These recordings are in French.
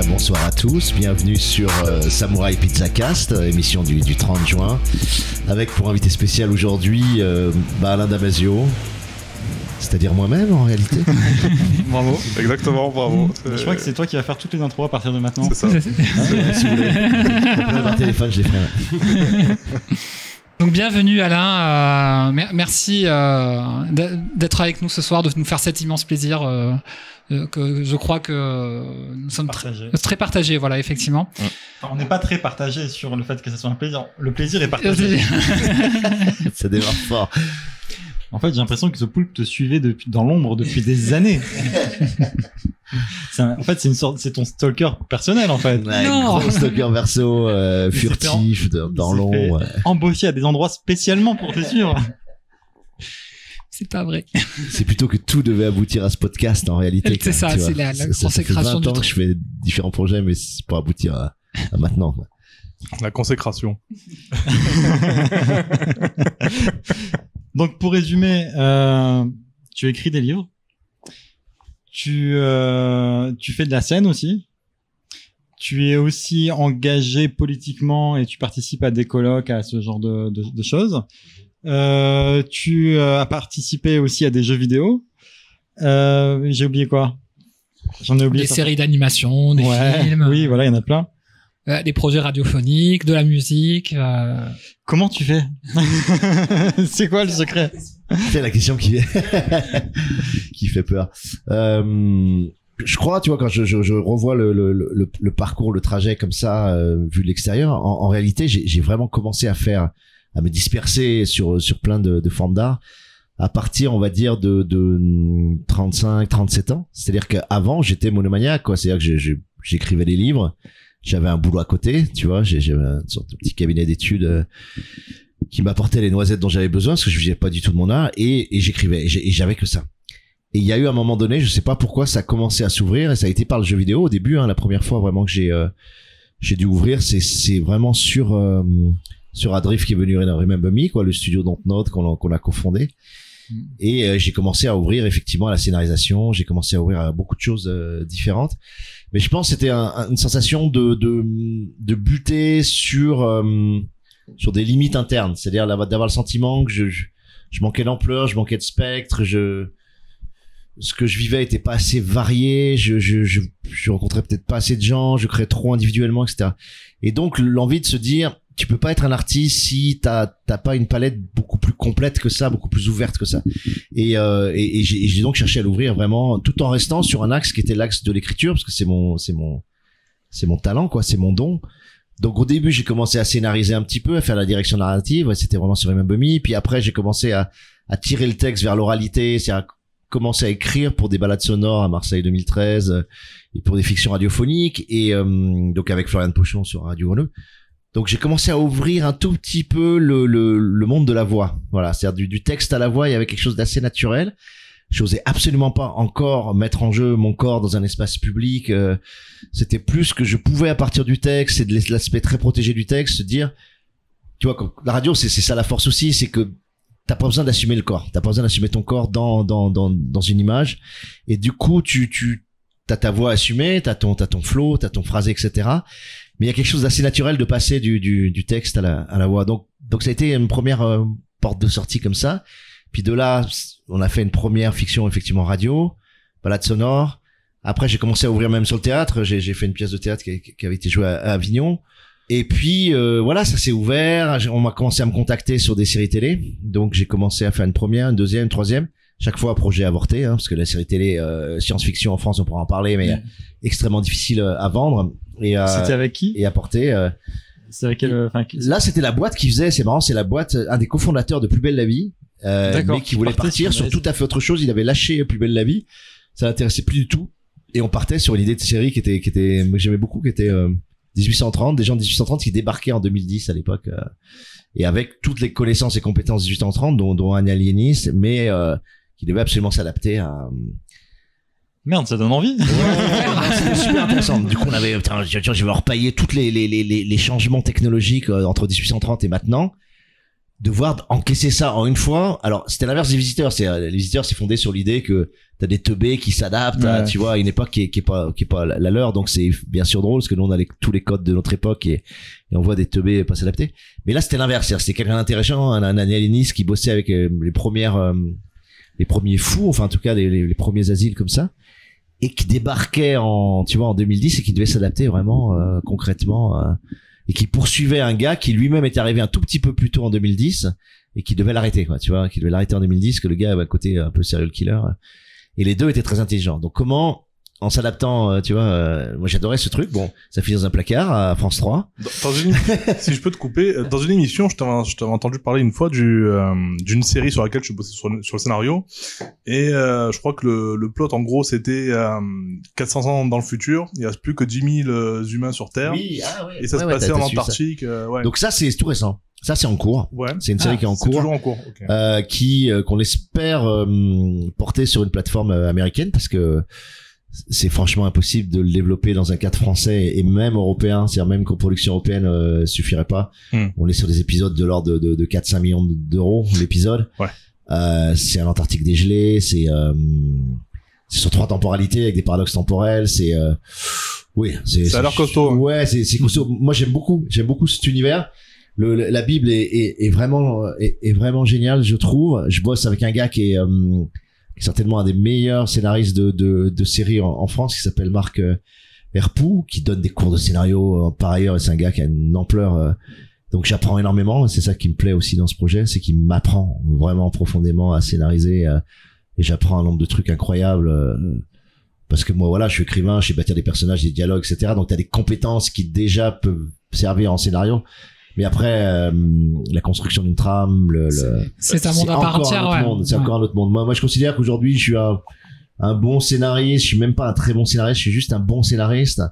Bonsoir à tous, bienvenue sur Samouraï Pizza Cast, émission du 30 juin, avec pour invité spécial aujourd'hui Alain Damasio, c'est-à-dire moi-même en réalité. Bravo. Exactement, bravo. Je crois que c'est toi qui vas faire toutes les intros à partir de maintenant. C'est ça. Si vous voulez, par téléphone, je les ferai. Donc bienvenue Alain, merci d'être avec nous ce soir, de nous faire cet immense plaisir que je crois que nous sommes très partagés, voilà, effectivement. Enfin, on n'est pas très partagés sur le fait que ce soit un plaisir. Le plaisir est partagé. Ça démarre fort. En fait, j'ai l'impression que ce poulpe te suivait dans l'ombre depuis des années. En fait, c'est ton stalker personnel, en fait. Ouais, gros stalker verso, furtif, dans l'ombre. Embauché à des endroits spécialement pour te suivre. C'est pas vrai. C'est plutôt que tout devait aboutir à ce podcast, en réalité. C'est ça, c'est la consécration du truc. Je fais différents projets, mais c'est pour aboutir à maintenant, quoi. La consécration. Donc, pour résumer, tu écris des livres, tu fais de la scène aussi, tu es aussi engagé politiquement et tu participes à des colloques, à ce genre de choses. Tu as participé aussi à des jeux vidéo. J'ai oublié quoi? J'en ai oublié. Des séries d'animation, des films. Oui, voilà, il y en a plein. Des projets radiophoniques, de la musique. Comment tu fais? C'est quoi le secret? C'est la question qui fait peur. Je crois, tu vois, quand je revois le parcours, le trajet comme ça, vu de l'extérieur, en réalité, j'ai vraiment commencé à me disperser sur plein de formes d'art à partir, on va dire, de 35, 37 ans. C'est-à-dire qu'avant, j'étais monomaniaque, quoi. C'est-à-dire que j'écrivais des livres. J'avais un boulot à côté, tu vois, j'avais une sorte de petit cabinet d'études qui m'apportait les noisettes dont j'avais besoin parce que je vivais pas du tout de mon art et j'écrivais et j'avais que ça. Et il y a eu un moment donné, je sais pas pourquoi, ça a commencé à s'ouvrir et ça a été par le jeu vidéo au début, la première fois vraiment que j'ai dû ouvrir, c'est vraiment sur Adrift qui est venu Remember Me, quoi, le studio Dontnod qu'on a cofondé. Et j'ai commencé à ouvrir effectivement à la scénarisation, j'ai commencé à ouvrir à beaucoup de choses différentes. Mais je pense que c'était une sensation de buter sur des limites internes, c'est-à-dire d'avoir le sentiment que je manquais d'ampleur, je manquais de spectre, ce que je vivais était pas assez varié, je rencontrais peut-être pas assez de gens, je créais trop individuellement, etc. Et donc l'envie de se dire, tu peux pas être un artiste si t'as pas une palette beaucoup plus complète que ça, beaucoup plus ouverte que ça. Et j'ai donc cherché à l'ouvrir vraiment, tout en restant sur un axe qui était l'axe de l'écriture, parce que c'est mon talent, quoi, c'est mon don. Donc au début, j'ai commencé à scénariser un petit peu, à faire la direction narrative, ouais, c'était vraiment sur Remember Me. Puis après, j'ai commencé à tirer le texte vers l'oralité, c'est-à-dire commencer à écrire pour des balades sonores à Marseille 2013 et pour des fictions radiophoniques et donc avec Florian Pochon sur Radio Grenouille. Donc j'ai commencé à ouvrir un tout petit peu le monde de la voix. Voilà, c'est-à-dire du texte à la voix, il y avait quelque chose d'assez naturel. J'osais absolument pas encore mettre en jeu mon corps dans un espace public. C'était plus que je pouvais à partir du texte et de l'aspect très protégé du texte se dire, tu vois, la radio c'est ça la force aussi, c'est que t'as pas besoin d'assumer le corps, t'as pas besoin d'assumer ton corps dans une image, et du coup t'as ta voix assumée, t'as ton flow, t'as ton phrasé, etc. Mais il y a quelque chose d'assez naturel de passer du texte à la voix. Donc ça a été une première porte de sortie comme ça. Puis de là, on a fait une première fiction effectivement radio, balade sonore. Après, j'ai commencé à ouvrir même sur le théâtre. J'ai fait une pièce de théâtre qui avait été jouée à Avignon. Et puis voilà, ça s'est ouvert. On m'a commencé à me contacter sur des séries télé. Donc j'ai commencé à faire une première, une deuxième, une troisième. Chaque fois projet avorté, parce que la série télé science-fiction en France, on pourra en parler, mais extrêmement difficile à vendre. Et c'était avec qui? Et à porter. C'est avec quel, Là, c'était la boîte qui faisait. C'est marrant, c'est la boîte, un des cofondateurs de Plus belle la vie, mais qui voulait partir sur tout à fait autre chose. Il avait lâché Plus belle la vie, ça l'intéressait plus du tout. Et on partait sur une idée de série qui était, que j'aimais beaucoup, qui était 1830, des gens de 1830 qui débarquaient en 2010 à l'époque, et avec toutes les connaissances et compétences de 1830, dont un aliéniste, mais qui devait absolument s'adapter à... Merde, ça donne envie. Ouais, c'était super intéressant. Du coup, on avait, je vais repailler toutes les changements technologiques entre 1830 et maintenant. devoir encaisser ça en une fois. Alors, c'était l'inverse des visiteurs. Les visiteurs, c'est fondé sur l'idée que t'as des teubés qui s'adaptent à, tu vois, à une époque qui est pas la leur. Donc, c'est bien sûr drôle parce que nous, on a tous les codes de notre époque et on voit des teubés pas s'adapter. Mais là, c'était l'inverse. C'était quelqu'un d'intéressant, un aliéniste qui bossait avec les premiers fous, enfin, en tout cas, les premiers asiles comme ça. Et qui débarquait en 2010 et qui devait s'adapter vraiment, concrètement, et qui poursuivait un gars qui lui-même était arrivé un tout petit peu plus tôt en 2010 et qui devait l'arrêter, quoi, tu vois, qui devait l'arrêter en 2010, que le gars avait un côté un peu serial killer. Et les deux étaient très intelligents. Donc comment, en s'adaptant, tu vois, moi j'adorais ce truc. Bon, ça finit dans un placard à France 3. Si je peux te couper, dans une émission, je t'avais entendu parler une fois d'une série sur laquelle je bossais sur le scénario. Et je crois que le plot, en gros, c'était 400 ans dans le futur. Il reste plus que 10 000 humains sur Terre. Oui, et ça se passait en Antarctique. Donc ça, c'est tout récent. Ça, c'est en cours. Ouais. C'est une série qui est en cours. C'est toujours en cours. Okay. Qu'on espère porter sur une plateforme américaine parce que c'est franchement impossible de le développer dans un cadre français et même européen, c'est-à-dire même coproduction européenne suffirait pas. On est sur des épisodes de l'ordre de 4-5 millions d'euros l'épisode. Ouais. C'est un Antarctique dégelé, c'est sur 3 temporalités avec des paradoxes temporels, c'est ça a l'air costaud. Ouais, c'est costaud. Moi j'aime beaucoup cet univers. La Bible est vraiment géniale, je trouve. Je bosse avec un gars qui est certainement un des meilleurs scénaristes de séries en France, qui s'appelle Marc Herpoux, qui donne des cours de scénario par ailleurs, et c'est un gars qui a une ampleur, donc j'apprends énormément, et c'est ça qui me plaît aussi dans ce projet, c'est qu'il m'apprend vraiment profondément à scénariser, et j'apprends un nombre de trucs incroyables, parce que moi voilà, je suis écrivain, je sais bâtir des personnages, des dialogues, etc. Donc t'as des compétences qui déjà peuvent servir en scénario. Mais après, la construction d'une trame, c'est un monde à part entière, ouais. C'est encore un autre monde. Moi, je considère qu'aujourd'hui, je suis un bon scénariste. Je suis même pas un très bon scénariste. Je suis juste un bon scénariste.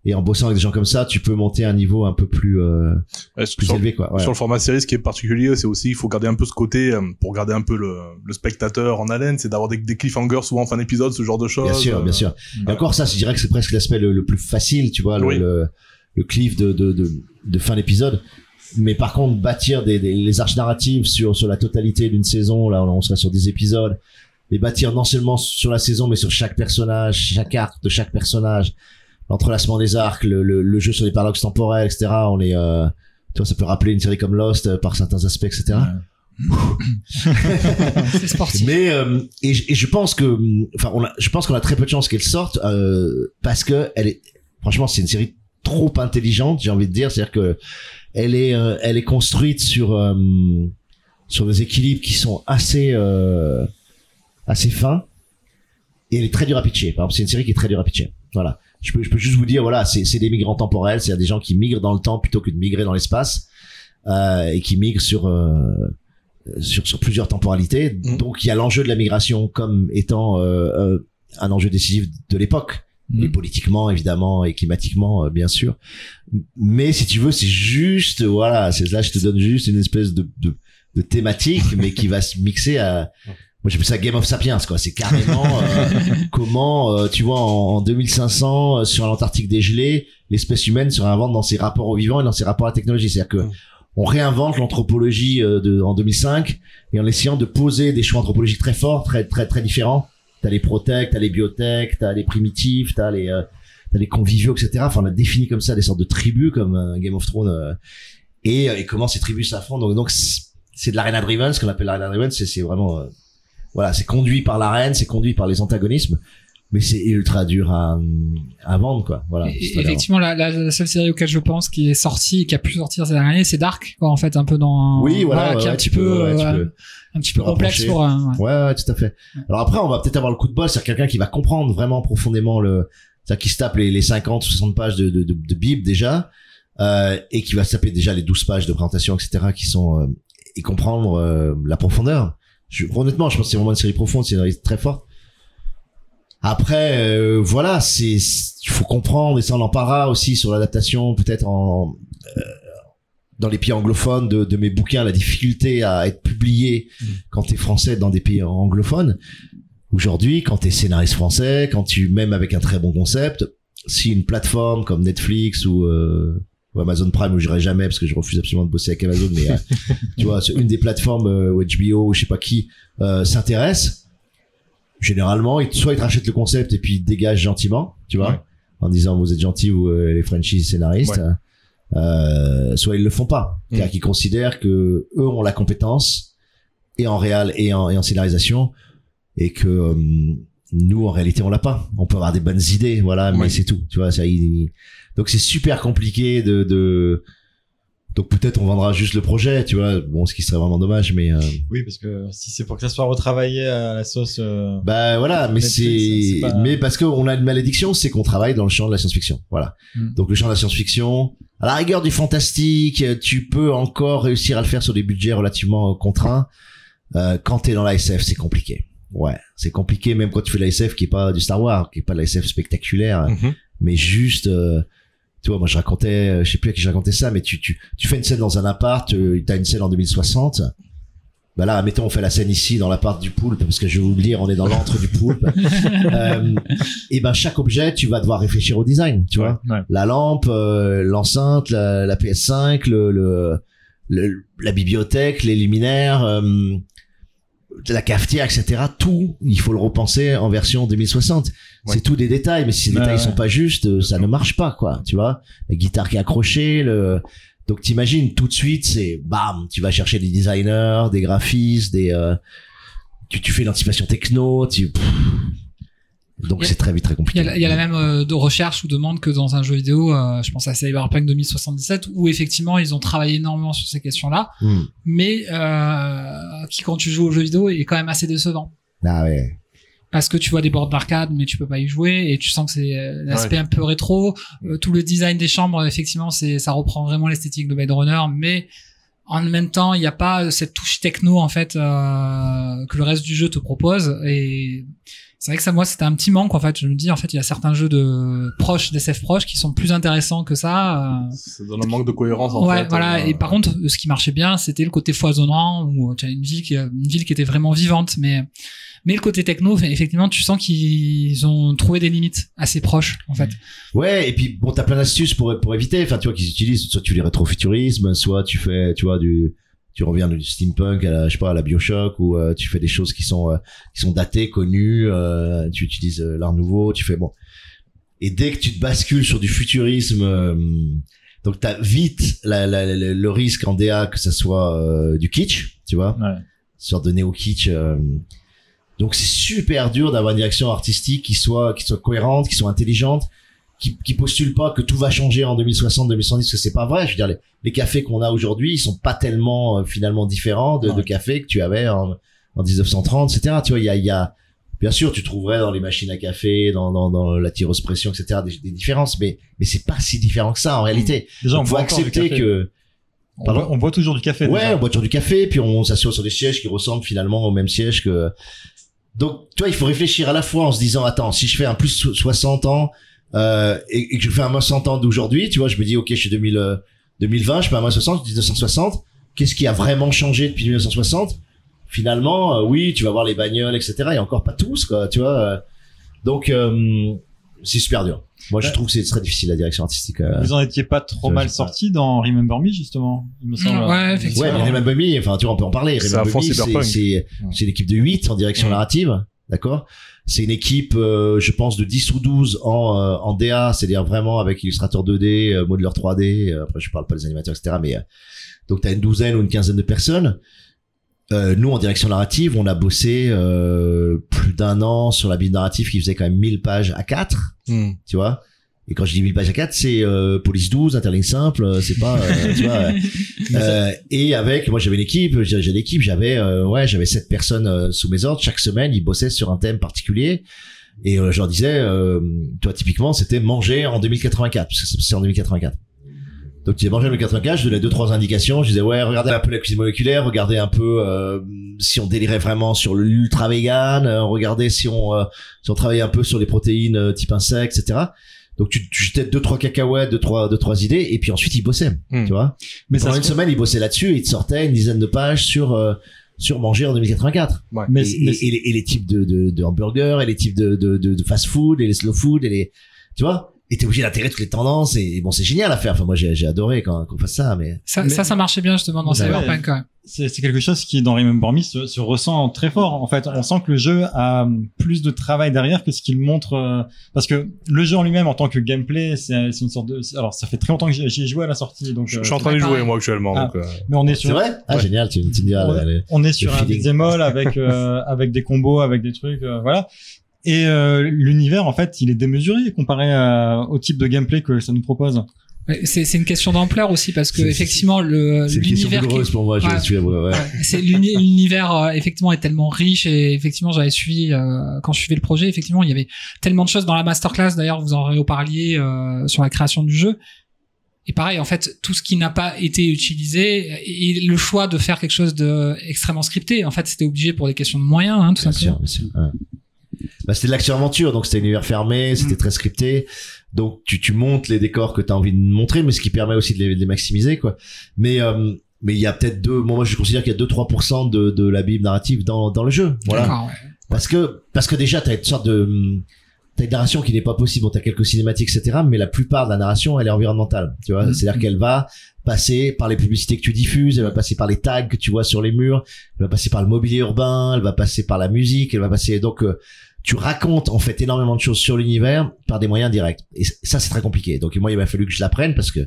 Et en bossant avec des gens comme ça, tu peux monter à un niveau un peu plus élevé, quoi. Ouais. Sur le format série, ce qui est particulier, c'est aussi, il faut garder un peu ce côté, pour garder un peu le spectateur en haleine, c'est d'avoir des cliffhangers souvent en fin d'épisode, ce genre de choses. Bien sûr. Et encore ça, je dirais que c'est presque l'aspect le plus facile, tu vois, le cliff de fin d'épisode. Mais par contre, bâtir les arches narratives sur la totalité d'une saison, là on serait sur des épisodes, les bâtir non seulement sur la saison mais sur chaque personnage, chaque arc de chaque personnage, l'entrelacement des arcs, le jeu sur les paradoxes temporels, etc. On est tu vois, ça peut rappeler une série comme Lost par certains aspects, etc. C'est sportif. Mais et je pense que je pense qu'on a très peu de chances qu'elle sorte parce que franchement c'est une série trop intelligente, j'ai envie de dire, c'est-à-dire que elle est construite sur des équilibres qui sont assez fins, et elle est très dure à pitcher. Par exemple, c'est une série qui est très dure à pitcher. Voilà. Je peux juste vous dire, voilà, c'est des migrants temporels, c'est-à-dire des gens qui migrent dans le temps plutôt que de migrer dans l'espace, et qui migrent sur plusieurs temporalités. Donc il y a l'enjeu de la migration comme étant un enjeu décisif de l'époque. Et politiquement, évidemment, et climatiquement, bien sûr. Mais si tu veux, c'est juste, voilà, là, je te donne juste une espèce de thématique, mais qui va se mixer à, moi, j'appelle ça Game of Sapiens, quoi. C'est carrément, comment, tu vois, en 2500, sur l'Antarctique dégelé, l'espèce humaine se réinvente dans ses rapports au vivant et dans ses rapports à la technologie. C'est-à-dire que, on réinvente l'anthropologie, en 2005, et en essayant de poser des choix anthropologiques très forts, très, très, très différents. T'as les protech, t'as les biotech, t'as les primitifs, t'as les conviviaux, etc. Enfin, on a défini comme ça des sortes de tribus, comme Game of Thrones, et comment ces tribus s'affrontent. Donc c'est de l'arena driven, ce qu'on appelle l'arena driven, c'est vraiment, voilà, c'est conduit par l'arène, c'est conduit par les antagonismes, mais c'est ultra dur à vendre, quoi. Voilà. Effectivement, la seule série auquel je pense qui est sortie, qui a pu sortir cette année, c'est Dark, quoi, en fait, un peu dans, oui, voilà, qui est un petit peu complexe pour ouais, tout à fait. Alors après, on va peut-être avoir le coup de bol, c'est quelqu'un qui va comprendre vraiment profondément c'est-à-dire qui se tape les 50 ou 60 pages de Bible déjà, et qui va se taper déjà les 12 pages de présentation, etc., qui sont, et comprendre la profondeur. Honnêtement, je pense que c'est vraiment une série profonde, c'est une série très forte. Après, voilà, il faut comprendre, et ça on en parlera aussi sur l'adaptation, peut-être dans les pays anglophones de mes bouquins, la difficulté à être publié quand t'es français dans des pays anglophones. Aujourd'hui, quand t'es scénariste français, même avec un très bon concept, si une plateforme comme Netflix ou ou Amazon Prime où j'irai jamais parce que je refuse absolument de bosser avec Amazon, mais tu vois, sur une des plateformes ou HBO ou je sais pas qui s'intéresse, généralement soit ils te rachètent le concept et puis ils te dégagent gentiment, tu vois, en disant vous êtes gentils vous les franchise scénaristes, soit ils le font pas, car qu'ils considèrent que eux ont la compétence et en réal et en scénarisation et que nous en réalité on l'a pas. On peut avoir des bonnes idées, voilà, mais c'est tout, tu vois, ça donc c'est super compliqué donc peut-être on vendra juste le projet, tu vois, bon, ce qui serait vraiment dommage, mais oui, parce que si c'est pour que ça soit retravaillé à la sauce bah voilà, mais c'est pas... mais parce que on a une malédiction, c'est qu'on travaille dans le champ de la science-fiction, voilà. Donc le champ de la science-fiction, à la rigueur du fantastique, tu peux encore réussir à le faire sur des budgets relativement contraints. Quand t'es dans la SF, c'est compliqué. Ouais, c'est compliqué même quand tu fais de la SF qui est pas du Star Wars, qui est pas de la SF spectaculaire, mais juste tu vois, moi je racontais, je sais plus à qui je racontais ça, mais tu fais une scène dans un appart, t'as une scène en 2060. Bah là, mettons, on fait la scène ici dans l'appart du poulpe, parce que je vais vous le dire, on est dans l'antre du poulpe. Et ben chaque objet, tu vas devoir réfléchir au design, tu vois. La lampe, l'enceinte, la PS5, la bibliothèque, les luminaires, la cafetière, etc. Tout, il faut le repenser en version 2060. C'est tout des détails, mais si ces détails sont pas justes, ça ne marche pas, quoi. Tu vois, la guitare qui est accrochée, donc t'imagines tout de suite, c'est bam, tu vas chercher des designers, des graphistes, tu fais l'anticipation techno, donc c'est très vite très compliqué. Il y a la même de recherche ou demande que dans un jeu vidéo, je pense à Cyberpunk 2077, où effectivement ils ont travaillé énormément sur ces questions-là, mais qui quand tu joues au jeu vidéo est quand même assez décevant. Ah ouais. Parce que tu vois des bords d'arcade, mais tu peux pas y jouer, et tu sens que c'est l'aspect un peu rétro. Tout le design des chambres, effectivement, ça reprend vraiment l'esthétique de Blade Runner, mais en même temps, il n'y a pas cette touche techno en fait que le reste du jeu te propose, et c'est vrai que ça, moi, c'était un petit manque, en fait. Je me dis, en fait, il y a certains jeux d'SF proches qui sont plus intéressants que ça. Ça donne un manque de cohérence, en fait. Ouais, voilà. Et par contre, ce qui marchait bien, c'était le côté foisonnant, où tu as une ville qui était vraiment vivante, mais le côté techno, effectivement, tu sens qu'ils ont trouvé des limites assez proches, en fait. Ouais, et puis, bon, t'as plein d'astuces pour éviter, enfin, tu vois, qu'ils utilisent, soit tu les rétrofuturismes, soit tu fais, tu vois, tu reviens du steampunk à la, je sais pas, à la BioShock, ou tu fais des choses qui sont datées, connues, tu utilises l'art nouveau, tu fais bon. Et dès que tu te bascules sur du futurisme, donc t'as vite le risque en DA que ça soit du kitsch, tu vois, sorte de néo-kitsch. Donc c'est super dur d'avoir une direction artistique qui soit cohérente, qui soit intelligente, qui postule pas que tout va changer en 2060, 2070, parce que c'est pas vrai. Je veux dire, les cafés qu'on a aujourd'hui, ils sont pas tellement finalement différents de cafés que tu avais en 1930, etc. Tu vois, il y a bien sûr, tu trouverais dans les machines à café, dans la tireuse pression, etc. des différences, mais c'est pas si différent que ça en réalité. Déjà, on faut accepter que on boit toujours du café. Ouais, on boit toujours du café, puis on s'assied sur des sièges qui ressemblent finalement aux mêmes sièges que. Donc, tu vois, il faut réfléchir à la fois en se disant, attends, si je fais un plus 60 ans et que je fais un moins 100 ans d'aujourd'hui, tu vois, je me dis, ok, je suis 2020, je fais un moins 60, 1960. Qu'est-ce qui a vraiment changé depuis 1960? Finalement, oui, tu vas voir les bagnoles, etc. Et encore pas tous, quoi, tu vois. Donc, c'est super dur. Moi, je trouve que c'est très difficile la direction artistique. Vous en étiez pas trop mal sorti dans Remember Me, justement, il me semble. Ouais, effectivement. Ouais, mais Remember Me, enfin, tu vois, on peut en parler. Remember Me, c'est l'équipe de 8 en direction narrative, d'accord? C'est une équipe, je pense, de 10 ou 12 en DA, c'est-à-dire vraiment avec Illustrator 2D, Modeler 3D, après je parle pas des animateurs, etc. Mais donc t'as une douzaine ou une quinzaine de personnes. Nous, en direction narrative, on a bossé plus d'1 an sur la Bible narrative qui faisait quand même 1000 pages à 4, tu vois. Et quand je dis 1000 pages à 4, c'est police 12, interligne simple, c'est pas, tu vois. Et avec, moi j'avais une équipe, j'avais 7 personnes sous mes ordres. Chaque semaine, ils bossaient sur un thème particulier. Et je leur disais, toi typiquement, c'était manger en 2084, parce que c'est en 2084. Donc tu disais manger en 2084, je donnais 2-3 indications, je disais ouais, regardez un peu la cuisine moléculaire, regardez un peu si on délirait vraiment sur l'ultra vegan, regardez si on travaillait un peu sur les protéines type insectes, etc. Donc tu jetais 2-3 cacahuètes, 2-3 idées, et puis ensuite ils bossaient, tu vois. Mais pendant une semaine, ils bossaient là-dessus, et ils te sortaient une dizaine de pages sur manger en 2084. Ouais. Et les types de hamburgers, et les types de fast food, et les slow food, et les, tu vois. et t'es obligé d'intégrer toutes les tendances et bon c'est génial à faire. Enfin moi j'ai adoré quand qu'on fasse ça, mais ça marchait bien justement dans Cyberpunk. Ouais. C'est quelque chose qui dans Remember Me se ressent très fort. En fait, on sent que le jeu a plus de travail derrière que ce qu'il montre, parce que le jeu en lui-même en tant que gameplay, c'est une sorte de. Alors ça fait très longtemps que j'y ai joué à la sortie, donc je suis en train d'y jouer moi actuellement. Ah, donc, mais on est sur. C'est vrai. Ah génial, tu me diras. On est sur un beat'em avec avec des combos, avec des trucs, voilà. Et l'univers, en fait, il est démesuré comparé au type de gameplay que ça nous propose. C'est une question d'ampleur aussi parce que effectivement l'univers pour moi, c'est l'univers effectivement est tellement riche et effectivement j'avais suivi quand je suivais le projet, effectivement il y avait tellement de choses dans la masterclass, d'ailleurs vous en reparliez sur la création du jeu. Et pareil, en fait, tout ce qui n'a pas été utilisé et le choix de faire quelque chose de extrêmement scripté, en fait, c'était obligé pour des questions de moyens, tout simplement. Bien sûr. Bah, c'était de l'action-aventure, donc c'était un univers fermé, c'était très scripté. Donc tu montes les décors que tu as envie de montrer, mais ce qui permet aussi de les maximiser, quoi. Mais il y a peut-être moi je considère qu'il y a 2-3% de la bible narrative dans le jeu. Voilà. Ouais. Parce que déjà t'as une sorte t'as une narration qui n'est pas possible, donc t'as quelques cinématiques, etc. Mais la plupart de la narration, elle est environnementale. Tu vois, c'est-à-dire qu'elle va passer par les publicités que tu diffuses, elle va passer par les tags que tu vois sur les murs, elle va passer par le mobilier urbain, elle va passer par la musique, elle va passer donc tu racontes en fait énormément de choses sur l'univers par des moyens directs. Et ça c'est très compliqué. Donc moi il m'a fallu que je l'apprenne parce que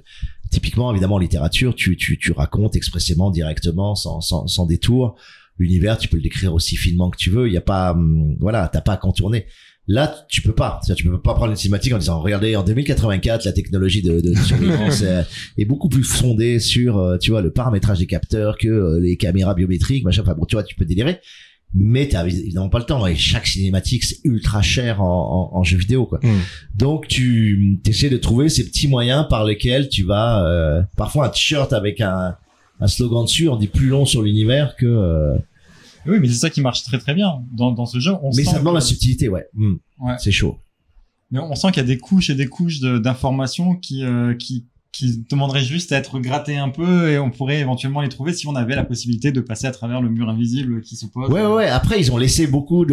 typiquement évidemment en littérature tu racontes expressément directement sans détour l'univers, tu peux le décrire aussi finement que tu veux, il y a pas voilà, t'as pas à contourner. Là, tu peux pas. C'est-à-dire, tu peux pas prendre une cinématique en disant, regardez, en 2084, la technologie de surveillance est beaucoup plus fondée sur, tu vois, le paramétrage des capteurs que les caméras biométriques, machin. Enfin bon, tu vois, tu peux délirer. Mais t'as évidemment pas le temps. Et chaque cinématique, c'est ultra cher en jeu vidéo, quoi. Donc, tu essaies de trouver ces petits moyens par lesquels tu vas, parfois un t-shirt avec un slogan dessus, on dit plus long sur l'univers que, Oui, mais c'est ça qui marche très très bien dans ce jeu. Mais ça demande la subtilité, ouais. C'est chaud. Mais on sent qu'il y a des couches et des couches d'informations qui demanderaient juste à être grattées un peu et on pourrait éventuellement les trouver si on avait la possibilité de passer à travers le mur invisible qui s'oppose. Ouais. Après, ils ont laissé beaucoup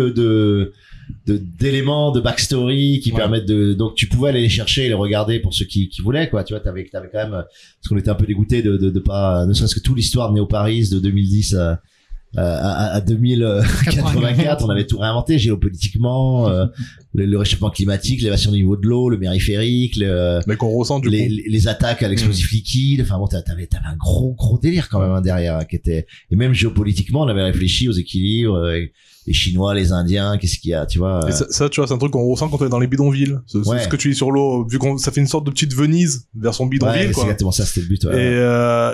d'éléments de backstory qui permettent donc tu pouvais aller les chercher et les regarder pour ceux qui voulaient, quoi. Tu vois, t'avais quand même, parce qu'on était un peu dégoûté de pas, ne serait-ce que toute l'histoire de Neo Paris de 2010 à 2084, on avait tout réinventé géopolitiquement, le réchauffement climatique, l'élévation du niveau de l'eau, le périphérique, mais qu'on ressent les attaques à l'explosif liquide. Enfin bon, t'avais un gros délire quand même derrière qui était, et même géopolitiquement, on avait réfléchi aux équilibres. Les Chinois, les Indiens, qu'est-ce qu'il y a, tu vois. Et ça, tu vois, c'est un truc qu'on ressent quand on est dans les bidonvilles. Ce que tu dis sur l'eau, vu qu'on, ça fait une sorte de petite Venise vers son bidonville, quoi. C'est exactement ça, c'était le but,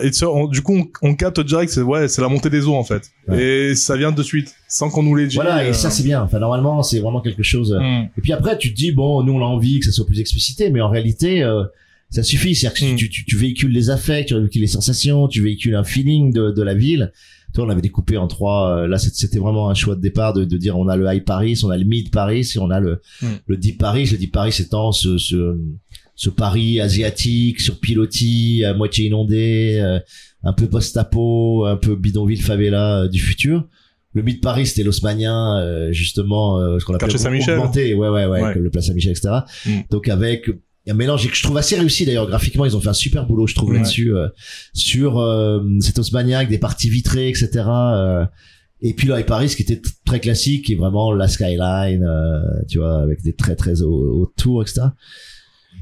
Et tu vois, du coup, on capte direct, c'est la montée des eaux, en fait. Et ça vient de suite, sans qu'on nous l'ait dit. Voilà, et ça, c'est bien. Enfin, normalement, c'est vraiment quelque chose. Et puis après, tu te dis, bon, nous, on a envie que ça soit plus explicité, mais en réalité, ça suffit. C'est-à-dire que tu véhicules les affects, tu véhicules les sensations, tu véhicules un feeling de la ville. Toi, on avait découpé en 3, là, c'était vraiment un choix de départ de dire, on a le High Paris, on a le Mid Paris, et on a le Deep Paris. Le Deep Paris étant ce Paris asiatique, sur pilotis, à moitié inondé, un peu post-apo, un peu bidonville favela du futur. Le Mid Paris, c'était l'Haussmannien, justement, ce qu'on appelle augmenté, ouais, le Place Saint-Michel, etc. Donc avec il y a un mélange que je trouve assez réussi d'ailleurs graphiquement, ils ont fait un super boulot je trouve là-dessus sur cet Haussmannien avec des parties vitrées, etc. Et puis là, Paris qui était très classique et vraiment la skyline, tu vois, avec des traits très autour, etc.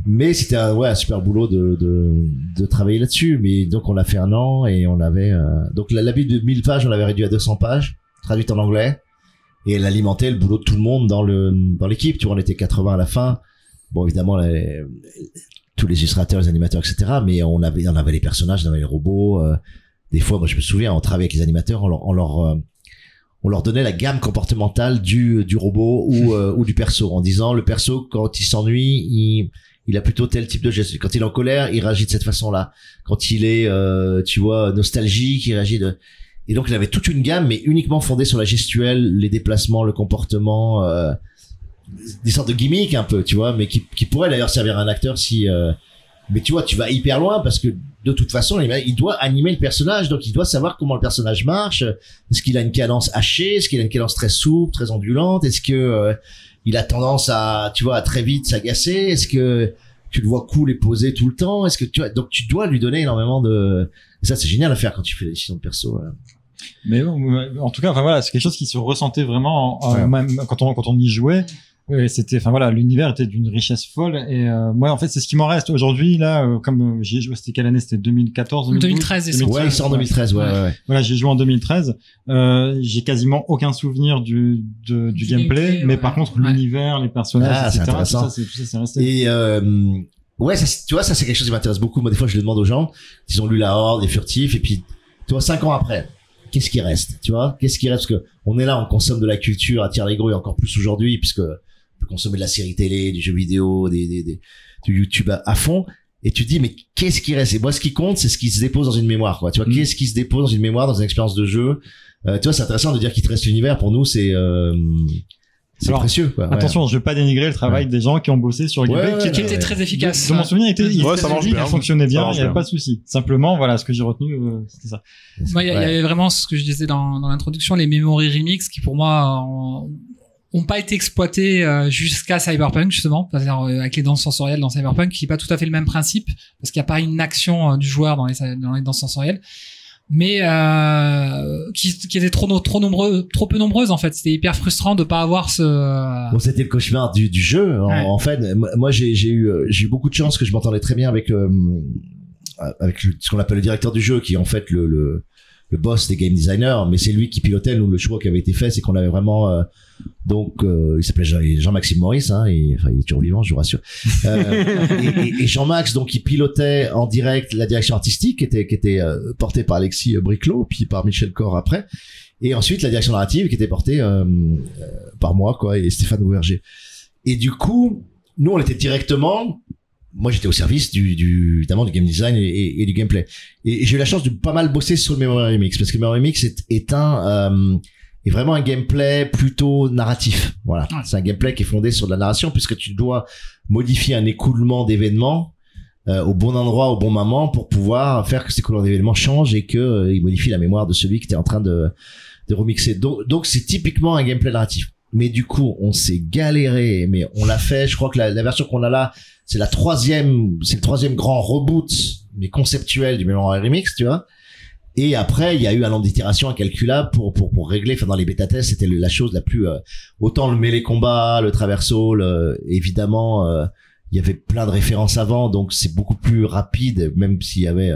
Mais c'était un super boulot de travailler là-dessus. Mais donc on l'a fait 1 an et on avait donc la Bible de 1000 pages, on l'avait réduit à 200 pages, traduite en anglais, et elle alimentait le boulot de tout le monde dans l'équipe. Tu vois, on était 80 à la fin. Bon, évidemment, tous les illustrateurs, les animateurs, etc. Mais on avait les personnages, on avait les robots. Des fois, moi, je me souviens, on travaillait avec les animateurs, on leur donnait la gamme comportementale du robot ou du perso, en disant le perso, quand il s'ennuie, il a plutôt tel type de geste. Quand il est en colère, il réagit de cette façon-là. Quand il est, tu vois, nostalgique, il réagit de... Et donc, il avait toute une gamme, mais uniquement fondée sur la gestuelle, les déplacements, le comportement, des sortes de gimmicks un peu, tu vois, mais qui pourraient d'ailleurs servir à un acteur si... Mais tu vois, tu vas hyper loin parce que de toute façon, il doit animer le personnage, donc il doit savoir comment le personnage marche. Est-ce qu'il a une cadence hachée? Est-ce qu'il a une cadence très souple, très ondulante? Est-ce que il a tendance à, tu vois, à très vite s'agacer? Est-ce que tu le vois cool et posé tout le temps. Est-ce que donc tu dois lui donner énormément de, et ça c'est génial à faire quand tu fais des décisions de perso. Mais bon, en tout cas, enfin voilà, c'est quelque chose qui se ressentait vraiment même quand on y jouait. C'était, enfin voilà, l'univers était d'une richesse folle et moi en fait c'est ce qui m'en reste aujourd'hui là. Comme j'y ai joué, c'était quelle année? C'était 2014, 2013. Ouais, il sort en 2013. Ouais. Voilà, j'ai joué en 2013. J'ai quasiment aucun souvenir du gameplay, mais par contre l'univers, les personnages, etc. Tout ça, c'est resté. Et ouais, ça, tu vois, ça c'est quelque chose qui m'intéresse beaucoup. Moi, des fois, je le demande aux gens, ils ont lu La Horde, les Furtifs, et puis, tu vois, 5 ans après, qu'est-ce qui reste, tu vois? Qu'est-ce qui reste? Parce que on est là, on consomme de la culture à tire les gros et encore plus aujourd'hui, puisque on peut consommer de la série télé, du jeu vidéo, du YouTube à fond. Et tu te dis, mais qu'est-ce qui reste? Et moi, ce qui compte, c'est ce qui se dépose dans une mémoire, quoi. Tu vois, qu'est-ce qui se dépose dans une mémoire, dans une expérience de jeu? Tu vois, c'est intéressant de dire qu'il te reste l'univers. Pour nous, c'est précieux, quoi. Attention, je veux pas dénigrer le travail des gens qui ont bossé sur le gameplay, qui était très efficace. De mon souvenir, ça marche bien. Ça fonctionnait bien, il y avait pas de souci. Simplement, voilà, ce que j'ai retenu, c'était ça. Moi, il y avait vraiment ce que je disais dans l'introduction, les memory remix qui pour moi ont pas été exploités jusqu'à Cyberpunk justement, c'est-à-dire avec les danses sensorielles dans Cyberpunk, qui est pas tout à fait le même principe parce qu'il y a pas une action du joueur dans les danses sensorielles, mais qui étaient trop peu nombreuses en fait. C'était hyper frustrant de pas avoir ce. Bon, c'était le cauchemar du jeu. En fait, moi j'ai eu beaucoup de chance que je m'entendais très bien avec ce qu'on appelle le directeur du jeu, qui est en fait le boss des game designers, mais c'est lui qui pilotait. Nous, le choix qui avait été fait, c'est qu'on avait vraiment il s'appelait Jean-Maxime Maurice, hein, il est toujours vivant, je vous rassure. Et Jean-Max, donc, il pilotait en direct la direction artistique qui était portée par Alexis Briclot, puis par Michel Cor après, et ensuite la direction narrative qui était portée par moi, quoi, et Stéphane Ouverger. Et du coup, nous, on était directement. Moi, j'étais au service évidemment du game design et du gameplay. Et j'ai eu la chance de pas mal bosser sur le Memory Remix, parce que le Memory Remix est vraiment un gameplay plutôt narratif. Voilà. Ouais. C'est un gameplay qui est fondé sur de la narration, puisque tu dois modifier un écoulement d'événements, au bon endroit, au bon moment, pour pouvoir faire que cet écoulement d'événements change et que, il modifie la mémoire de celui que t'es en train de remixer. Donc, c'est typiquement un gameplay narratif. Mais du coup, on s'est galéré, mais on l'a fait. Je crois que la version qu'on a là, c'est le troisième grand reboot, mais conceptuel du Memory Remix, tu vois. Et après, il y a eu un nombre d'itérations incalculable pour régler. Enfin, dans les bêta-tests, c'était la chose la plus, autant le mêlée combat, le traversal, évidemment, il y avait plein de références avant, donc c'est beaucoup plus rapide, même s'il y avait,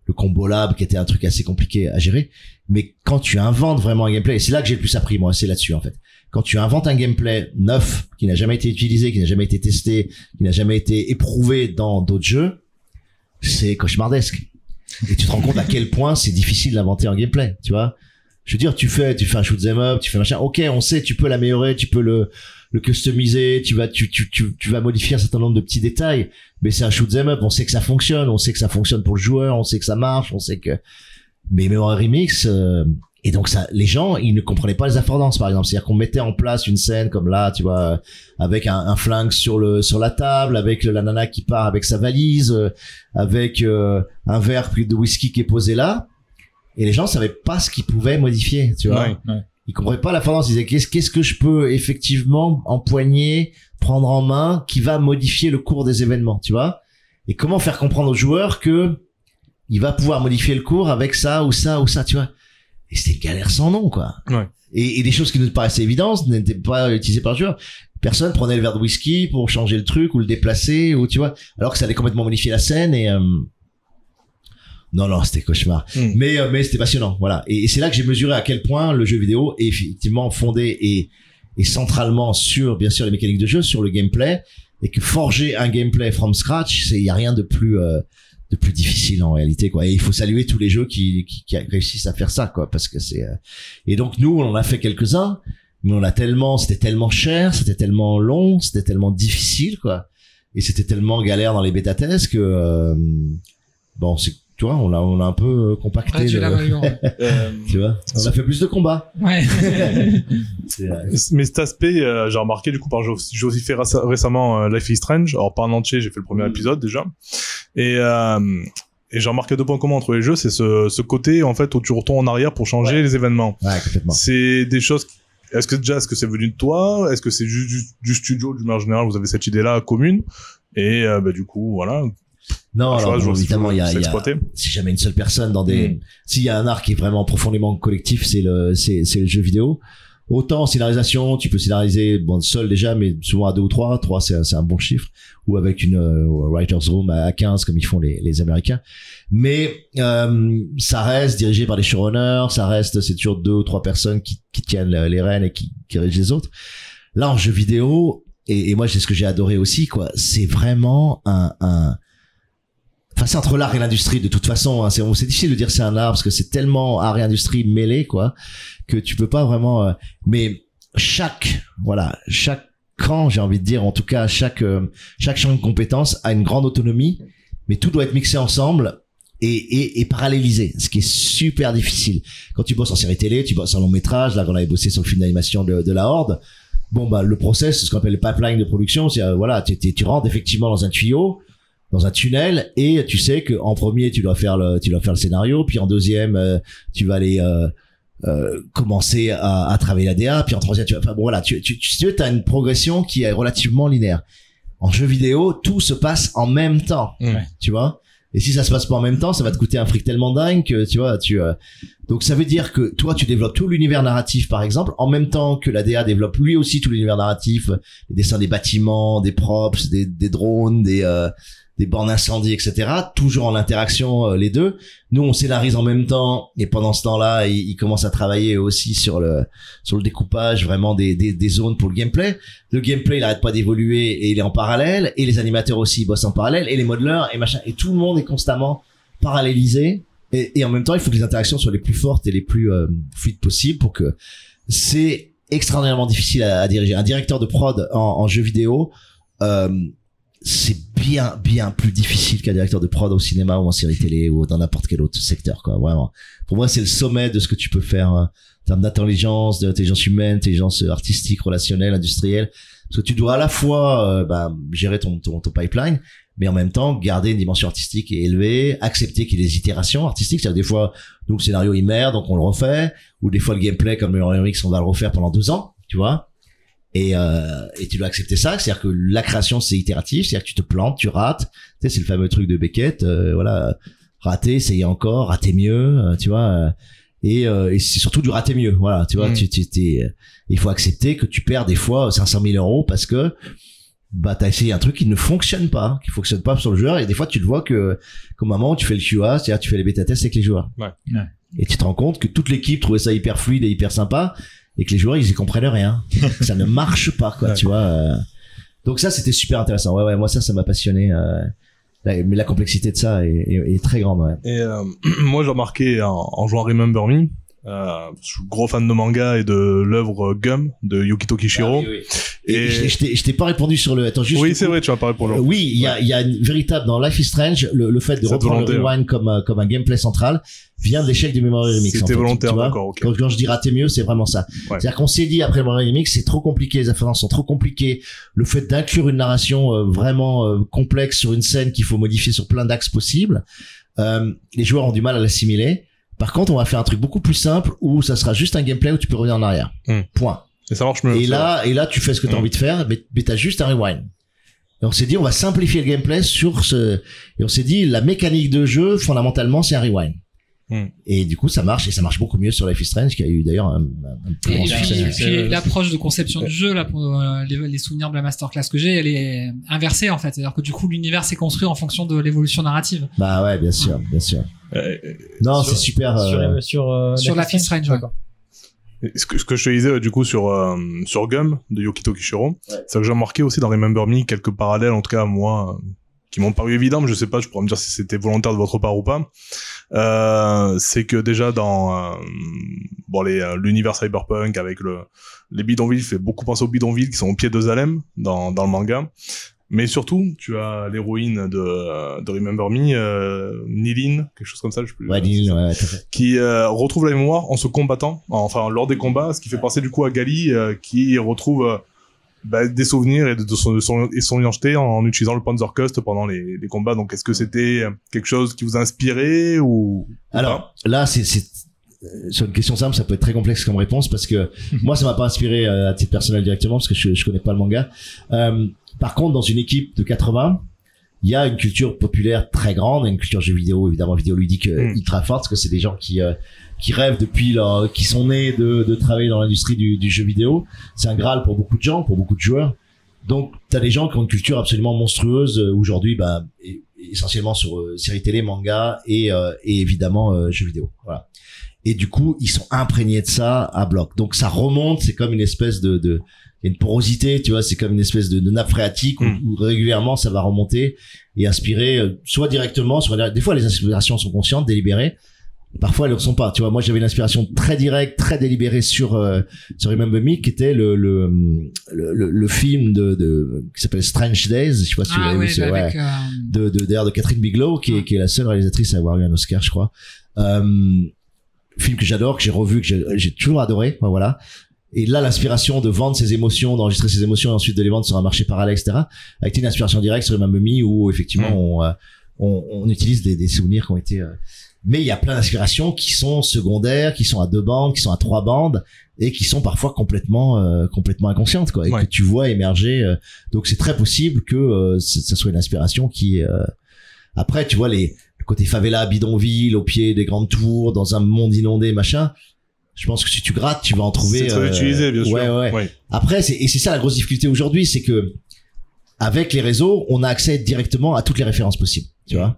le combo lab qui était un truc assez compliqué à gérer. Mais quand tu inventes vraiment un gameplay, et c'est là que j'ai le plus appris, moi, c'est là-dessus, en fait. Quand tu inventes un gameplay neuf, qui n'a jamais été utilisé, qui n'a jamais été testé, qui n'a jamais été éprouvé dans d'autres jeux, c'est cauchemardesque. Et tu te rends compte à quel point c'est difficile d'inventer un gameplay, tu vois. Je veux dire, tu fais un shoot 'em up, tu fais machin. Ok, on sait, tu peux l'améliorer, tu peux le customiser, tu vas modifier un certain nombre de petits détails, mais c'est un shoot 'em up, on sait que ça fonctionne pour le joueur, on sait que ça marche, on sait que, mais Memory Remix, et donc ça, les gens, ils ne comprenaient pas les affordances, par exemple. C'est-à-dire qu'on mettait en place une scène comme là, tu vois, avec un flingue sur la table, avec la nana qui part avec sa valise, avec un verre de whisky qui est posé là, et les gens savaient pas ce qu'ils pouvaient modifier, tu vois. Ouais. Ils comprenaient pas l'affordance. Ils disaient qu'est-ce que je peux effectivement empoigner, prendre en main, qui va modifier le cours des événements, tu vois. Et comment faire comprendre aux joueurs que il va pouvoir modifier le cours avec ça ou ça ou ça, tu vois. Et c'était une galère sans nom, quoi. Ouais. Et des choses qui nous paraissaient évidentes n'étaient pas utilisées par le joueur. Personne prenait le verre de whisky pour changer le truc ou le déplacer, ou tu vois, alors que ça allait complètement modifier la scène. Et non, c'était cauchemar. Mais c'était passionnant, voilà. Et c'est là que j'ai mesuré à quel point le jeu vidéo est effectivement fondé et centralement sur, bien sûr, les mécaniques de jeu, sur le gameplay, et que forger un gameplay from scratch, il y a rien de plus difficile en réalité, quoi. Et il faut saluer tous les jeux qui réussissent à faire ça, quoi, parce que c'est et donc nous on en a fait quelques-uns, mais c'était tellement cher, c'était tellement long, c'était tellement difficile, quoi, et c'était tellement galère dans les bêta-tests que bon, c'est, tu vois, on a un peu compacté. Tu vois, on a fait plus de combats. Ouais. Mais cet aspect, j'ai remarqué du coup j'ai aussi fait récemment Life is Strange. Alors pas en entier, j'ai fait le premier épisode déjà. Et j'ai remarqué 2 points communs entre les jeux, c'est ce côté en fait où tu retournes en arrière pour changer les événements. Ouais, complètement. C'est des choses. Est-ce que c'est venu de toi? Est-ce que c'est juste du studio, du manière générale, vous avez cette idée-là commune? Et du coup, voilà. Non, alors évidemment, il y a si jamais une seule personne dans des, s'il y a un art qui est vraiment profondément collectif, c'est le jeu vidéo. Autant en scénarisation, tu peux scénariser seul déjà, mais souvent à 2 ou 3. 3 c'est un bon chiffre, ou avec une writer's room à 15 comme ils font les Américains. Mais ça reste dirigé par des showrunners, c'est toujours 2 ou 3 personnes qui tiennent les rênes et qui dirigent les autres. Là en jeu vidéo, et moi c'est ce que j'ai adoré aussi, quoi. C'est vraiment enfin, c'est entre l'art et l'industrie de toute façon. Hein. C'est difficile de dire c'est un art parce que c'est tellement art et industrie mêlés, quoi, que tu peux pas vraiment. Mais chaque cran, j'ai envie de dire, en tout cas chaque champ de compétences a une grande autonomie, mais tout doit être mixé ensemble et parallélisé, ce qui est super difficile. Quand tu bosses en série télé, tu bosses en long métrage. Là, on avait bossé sur le film d'animation de la Horde. Bon, le process, c'est ce qu'on appelle le pipeline de production. C'est tu rentres effectivement dans un tuyau, dans un tunnel, et tu sais que en premier tu dois faire le scénario, puis en deuxième tu vas aller commencer à travailler la DA, puis en troisième tu as une progression qui est relativement linéaire. En jeu vidéo, tout se passe en même temps, tu vois. Et si ça se passe pas en même temps, ça va te coûter un fric tellement dingue que tu vois, donc ça veut dire que toi tu développes tout l'univers narratif par exemple en même temps que la DA développe lui aussi tout l'univers narratif, les dessins des bâtiments, des props, des drones, des bornes incendie, etc. Toujours en interaction les deux. Nous on scénarise en même temps, et pendant ce temps-là ils commencent à travailler aussi sur le découpage vraiment des zones pour le gameplay. Le gameplay il arrête pas d'évoluer et il est en parallèle, et les animateurs aussi bossent en parallèle, et les modeleurs et machin, et tout le monde est constamment parallélisé, et en même temps il faut que les interactions soient les plus fortes et les plus fluides possibles, pour que c'est extraordinairement difficile à diriger. Un directeur de prod en jeu vidéo, c'est bien plus difficile qu'un directeur de prod au cinéma ou en série télé ou dans n'importe quel autre secteur, quoi. Vraiment. Pour moi, c'est le sommet de ce que tu peux faire en termes d'intelligence humaine, intelligence artistique, relationnelle, industrielle. Parce que tu dois à la fois gérer ton pipeline, mais en même temps garder une dimension artistique élevée, accepter qu'il y ait des itérations artistiques. C'est-à-dire des fois, nous, le scénario il merde, donc on le refait, ou des fois le gameplay comme le Mario X, on va le refaire pendant 2 ans, tu vois. Et tu dois accepter ça, c'est-à-dire que la création c'est itératif, c'est-à-dire que tu te plantes, tu rates, tu sais, c'est le fameux truc de Beckett, rater, essayer encore, rater mieux, tu vois, et c'est surtout du rater mieux, voilà, tu vois, il faut accepter que tu perds des fois 500 000 euros parce que t'as essayé un truc qui ne fonctionne pas, sur le joueur, et des fois tu le vois que comme un moment tu fais le QA, c'est-à-dire tu fais les bêta tests avec les joueurs, et tu te rends compte que toute l'équipe trouvait ça hyper fluide et hyper sympa, et que les joueurs ils y comprennent rien. Ça ne marche pas, quoi, tu vois. Donc ça c'était super intéressant. Ouais, moi ça m'a passionné. Mais la complexité de ça est très grande, ouais. Et moi j'ai remarqué en jouant à Remember Me, je suis gros fan de manga et de l'œuvre Gum de Yukito Kishiro. Oui. Et je t'ai pas répondu sur le. Attends, juste. Oui, c'est vrai, tu vas pas répondre. Oui, il y a une véritable dans Life is Strange, le fait de reprendre le rewind comme un gameplay central vient de l'échec du Memory Remix. C'était volontaire, d'accord, ok. Quand je dis rater mieux, c'est vraiment ça. Ouais. C'est-à-dire qu'on s'est dit après le Memory Remix, c'est trop compliqué, les afférences sont trop compliquées. Le fait d'inclure une narration vraiment complexe sur une scène qu'il faut modifier sur plein d'axes possibles, les joueurs ont du mal à l'assimiler. Par contre, on va faire un truc beaucoup plus simple où ça sera juste un gameplay où tu peux revenir en arrière. Point. Et ça marche mieux. Et là, tu fais ce que tu as envie de faire, mais t'as juste un rewind. Et on s'est dit, on va simplifier le gameplay et on s'est dit, la mécanique de jeu, fondamentalement, c'est un rewind. Et du coup, ça marche, et ça marche beaucoup mieux sur Life is Strange, qui a eu d'ailleurs un plus grand succès. Et puis l'approche de conception du jeu, là, pour les souvenirs de la masterclass que j'ai, elle est inversée, en fait. C'est-à-dire que du coup, l'univers s'est construit en fonction de l'évolution narrative. Bah ouais, bien sûr. Non, c'est super. Sur Life is Strange, d'accord. Ce que je te disais du coup sur Gum de Yukito Kishiro, c'est que j'ai remarqué aussi dans Remember Me quelques parallèles, en tout cas moi, qui m'ont paru évidents, mais je sais pas, je pourrais me dire si c'était volontaire de votre part ou pas. C'est que déjà dans l'univers cyberpunk avec les bidonvilles, fait beaucoup penser aux bidonvilles qui sont au pied de Zalem dans le manga. Mais surtout, tu as l'héroïne de Remember Me, Nilin, quelque chose comme ça, je sais plus. Ouais, Nilin, ouais, qui retrouve la mémoire en se combattant, enfin lors des combats, ce qui fait penser du coup à Gali, qui retrouve des souvenirs et son identité en utilisant le Panzerkeust pendant les combats. Donc, est-ce que c'était quelque chose qui vous a inspiré ou Alors là, c'est sur une question simple, ça peut être très complexe comme réponse parce que moi, ça m'a pas inspiré à titre personnel directement parce que je connais pas le manga. Par contre, dans une équipe de 80, il y a une culture populaire très grande, une culture jeux vidéo, évidemment vidéoludique ultra forte, parce que c'est des gens qui rêvent depuis qui sont nés de travailler dans l'industrie du jeu vidéo. C'est un graal pour beaucoup de gens, pour beaucoup de joueurs. Donc, t'as des gens qui ont une culture absolument monstrueuse aujourd'hui, essentiellement sur séries télé, manga et évidemment jeux vidéo. Voilà. Et du coup, ils sont imprégnés de ça à bloc. Donc, ça remonte. C'est comme une espèce il y a une porosité, tu vois. C'est comme une espèce de nappe phréatique où régulièrement ça va remonter et inspirer, soit directement, soit des fois les inspirations sont conscientes, délibérées. Parfois elles ne le sont pas, tu vois. Moi j'avais une inspiration très directe, très délibérée sur Remember Me, qui était le film qui s'appelle Strange Days, je sais pas si vous l'avez vu, avec, d'ailleurs de Catherine Bigelow, qui est la seule réalisatrice à avoir eu un Oscar, je crois. Film que j'adore, que j'ai revu, que j'ai toujours adoré, voilà. Et là, l'inspiration de vendre ses émotions, d'enregistrer ses émotions et ensuite de les vendre sur un marché parallèle, etc., a été une inspiration directe sur Remember Me, où effectivement on utilise des souvenirs qui ont été mais il y a plein d'inspirations qui sont secondaires, qui sont à 2 bandes, qui sont à 3 bandes et qui sont parfois complètement inconscientes, quoi, et que tu vois émerger. Donc c'est très possible que ça soit une inspiration qui après, tu vois, le côté favela, bidonville, au pied des grandes tours, dans un monde inondé, machin. Je pense que si tu grattes, tu vas en trouver. C'est très utilisé, bien sûr. Ouais. Après, c'est ça la grosse difficulté aujourd'hui, c'est que avec les réseaux, on a accès directement à toutes les références possibles, tu vois.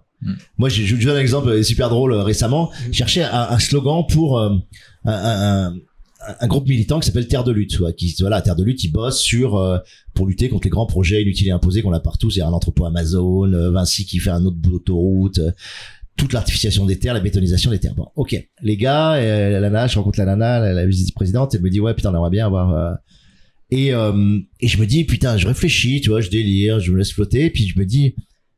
Moi, je vous donne un exemple super drôle récemment. Je cherchais un slogan pour un groupe militant qui s'appelle Terre de Lutte, Terre de Lutte, ils bossent pour lutter contre les grands projets inutiles et imposés qu'on a partout. C'est un entrepôt Amazon, Vinci qui fait un autre bout d'autoroute, toute l'artificialisation des terres, la bétonisation des terres. Bon, ok. Les gars, la nana, je rencontre la nana, la vice-présidente, elle me dit ouais, putain, on aimerait bien avoir et je me dis putain, je réfléchis, tu vois, je délire, je me laisse flotter, puis je me dis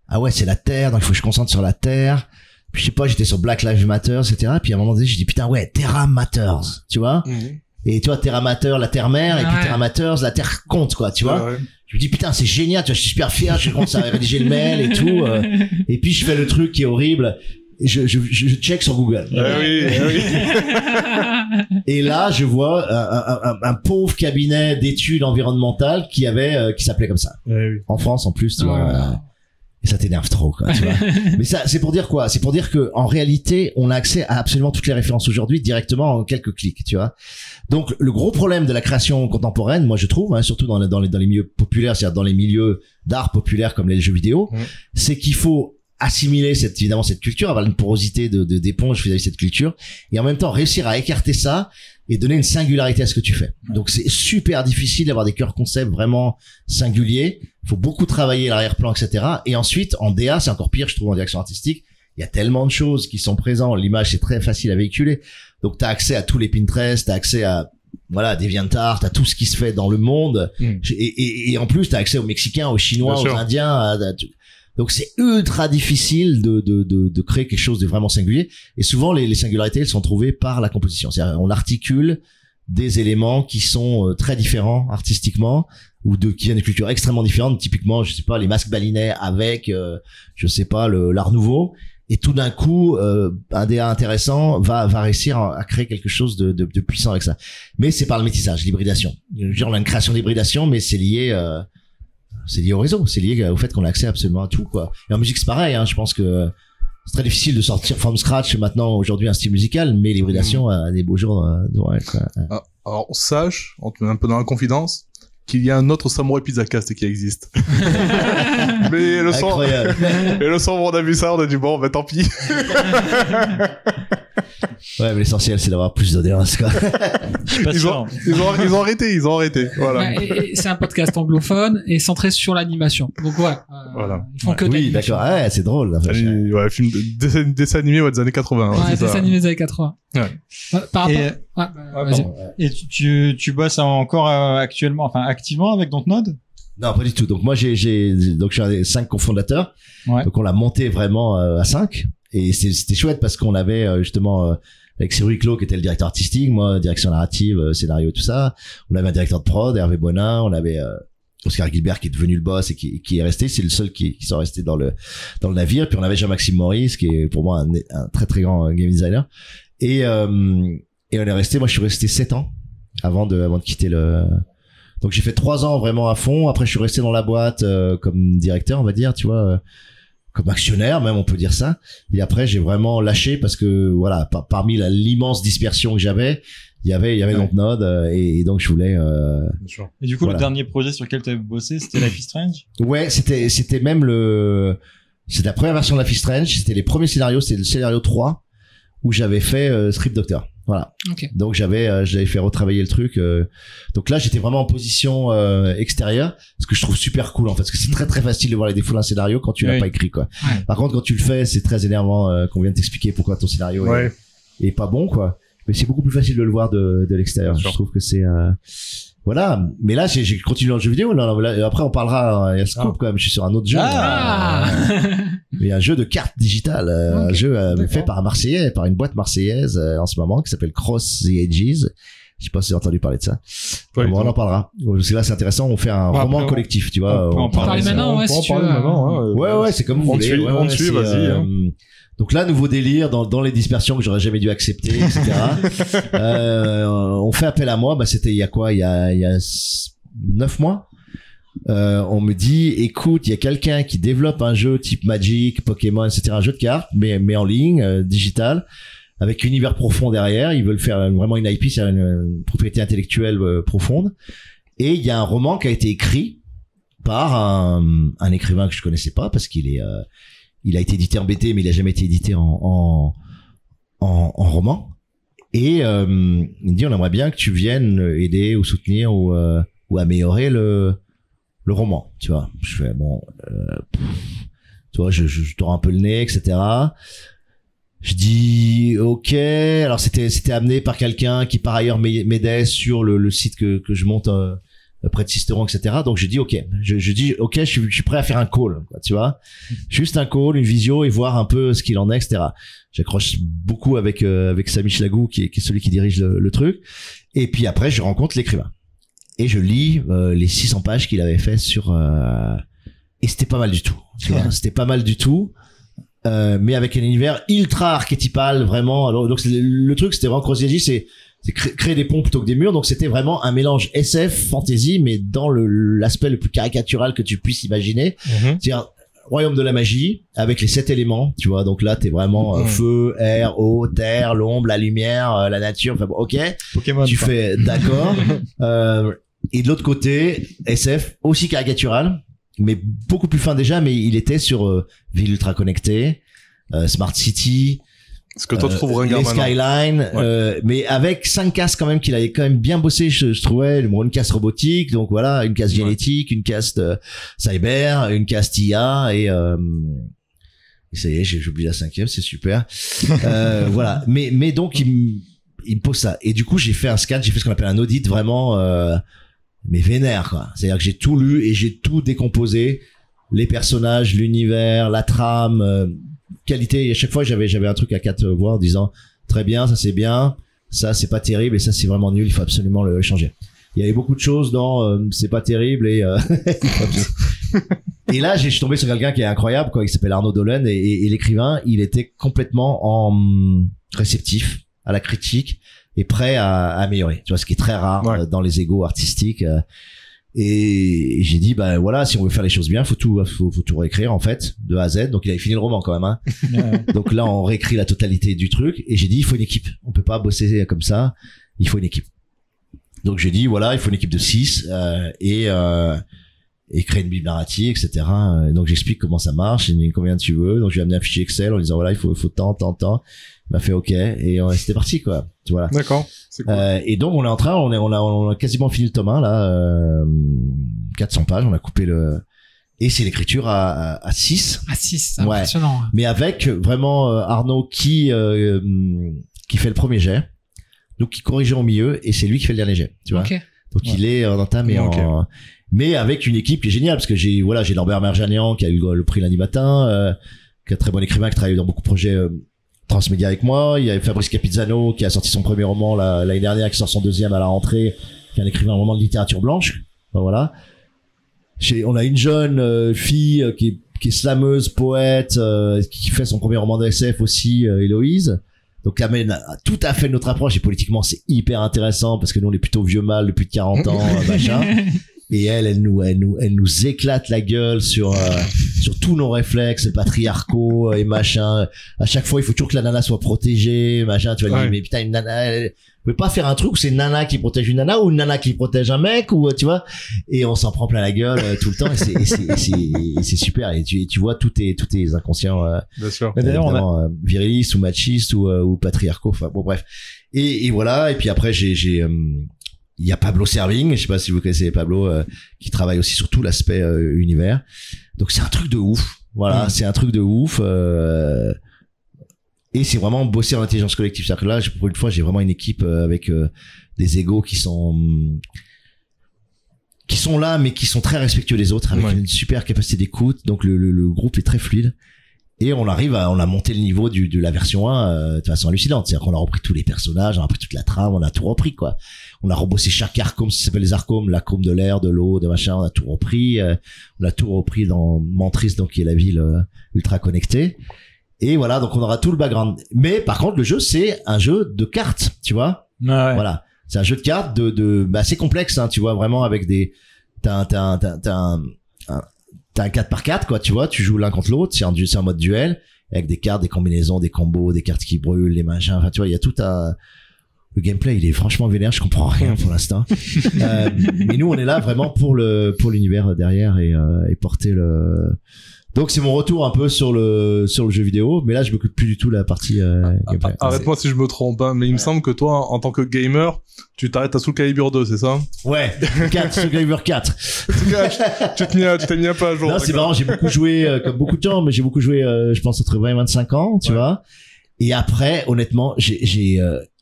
ah ouais, c'est la terre, donc il faut que je concentre sur la terre. Puis je sais pas, j'étais sur Black Lives Matter, etc. Puis à un moment donné, je dis putain ouais, Terra Matters, tu vois. Et tu vois, Terra Matter, la terre-mère, et puis Terra Matters, la terre compte, quoi, tu vois. Je me dis putain, c'est génial, tu vois, je suis super fier, je commence à rédiger le mail et tout. Et puis je fais le truc qui est horrible. Et je check sur Google. Et là, je vois un pauvre cabinet d'études environnementales qui s'appelait comme ça. En France, en plus, tu vois. Et ça t'énerve trop, quoi, tu vois. Mais ça, c'est pour dire quoi? C'est pour dire que, en réalité, on a accès à absolument toutes les références aujourd'hui directement en quelques clics, tu vois. Donc, le gros problème de la création contemporaine, moi, je trouve, surtout dans les milieux populaires, c'est-à-dire dans les milieux d'art populaire comme les jeux vidéo, c'est qu'il faut assimiler évidemment cette culture, avoir une porosité d'éponge vis-à-vis de cette culture, et en même temps réussir à écarter ça et donner une singularité à ce que tu fais. Donc c'est super difficile d'avoir des cœurs concepts vraiment singuliers. Il faut beaucoup travailler l'arrière-plan, etc. Et ensuite, en DA, c'est encore pire, je trouve, en direction artistique. Il y a tellement de choses qui sont présentes. L'image, c'est très facile à véhiculer. Donc t'as accès à tous les Pinterest, t'as accès à DeviantArt, à tout ce qui se fait dans le monde. Et en plus, t'as accès aux Mexicains, aux Chinois, aux Indiens, donc c'est ultra difficile de créer quelque chose de vraiment singulier. Et souvent les singularités elles sont trouvées par la composition. C'est-à-dire on articule des éléments qui sont très différents artistiquement ou qui viennent de cultures extrêmement différentes. Typiquement, je sais pas, les masques balinais avec, je sais pas, l'art nouveau. Et tout d'un coup, un DA intéressant va réussir à créer quelque chose de puissant avec ça. Mais c'est par le métissage, l'hybridation. Je veux dire, on a une création d'hybridation, mais c'est lié au réseau, c'est lié au fait qu'on a accès absolument à tout, quoi. Et en musique, c'est pareil, je pense que c'est très difficile de sortir from scratch maintenant, aujourd'hui, un style musical, mais l'hybridation a des beaux jours devant elle, quoi. Alors, sache, on te met un peu dans la confidence, qu'il y a un autre Samurai Pizza Cast qui existe. Mais le son, on a vu ça, on a dit bon, tant pis. Ouais, mais l'essentiel, c'est d'avoir plus d'audience, quoi. Ils ont arrêté, voilà. Ouais, et c'est un podcast anglophone et centré sur l'animation. Donc voilà. Ils font que de l'animation. D'accord. Ouais, c'est drôle. Film dessin animé des années 80. Ouais, dessin animé des années 80. Ouais. Par rapport... vas-y. Et tu bosses encore activement avec Dontnod? Non, pas du tout. Donc moi, donc je suis un des 5 cofondateurs. Ouais. Donc on l'a monté vraiment à 5. Et c'était chouette parce qu'on avait justement avec Cyril Clos qui était le directeur artistique, moi direction narrative, scénario, tout ça. On avait un directeur de prod, Hervé Bonin, on avait Oscar Gilbert qui est devenu le boss et qui est resté, c'est le seul qui sont restés dans le navire. Puis on avait Jean-Maxime Maurice qui est pour moi un très très grand game designer. Et on est resté, moi je suis resté 7 ans avant de quitter Donc j'ai fait 3 ans vraiment à fond. Après je suis resté dans la boîte comme directeur, on va dire, tu vois, comme actionnaire même, on peut dire ça. Et après j'ai vraiment lâché parce que voilà, parmi l'immense dispersion que j'avais, il y avait Dontnod et donc je voulais. Et du coup voilà. Le dernier projet sur lequel tu avais bossé, c'était Life is Strange. Ouais, c'était même c'était la première version de Life is Strange. C'était les premiers scénarios, c'était le scénario 3 où j'avais fait Script Doctor. Voilà. Okay. Donc j'avais fait retravailler le truc. Donc là j'étais vraiment en position extérieure, ce que je trouve super cool en fait, parce que c'est très très facile de voir les défauts d'un scénario quand tu l'as pas écrit quoi. Ouais. Par contre quand tu le fais, c'est très énervant qu'on vienne t'expliquer pourquoi ton scénario est pas bon quoi. Mais c'est beaucoup plus facile de le voir de l'extérieur. Je trouve que c'est voilà. Mais là j'ai continué dans le jeu vidéo. Là, après on parlera. Il y a Scoop quand même. Je suis sur un autre jeu. Mais un jeu de cartes digitales, un jeu fait par un Marseillais, par une boîte marseillaise en ce moment qui s'appelle Cross the Ages. Je sais pas si vous avez entendu parler de ça. On en parlera. Parce que là c'est intéressant. On fait un roman collectif, tu vois. On peut en parler maintenant, ouais, si tu veux. Ouais, c'est comme vous voulez. On suit, vas-y. Donc là, nouveau délire dans les dispersions que j'aurais jamais dû accepter, etc. On fait appel à moi. Bah c'était il y a quoi, il y a 9 mois. On me dit, écoute, il y a quelqu'un qui développe un jeu type Magic, Pokémon, etc. Un jeu de cartes, mais en ligne, digital, avec univers profond derrière. Ils veulent faire vraiment une IP, c'est une propriété intellectuelle profonde. Et il y a un roman qui a été écrit par un écrivain que je connaissais pas parce qu'il a été édité en BT, mais il a jamais été édité en roman. Et il me dit, on aimerait bien que tu viennes aider ou soutenir ou améliorer le roman, tu vois. Je fais bon, tu vois, je tords un peu le nez, etc. Je dis ok. Alors c'était amené par quelqu'un qui par ailleurs m'aidait sur le site que je monte près de Sisteron, etc. Donc je dis ok. Je dis ok, je suis prêt à faire un call, quoi, tu vois. Juste un call, une visio et voir un peu ce qu'il en est, etc. J'accroche beaucoup avec Samy Chlagou qui est celui qui dirige le truc. Et puis après je rencontre l'écrivain. Et je lis les 600 pages qu'il avait fait sur et c'était pas mal du tout. Tu vois, c'était pas mal du tout. Mais avec un univers ultra archétypal vraiment. Alors donc le truc c'était vraiment Cross the Ages, c'est créer des ponts plutôt que des murs. Donc c'était vraiment un mélange SF, fantasy, mais dans l'aspect le plus caricatural que tu puisses imaginer. C'est-à-dire royaume de la magie avec les 7 éléments, tu vois. Donc là t'es vraiment feu, air, eau, terre, l'ombre, la lumière, la nature. Enfin bon, ok. Pokémon. Tu fais d'accord. Et de l'autre côté, SF aussi caricatural, mais beaucoup plus fin déjà. Mais il était sur ville ultra connectée, smart city. Ce que toi tu trouves ringard les maintenant. Skyline, mais avec 5 cases quand même qu'il avait quand même bien bossé, je trouvais. Une case robotique, donc voilà, une case génétique, une case cyber, une case IA et ça y est, j'ai oublié la 5e, c'est super. Voilà, mais donc il me pose ça et du coup j'ai fait un scan, j'ai fait ce qu'on appelle un audit vraiment mais vénère quoi. C'est-à-dire que j'ai tout lu et j'ai tout décomposé, les personnages, l'univers, la trame, qualité. Et à chaque fois j'avais un truc à 4 voix en disant très bien, ça c'est bien, ça c'est pas terrible et ça c'est vraiment nul, il faut absolument le changer. Il y avait beaucoup de choses dans c'est pas terrible et et là je suis tombé sur quelqu'un qui est incroyable quoi, qui s'appelle Arnaud Dolen et l'écrivain, il était complètement réceptif à la critique et prêt à améliorer, tu vois, ce qui est très rare dans les égos artistiques. Et j'ai dit bah voilà, si on veut faire les choses bien, faut tout réécrire en fait de A à Z. Donc il avait fini le roman quand même hein. Donc là on réécrit la totalité du truc et j'ai dit il faut une équipe, on peut pas bosser comme ça, il faut une équipe. Donc j'ai dit voilà, il faut une équipe de 6 et créer une bible narrative, etc. Donc j'explique comment ça marche, il me dit combien tu veux, donc je lui ai amené un fichier Excel en disant voilà il faut tant. Il m'a fait ok et c'était parti quoi. Voilà. D'accord. C'est cool. Et donc on est en train, on a quasiment fini le tome 1 là, 400 pages, on a coupé et c'est l'écriture à 6. À 6, c'est impressionnant. Mais avec vraiment Arnaud qui fait le premier jet, donc qui corrige au milieu et c'est lui qui fait le dernier jet, tu vois. Okay. Donc il est en entame et mais avec une équipe qui est géniale parce que j'ai Norbert Merjanian qui a eu le prix lundi matin, qui est un très bon écrivain qui travaille dans beaucoup de projets transmédia avec moi. Il y a Fabrice Capizzano qui a sorti son premier roman l'année dernière, qui sort son deuxième à la rentrée, qui est un écrivain vraiment de littérature blanche. Enfin, voilà. On a une jeune fille qui est slameuse, poète, qui fait son premier roman de SF aussi, Héloïse. Donc amène tout à fait notre approche, et politiquement c'est hyper intéressant parce que nous on est plutôt vieux mâles depuis 40 ans, machin. Et elle nous éclate la gueule sur tous nos réflexes patriarcaux et machin. À chaque fois, il faut toujours que la nana soit protégée, machin. Tu vas dire, mais putain, une nana, vous pouvez pas faire un truc où c'est une nana qui protège une nana ou une nana qui protège un mec, ou tu vois. Et on s'en prend plein la gueule tout le temps, et c'est super. Et tu vois tous tes inconscients, bien sûr. D'ailleurs, virilistes ou machistes ou patriarcaux. Enfin bon, bref. Et voilà. Et puis après, il y a Pablo Servigne, je sais pas si vous connaissez Pablo, qui travaille aussi sur tout l'aspect univers. Donc c'est un truc de ouf. Voilà, c'est un truc de ouf. Et c'est vraiment bosser en intelligence collective. C'est-à-dire que là, pour une fois, j'ai vraiment une équipe avec des égos qui sont là, mais qui sont très respectueux des autres, avec une super capacité d'écoute. Donc le groupe est très fluide. Et on a monté le niveau de la version 1 de façon hallucinante. C'est-à-dire qu'on a repris tous les personnages, on a repris toute la trame, on a tout repris, quoi. On a rebossé chaque arcome, ça s'appelle les arcomes, l'arcome de l'air, de l'eau, de machin, on a tout repris. On a tout repris dans Mantris, donc qui est la ville ultra connectée. Et voilà, donc on aura tout le background. Mais par contre, le jeu, c'est un jeu de cartes, tu vois. Ouais. Voilà. C'est un jeu de cartes assez complexe, hein, tu vois, vraiment avec t'as un 4x4, quoi, tu vois, tu joues l'un contre l'autre, c'est un mode duel, avec des cartes, des combinaisons, des combos, des cartes qui brûlent, les machins, enfin, tu vois, il y a tout le gameplay, il est franchement vénère, je comprends rien pour l'instant. Mais nous, on est là vraiment pour l'univers derrière et porter Donc c'est mon retour un peu sur le jeu vidéo, mais là je m'occupe plus du tout de la partie gameplay. Arrête-moi si je me trompe, hein, mais il me semble que toi, en tant que gamer, tu t'arrêtes à Soul Calibur 2, c'est ça? Ouais, Soul Calibur 4. Tu t'es mis un peu à jour. Non, c'est marrant, j'ai beaucoup joué, comme beaucoup de gens, mais j'ai beaucoup joué, je pense, entre 20 et 25 ans, tu vois. Et après, honnêtement,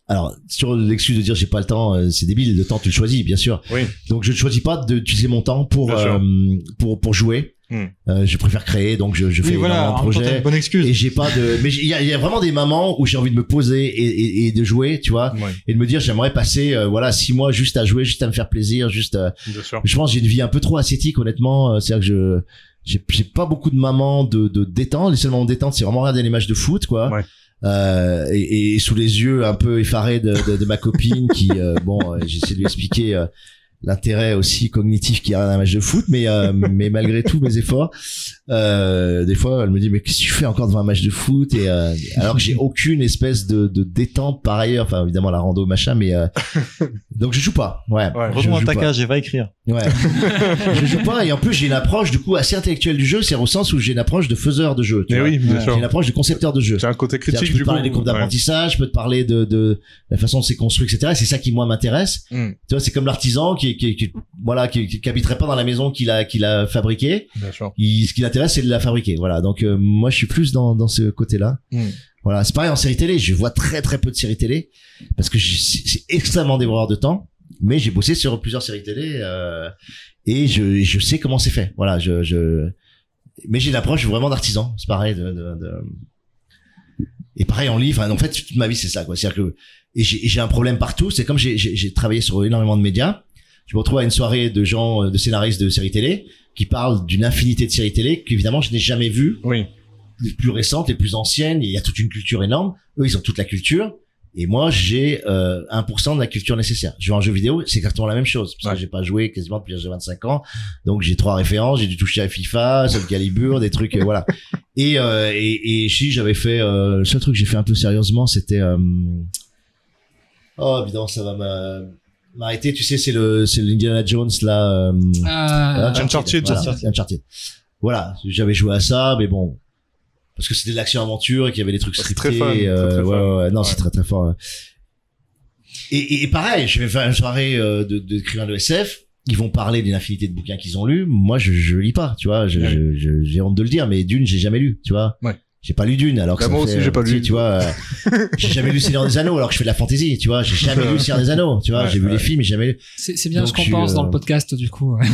alors, sur l'excuse de dire j'ai pas le temps, c'est débile, le temps tu le choisis, bien sûr. Oui. Donc je ne choisis pas d'utiliser mon temps pour jouer. Je préfère créer, donc je fais énormément de projets. Bonne excuse. Et j'ai pas mais il y a vraiment des moments où j'ai envie de me poser et de jouer, tu vois, et de me dire j'aimerais passer 6 mois juste à jouer, juste à me faire plaisir, juste. Bien sûr. Je pense que j'ai une vie un peu trop ascétique, honnêtement. C'est-à-dire que j'ai pas beaucoup de moments de détente. Les seuls moments de détente, c'est vraiment regarder les matchs de foot, quoi. Ouais. Et sous les yeux un peu effarés de ma copine qui j'essaie de lui expliquer l'intérêt aussi cognitif qu'il y a dans un match de foot, mais malgré tous mes efforts, des fois elle me dit mais qu'est-ce que tu fais encore devant un match de foot, et alors que j'ai aucune espèce de détente par ailleurs, enfin évidemment la rando machin, mais donc je joue pas. Heureusement ta cage, j'ai pas écrire. Je joue pas, et en plus j'ai une approche du coup assez intellectuelle du jeu, c'est au sens où j'ai une approche de faiseur de jeu, tu vois. Oui, bien sûr. J'ai une approche de concepteur de jeu. C'est un côté critique. Je peux te parler des courbes d'apprentissage, je peux te parler de la façon dont c'est construit, etc. Et c'est ça qui moi m'intéresse. Tu vois, c'est comme l'artisan qui habiterait pas dans la maison qu'il a fabriquée. Bien sûr. Ce qui l'intéresse, c'est de la fabriquer. Voilà. Donc moi je suis plus dans ce côté-là. Voilà, c'est pareil en série télé, je vois très très peu de séries télé parce que c'est extrêmement dévoreur de temps, mais j'ai bossé sur plusieurs séries télé et je sais comment c'est fait. Voilà, mais j'ai une approche vraiment d'artisan, c'est pareil et pareil en livre, en fait toute ma vie c'est ça, quoi. C'est-à-dire que j'ai un problème partout, c'est comme j'ai travaillé sur énormément de médias, je me retrouve à une soirée de gens, de scénaristes de séries télé qui parlent d'une infinité de séries télé qu'évidemment je n'ai jamais vues. Oui. Les plus récentes, les plus anciennes, il y a toute une culture énorme. Eux, ils ont toute la culture. Et moi, j'ai 1% de la culture nécessaire. Je joue en jeu vidéo, c'est exactement la même chose. Parce que j'ai pas joué quasiment depuis l'âge de 25 ans. Donc, j'ai 3 références. J'ai dû toucher à FIFA, Soul Calibur, des trucs, voilà. Et si j'avais fait, le seul truc que j'ai fait un peu sérieusement, c'était, oh, évidemment, ça va m'arrêter. Tu sais, c'est l'Indiana Jones, là, Uncharted. Uncharted. Voilà. J'avais joué à ça, mais bon. Parce que c'était de l'action-aventure et qu'il y avait des trucs scriptés. C'est très fun. Non, c'est très très fort. Et pareil, je vais faire une soirée d'écrivains de SF. Ils vont parler d'une infinité de bouquins qu'ils ont lus. Moi, je lis pas, tu vois. J'ai honte de le dire, mais Dune, j'ai jamais lu, tu vois. Ouais. J'ai pas lu Dune, alors que moi aussi, j'ai pas lu. Tu vois, j'ai jamais lu Seigneur des Anneaux, alors que je fais de la fantasy, tu vois. J'ai jamais lu Seigneur des Anneaux, tu vois. J'ai vu les films, mais jamais lu. C'est bien ce qu'on pense dans le podcast, du coup. Ouais.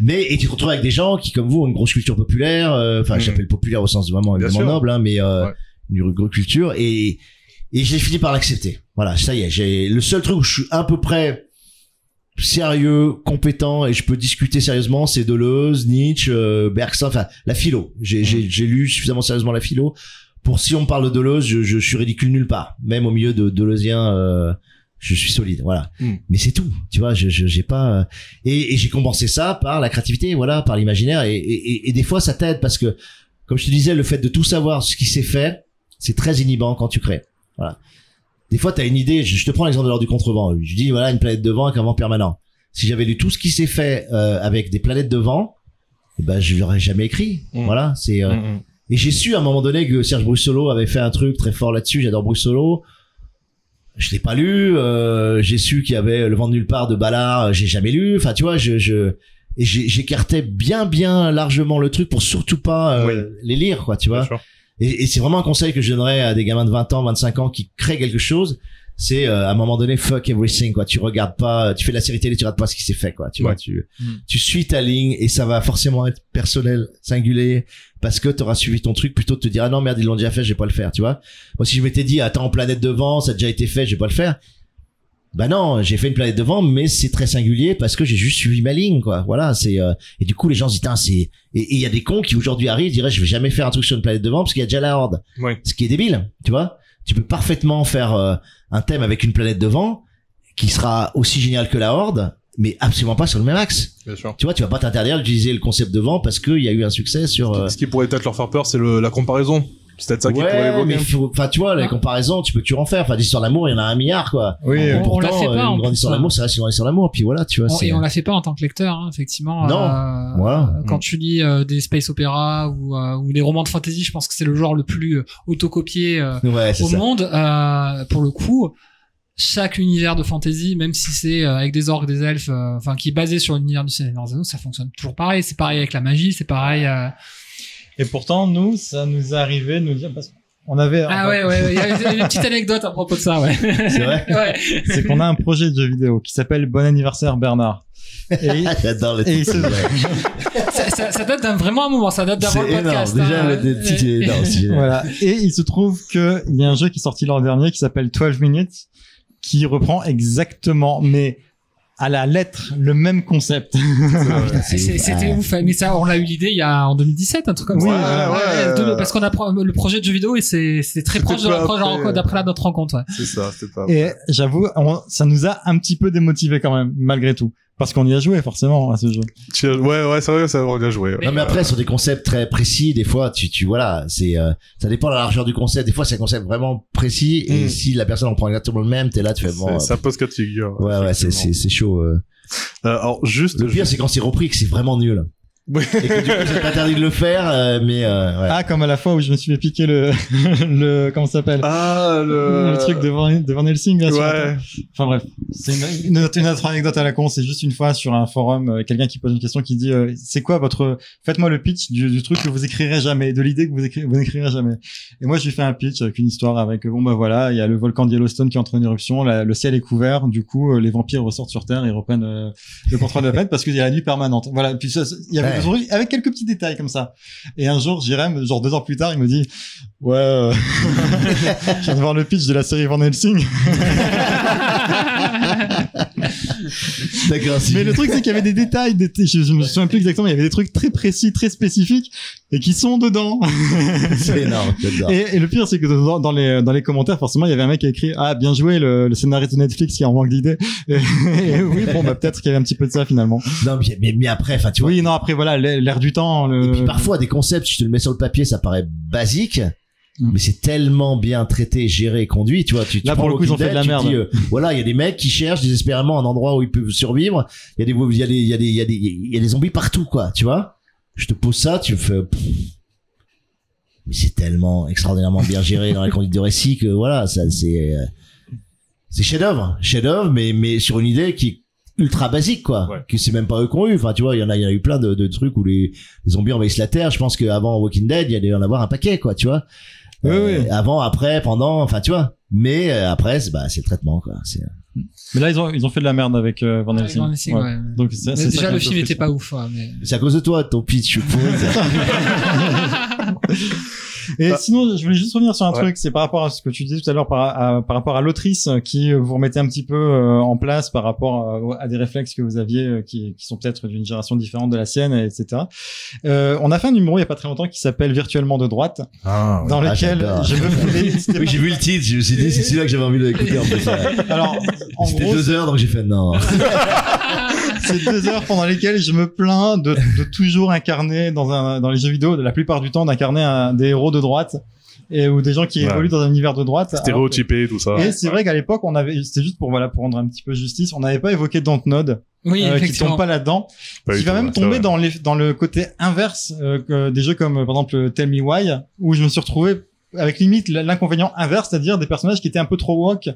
Mais, et tu te retrouves avec des gens qui, comme vous, ont une grosse culture populaire, enfin, j'appelle populaire au sens vraiment évidemment noble, hein, mais, une grosse culture, et j'ai fini par l'accepter. Voilà, ça y est, le seul truc où je suis à peu près sérieux, compétent et je peux discuter sérieusement, c'est Deleuze, Nietzsche, Bergson, enfin la philo. J'ai lu suffisamment sérieusement la philo si on parle de Deleuze, je suis ridicule nulle part. Même au milieu de Deleuziens, je suis solide, voilà. Mais c'est tout, tu vois, j'ai pas, et j'ai compensé ça par la créativité, voilà, par l'imaginaire, et des fois ça t'aide parce que, comme je te disais, le fait de tout savoir ce qui s'est fait, c'est très inhibant quand tu crées, voilà. Des fois t'as une idée, je te prends l'exemple de l'heure du contrevent, je dis voilà, une planète de vent avec un vent permanent. Si j'avais lu tout ce qui s'est fait, avec des planètes de vent, eh ben, je l'aurais jamais écrit, voilà, c'est, et j'ai su à un moment donné que Serge Brussolo avait fait un truc très fort là-dessus, j'adore Brussolo. Je l'ai pas lu, j'ai su qu'il y avait Le vent de nulle part de Ballard, j'ai jamais lu, enfin tu vois, et j'écartais bien largement le truc pour surtout pas les lire, quoi, tu vois. Et c'est vraiment un conseil que je donnerais à des gamins de 20 ans, 25 ans qui créent quelque chose, c'est à un moment donné fuck everything, quoi. Tu regardes pas, tu fais de la série télé, tu regardes pas ce qui s'est fait, quoi, tu vois, tu suis ta ligne et ça va forcément être personnel, singulier, parce que t'auras suivi ton truc plutôt que de te dire ah non merde ils l'ont déjà fait, je vais pas le faire, tu vois. Moi si je m'étais dit attends, planète de vent, ça a déjà été fait, je vais pas le faire, bah non, j'ai fait une planète de vent, mais c'est très singulier parce que j'ai juste suivi ma ligne, quoi. Voilà, c'est et du coup les gens se disent c'est, et il y a des cons qui aujourd'hui arrivent diraient je vais jamais faire un truc sur une planète de vent parce qu'il y a déjà la Horde, ce qui est débile, tu vois. Tu peux parfaitement faire un thème avec une planète de vent qui sera aussi génial que la Horde, mais absolument pas sur le même axe. Bien sûr. Tu vois, tu vas pas t'interdire d'utiliser le concept de vent parce qu'il y a eu un succès sur. Ce qui pourrait peut-être leur faire peur, c'est la comparaison. C'est peut-être ça qui pourrait évoquer. Mais enfin, tu vois, les comparaisons, tu peux toujours en faire. Enfin, l'histoire d'amour, il y en a 1 milliard, quoi. Oui, on la fait pas. Une grande histoire d'amour, ça reste une grande histoire d'amour. Puis voilà, tu vois. Et on la fait pas en tant que lecteur, hein, effectivement. Non. Voilà. Quand tu lis des space opéra ou des romans de fantasy, je pense que c'est le genre le plus autocopié au monde. Pour le coup, chaque univers de fantasy, même si c'est avec des orques, des elfes, enfin qui est basé sur l'univers du Seigneur des Anneaux, ça fonctionne toujours pareil. C'est pareil avec la magie, c'est pareil. Et pourtant, nous, ça nous est arrivé de nous dire parce qu'on avait. Il y avait une petite anecdote à propos de ça, ouais. C'est vrai. Ouais. C'est qu'on a un projet de jeu vidéo qui s'appelle Bon anniversaire Bernard. Et j'adore les trucs. Ça date vraiment un moment, ça date d'avant le podcast. Énorme. Déjà, le titre est énorme. Voilà. Et il se trouve que il y a un jeu qui est sorti l'an dernier qui s'appelle 12 Minutes, qui reprend exactement, mais à la lettre, le même concept. C'était ouf, mais ça, on l'a eu l'idée en 2017, un truc comme ça. Parce qu'on apprend le projet de jeu vidéo et c'est très proche de l'approche d'après notre rencontre. Ouais. C'est ça, c'était pas. Et j'avoue, ça nous a un petit peu démotivé quand même, malgré tout. Parce qu'on y a joué forcément à ce jeu. Ouais, c'est vrai, ça on y a joué. Ouais. Non mais après sur des concepts très précis, des fois tu voilà, c'est ça dépend de la largeur du concept. Des fois c'est un concept vraiment précis et si la personne en prend exactement le même, t'es là, tu fais bon. Ça pose cas de figure. Ouais, c'est chaud. Alors juste. Le pire c'est quand c'est repris que c'est vraiment nul. Oui. Et que du coup c'est interdit de le faire, mais ouais. Ah, comme à la fois où je me suis fait piquer le comment ça s'appelle, le truc de Van Helsing là. Ouais. Enfin bref, c'est une autre anecdote à la con. C'est juste une fois sur un forum quelqu'un qui pose une question qui dit c'est quoi faites-moi le pitch du truc que vous écrirez jamais, de l'idée que vous n'écrirez jamais. Et moi je lui fais un pitch avec une histoire avec bon bah voilà, il y a le volcan de Yellowstone qui entre en éruption, le ciel est couvert, du coup les vampires ressortent sur Terre et reprennent le contrôle de la planète parce qu'il y a la nuit permanente. Voilà, puis ça il y avait avec quelques petits détails comme ça. Et un jour, Jérém, genre 2 ans plus tard, il me dit ouais, je viens de voir le pitch de la série Van Helsing. D'accord. Mais le truc, c'est qu'il y avait des détails, je me souviens plus exactement, il y avait des trucs très précis, très spécifiques, et qui sont dedans. C'est énorme, j'adore. Et le pire, c'est que dans les commentaires, forcément, il y avait un mec qui a écrit, ah, bien joué, le scénariste de Netflix qui est en manque d'idées. Et oui, bon, bah, peut-être qu'il y avait un petit peu de ça, finalement. Non, mais après, enfin, tu vois. Oui, non, après, voilà, l'air du temps, Et puis parfois, des concepts, si tu te le mets sur le papier, ça paraît basique. Mais c'est tellement bien traité, géré, conduit, tu vois. Là, pour le coup, ils ont fait de la merde. Dis, voilà, il y a des mecs qui cherchent désespérément un endroit où ils peuvent survivre. Il y a des zombies partout, quoi, tu vois. Je te pose ça, tu me fais, mais c'est tellement extraordinairement bien géré dans la conduite de récit que voilà, ça, c'est chef-d'œuvre, mais sur une idée qui est ultra basique, quoi. Ouais. Que c'est même pas eux qui ont eu. Enfin, tu vois, il y en a eu plein de trucs où les zombies envahissent la Terre. Je pense qu'avant Walking Dead, il y allait y en avoir un paquet, quoi, tu vois. Oui. Avant, après, pendant, enfin, tu vois. Mais après, c'est le traitement, quoi. Mais là, ils ont fait de la merde avec Van Helsing. Ouais. Donc déjà le film était pas ouf, mais c'est à cause de toi, ton pitch, je suppose. Et sinon, je voulais juste revenir sur un truc, c'est par rapport à ce que tu disais tout à l'heure par rapport à l'autrice qui vous remettez un petit peu en place par rapport à des réflexes que vous aviez qui sont peut-être d'une génération différente de la sienne, etc. On a fait un numéro il y a pas très longtemps qui s'appelle Virtuellement de droite, dans lequel je me voulais... Oui, j'ai vu le titre, je me suis dit c'est celui-là que j'avais envie d'écouter en plus. Alors, en c'était gros, 2 heures, donc j'ai fait non. c'est 2 heures pendant lesquelles je me plains de toujours incarner dans les jeux vidéo, de la plupart du temps, d'incarner des héros de droite ou des gens qui évoluent dans un univers de droite. Stéréotypé, tout ça. Et c'est vrai qu'à l'époque, c'était juste pour rendre un petit peu justice, on n'avait pas évoqué Dontnod. Qui tombe pas là-dedans, qui va même tomber dans le côté inverse des jeux comme par exemple Tell Me Why, où je me suis retrouvé avec limite l'inconvénient inverse, c'est-à-dire des personnages qui étaient un peu trop woke,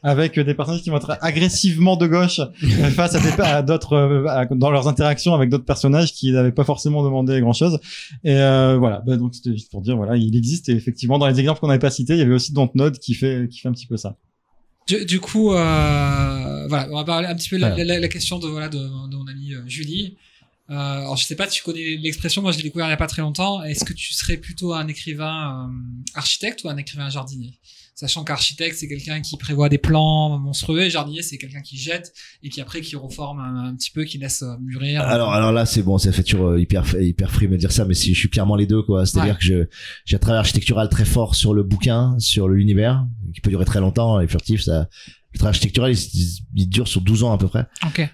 avec des personnages qui vont être agressivement de gauche face à d'autres dans leurs interactions avec d'autres personnages qui n'avaient pas forcément demandé grand-chose. Et voilà, donc c'était juste pour dire voilà, il existe et effectivement dans les exemples qu'on n'avait pas cités, il y avait aussi Dontnod qui fait un petit peu ça. Du coup, voilà, on va parler un petit peu de la question de mon amie Julie. Alors je sais pas, tu connais l'expression, moi je l'ai découvert il y a pas très longtemps. Est-ce que tu serais plutôt un écrivain architecte ou un écrivain jardinier? Sachant qu'architecte c'est quelqu'un qui prévoit des plans monstrueux, et jardinier c'est quelqu'un qui jette et qui après qui reforme un petit peu, qui laisse mûrir. Alors là c'est bon, ça fait toujours hyper free me dire ça, mais si je suis clairement les deux quoi. C'est-à-dire que j'ai un travail architectural très fort sur le bouquin, sur l'univers, qui peut durer très longtemps. Les furtifs, ça. Le travail architectural, il dure sur 12 ans à peu près. Okay.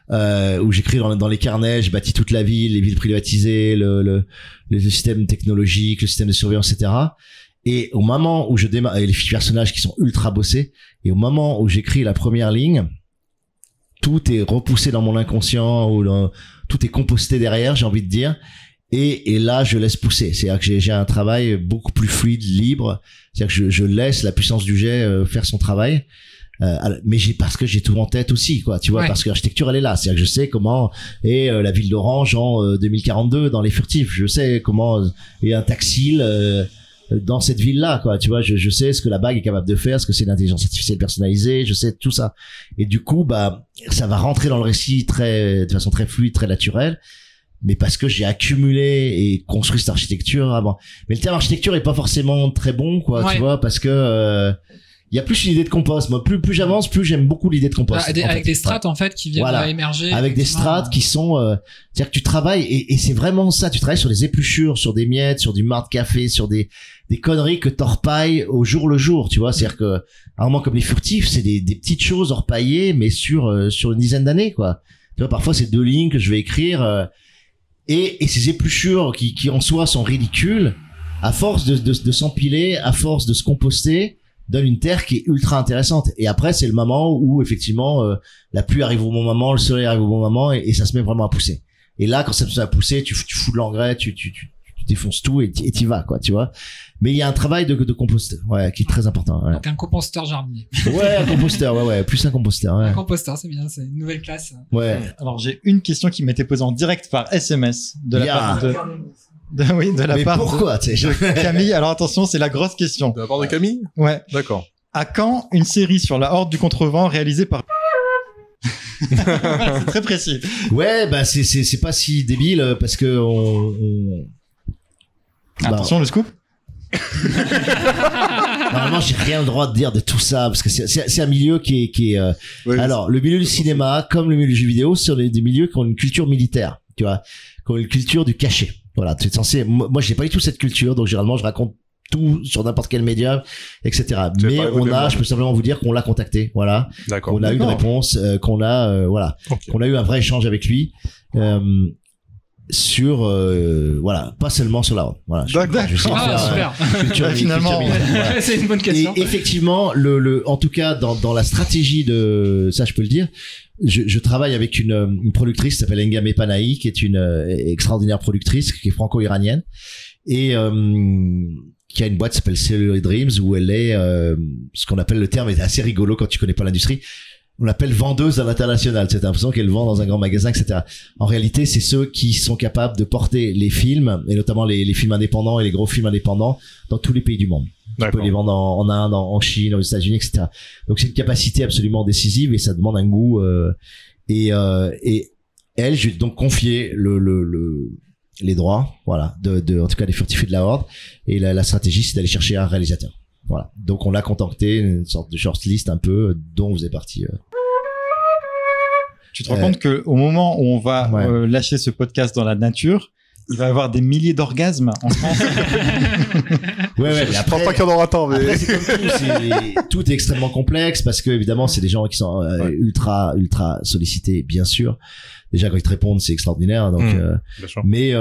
Où j'écris dans les carnets, j'ai bâti toute la ville, les villes privatisées, le système technologique, le système de surveillance, etc. Et au moment où je démarre, et les personnages qui sont ultra bossés, et au moment où j'écris la première ligne, tout est repoussé dans mon inconscient, tout est composté derrière, j'ai envie de dire. Et là, je laisse pousser. C'est-à-dire que j'ai un travail beaucoup plus fluide, libre. C'est-à-dire que je laisse la puissance du jet faire son travail. Mais parce que j'ai tout en tête aussi, quoi, tu vois, parce que l'architecture elle est là, c'est-à-dire que je sais comment est la ville d'Orange en 2042 dans les furtifs, je sais comment est un taxi dans cette ville-là, quoi, tu vois, je sais ce que la bague est capable de faire, ce que c'est l'intelligence artificielle personnalisée, je sais tout ça, et du coup, ça va rentrer dans le récit de façon très fluide, très naturelle, mais parce que j'ai accumulé et construit cette architecture avant. Mais le terme architecture est pas forcément très bon, quoi, tu vois, parce que il y a plus une idée de compost. Moi, plus j'avance, plus j'aime beaucoup l'idée de compost. Avec des strates, en fait, qui viennent émerger. Avec des strates qui sont, c'est-à-dire que tu travailles, et c'est vraiment ça, tu travailles sur des épluchures, sur des miettes, sur du marc de café, sur des conneries que t'orpailles au jour le jour, tu vois. C'est-à-dire que, à un moment comme les furtifs, c'est des petites choses orpaillées, mais sur une dizaine d'années, quoi. Tu vois, parfois c'est 2 lignes que je vais écrire, et ces épluchures qui en soi sont ridicules, à force de s'empiler, à force de se composter, donne une terre qui est ultra intéressante. Et après, c'est le moment où, effectivement, la pluie arrive au bon moment, le soleil arrive au bon moment, et ça se met vraiment à pousser. Et là, quand ça se met à pousser, tu fous de l'engrais, tu défonces tout et t'y vas, quoi, tu vois. Mais il y a un travail de composteur, qui est très important. Ouais. Donc un composteur jardinier. Ouais, un composteur, plus un composteur. Ouais. Un composteur, c'est bien, c'est une nouvelle classe. Ouais. Alors j'ai une question qui m'était posée en direct par SMS de la part de la part pourquoi, de Camille. Alors attention, c'est la grosse question. De la part de Camille? Ouais. D'accord. À quand une série sur la Horde du Contrevent réalisée par... C'est très précis. Ouais, c'est pas si débile parce que Attention, le scoop. Normalement, j'ai rien le droit de dire de tout ça parce que c'est un milieu qui est alors le milieu du cinéma comme le milieu du jeu vidéo sont des milieux qui ont une culture militaire, tu vois, qui ont une culture du cachet. Voilà, tu es censé. Moi, j'ai pas du tout cette culture, donc généralement, je raconte tout sur n'importe quel média, etc. Mais je peux simplement vous dire qu'on l'a contacté, voilà. D'accord. On a eu une réponse, qu'on a, qu'on a eu un vrai échange avec lui. Sur pas seulement sur la Horde. Voilà. Super. Finalement, c'est une bonne question. Et effectivement, en tout cas dans la stratégie de ça, je peux le dire. Je travaille avec une productrice qui s'appelle Engame Panahi, qui est une extraordinaire productrice, qui est franco-iranienne et qui a une boîte qui s'appelle Cellular Dreams, où elle est ce qu'on appelle, le terme est assez rigolo quand tu connais pas l'industrie. On l'appelle vendeuse à l'international. C'est l'impression qu'elle vend dans un grand magasin, etc. En réalité, c'est ceux qui sont capables de porter les films, et notamment les films indépendants et les gros films indépendants, dans tous les pays du monde. Tu peux les vendre en Inde, en Chine, aux États-Unis, etc. Donc c'est une capacité absolument décisive et ça demande un goût. Et elle, je vais donc confier les droits, voilà, en tout cas des furtifs et de la Horde. Et la stratégie, c'est d'aller chercher un réalisateur. Voilà. Donc on l'a contacté, une sorte de shortlist un peu, dont vous êtes parti. Tu te rends compte que au moment où on va lâcher ce podcast dans la nature, il va y avoir des milliers d'orgasmes en France. Ouais, mais Je après, pense pas qu'il y en aura tant, mais. après, c'est comme tout, tout est extrêmement complexe parce que évidemment, c'est des gens qui sont ultra sollicités, bien sûr. Déjà quand ils te répondent, c'est extraordinaire. Donc, Bien sûr. mais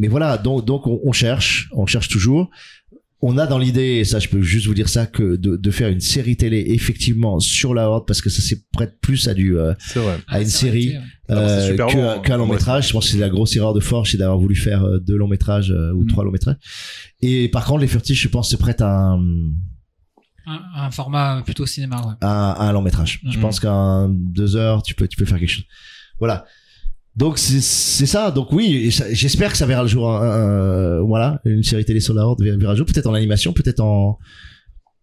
voilà, donc on cherche toujours. On a dans l'idée, et ça je peux juste vous dire ça, que de faire une série télé effectivement sur la Horde, parce que ça s'est prête plus à C'est vrai. une série c'est super long, qu'un long métrage. Je pense que c'est la grosse erreur de Forge, c'est d'avoir voulu faire 2 longs métrages ou 3 longs métrages. Et par contre, les Furtifs, je pense, se prêtent à un format plutôt cinéma, ouais. à un long métrage. Je pense qu'en 2 heures, tu peux faire quelque chose. Voilà. Donc c'est ça. Donc oui, j'espère que ça verra le jour. Voilà, une série télé sur la Horde verra le jour, peut-être en animation, peut-être en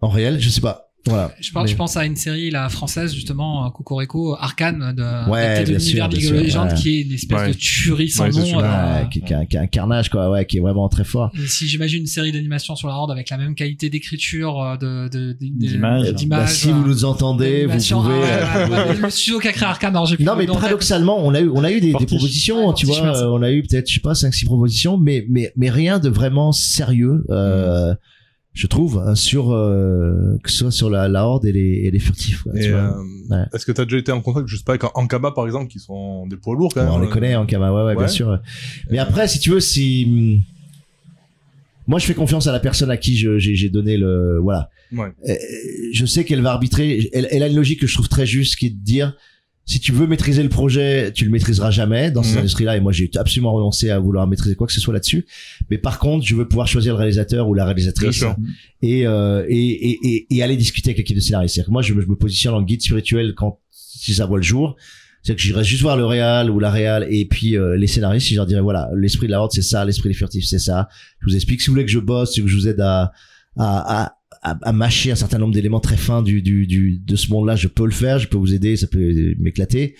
réel, je sais pas. Voilà. Je pense à une série la française justement, Cocorico, Arcane, Ouais, de bien sûr, l'univers bien League sûr, of Legends, ouais. qui est une espèce Ouais. de tuerie sans Ouais, c'est nom. super. Qui est un carnage, quoi. Ouais, qui est vraiment très fort. Et si j'imagine une série d'animation sur la Horde avec la même qualité d'écriture, D'image. Bah, si vous nous entendez, vous d'animation, pouvez. le studio qui a créé Arcane, alors j'ai plus Non, le mais nom en tête. paradoxalement, on a eu des Fortiche. propositions, Ouais, tu Fortiche, vois, merci. on a eu peut-être, je sais pas, 5-6 propositions, mais rien de vraiment sérieux, je trouve, hein, sur, que ce soit sur la Horde et les Furtifs, quoi, tu Et, vois. Ouais. est-ce que t'as déjà été en contact, je sais pas, avec Ankama, par exemple, qui sont des poids lourds, quand même? On les connaît en Kama, ouais, bien Ouais. sûr. Mais après, si tu veux, si, moi, je fais confiance à la personne à qui j'ai donné voilà. Ouais. Je sais qu'elle va arbitrer. Elle a une logique que je trouve très juste, qui est de dire, si tu veux maîtriser le projet, tu le maîtriseras jamais dans ces industries-là. Et moi, j'ai absolument renoncé à vouloir maîtriser quoi que ce soit là-dessus. Mais par contre, je veux pouvoir choisir le réalisateur ou la réalisatrice Bien sûr. et aller discuter avec l'équipe de scénaristes. C'est-à-dire que moi, je me positionne en guide spirituel si ça voit le jour. C'est-à-dire que j'irai juste voir le réal ou la réal et puis les scénaristes, je leur dirais voilà, l'esprit de la Horde c'est ça, l'esprit des Furtifs c'est ça. Je vous explique. Si vous voulez que je bosse, que je vous aide à mâcher un certain nombre d'éléments très fins de ce monde-là, je peux le faire, je peux vous aider, ça peut m'éclater.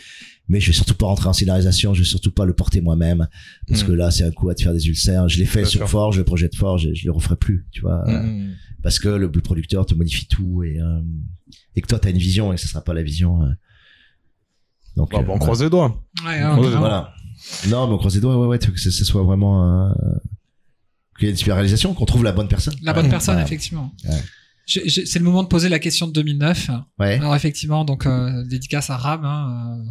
Mais je vais surtout pas rentrer en scénarisation, je vais surtout pas le porter moi-même, parce que là, c'est un coup à te faire des ulcères. Je l'ai fait Bien sur sûr. Forge, le projet de Forge, je le referai plus, tu vois, parce que le producteur te modifie tout et que toi, t'as une vision et que ça sera pas la vision. Donc, Bon, on croise les doigts. Ouais, voilà. Non, mais on croise les doigts, ouais, que ce soit vraiment, qu'il y ait une super réalisation, qu'on trouve la bonne personne. La bonne personne, Voilà. effectivement. Ouais. C'est le moment de poser la question de 2009. Ouais. Alors effectivement, donc dédicace à Ram,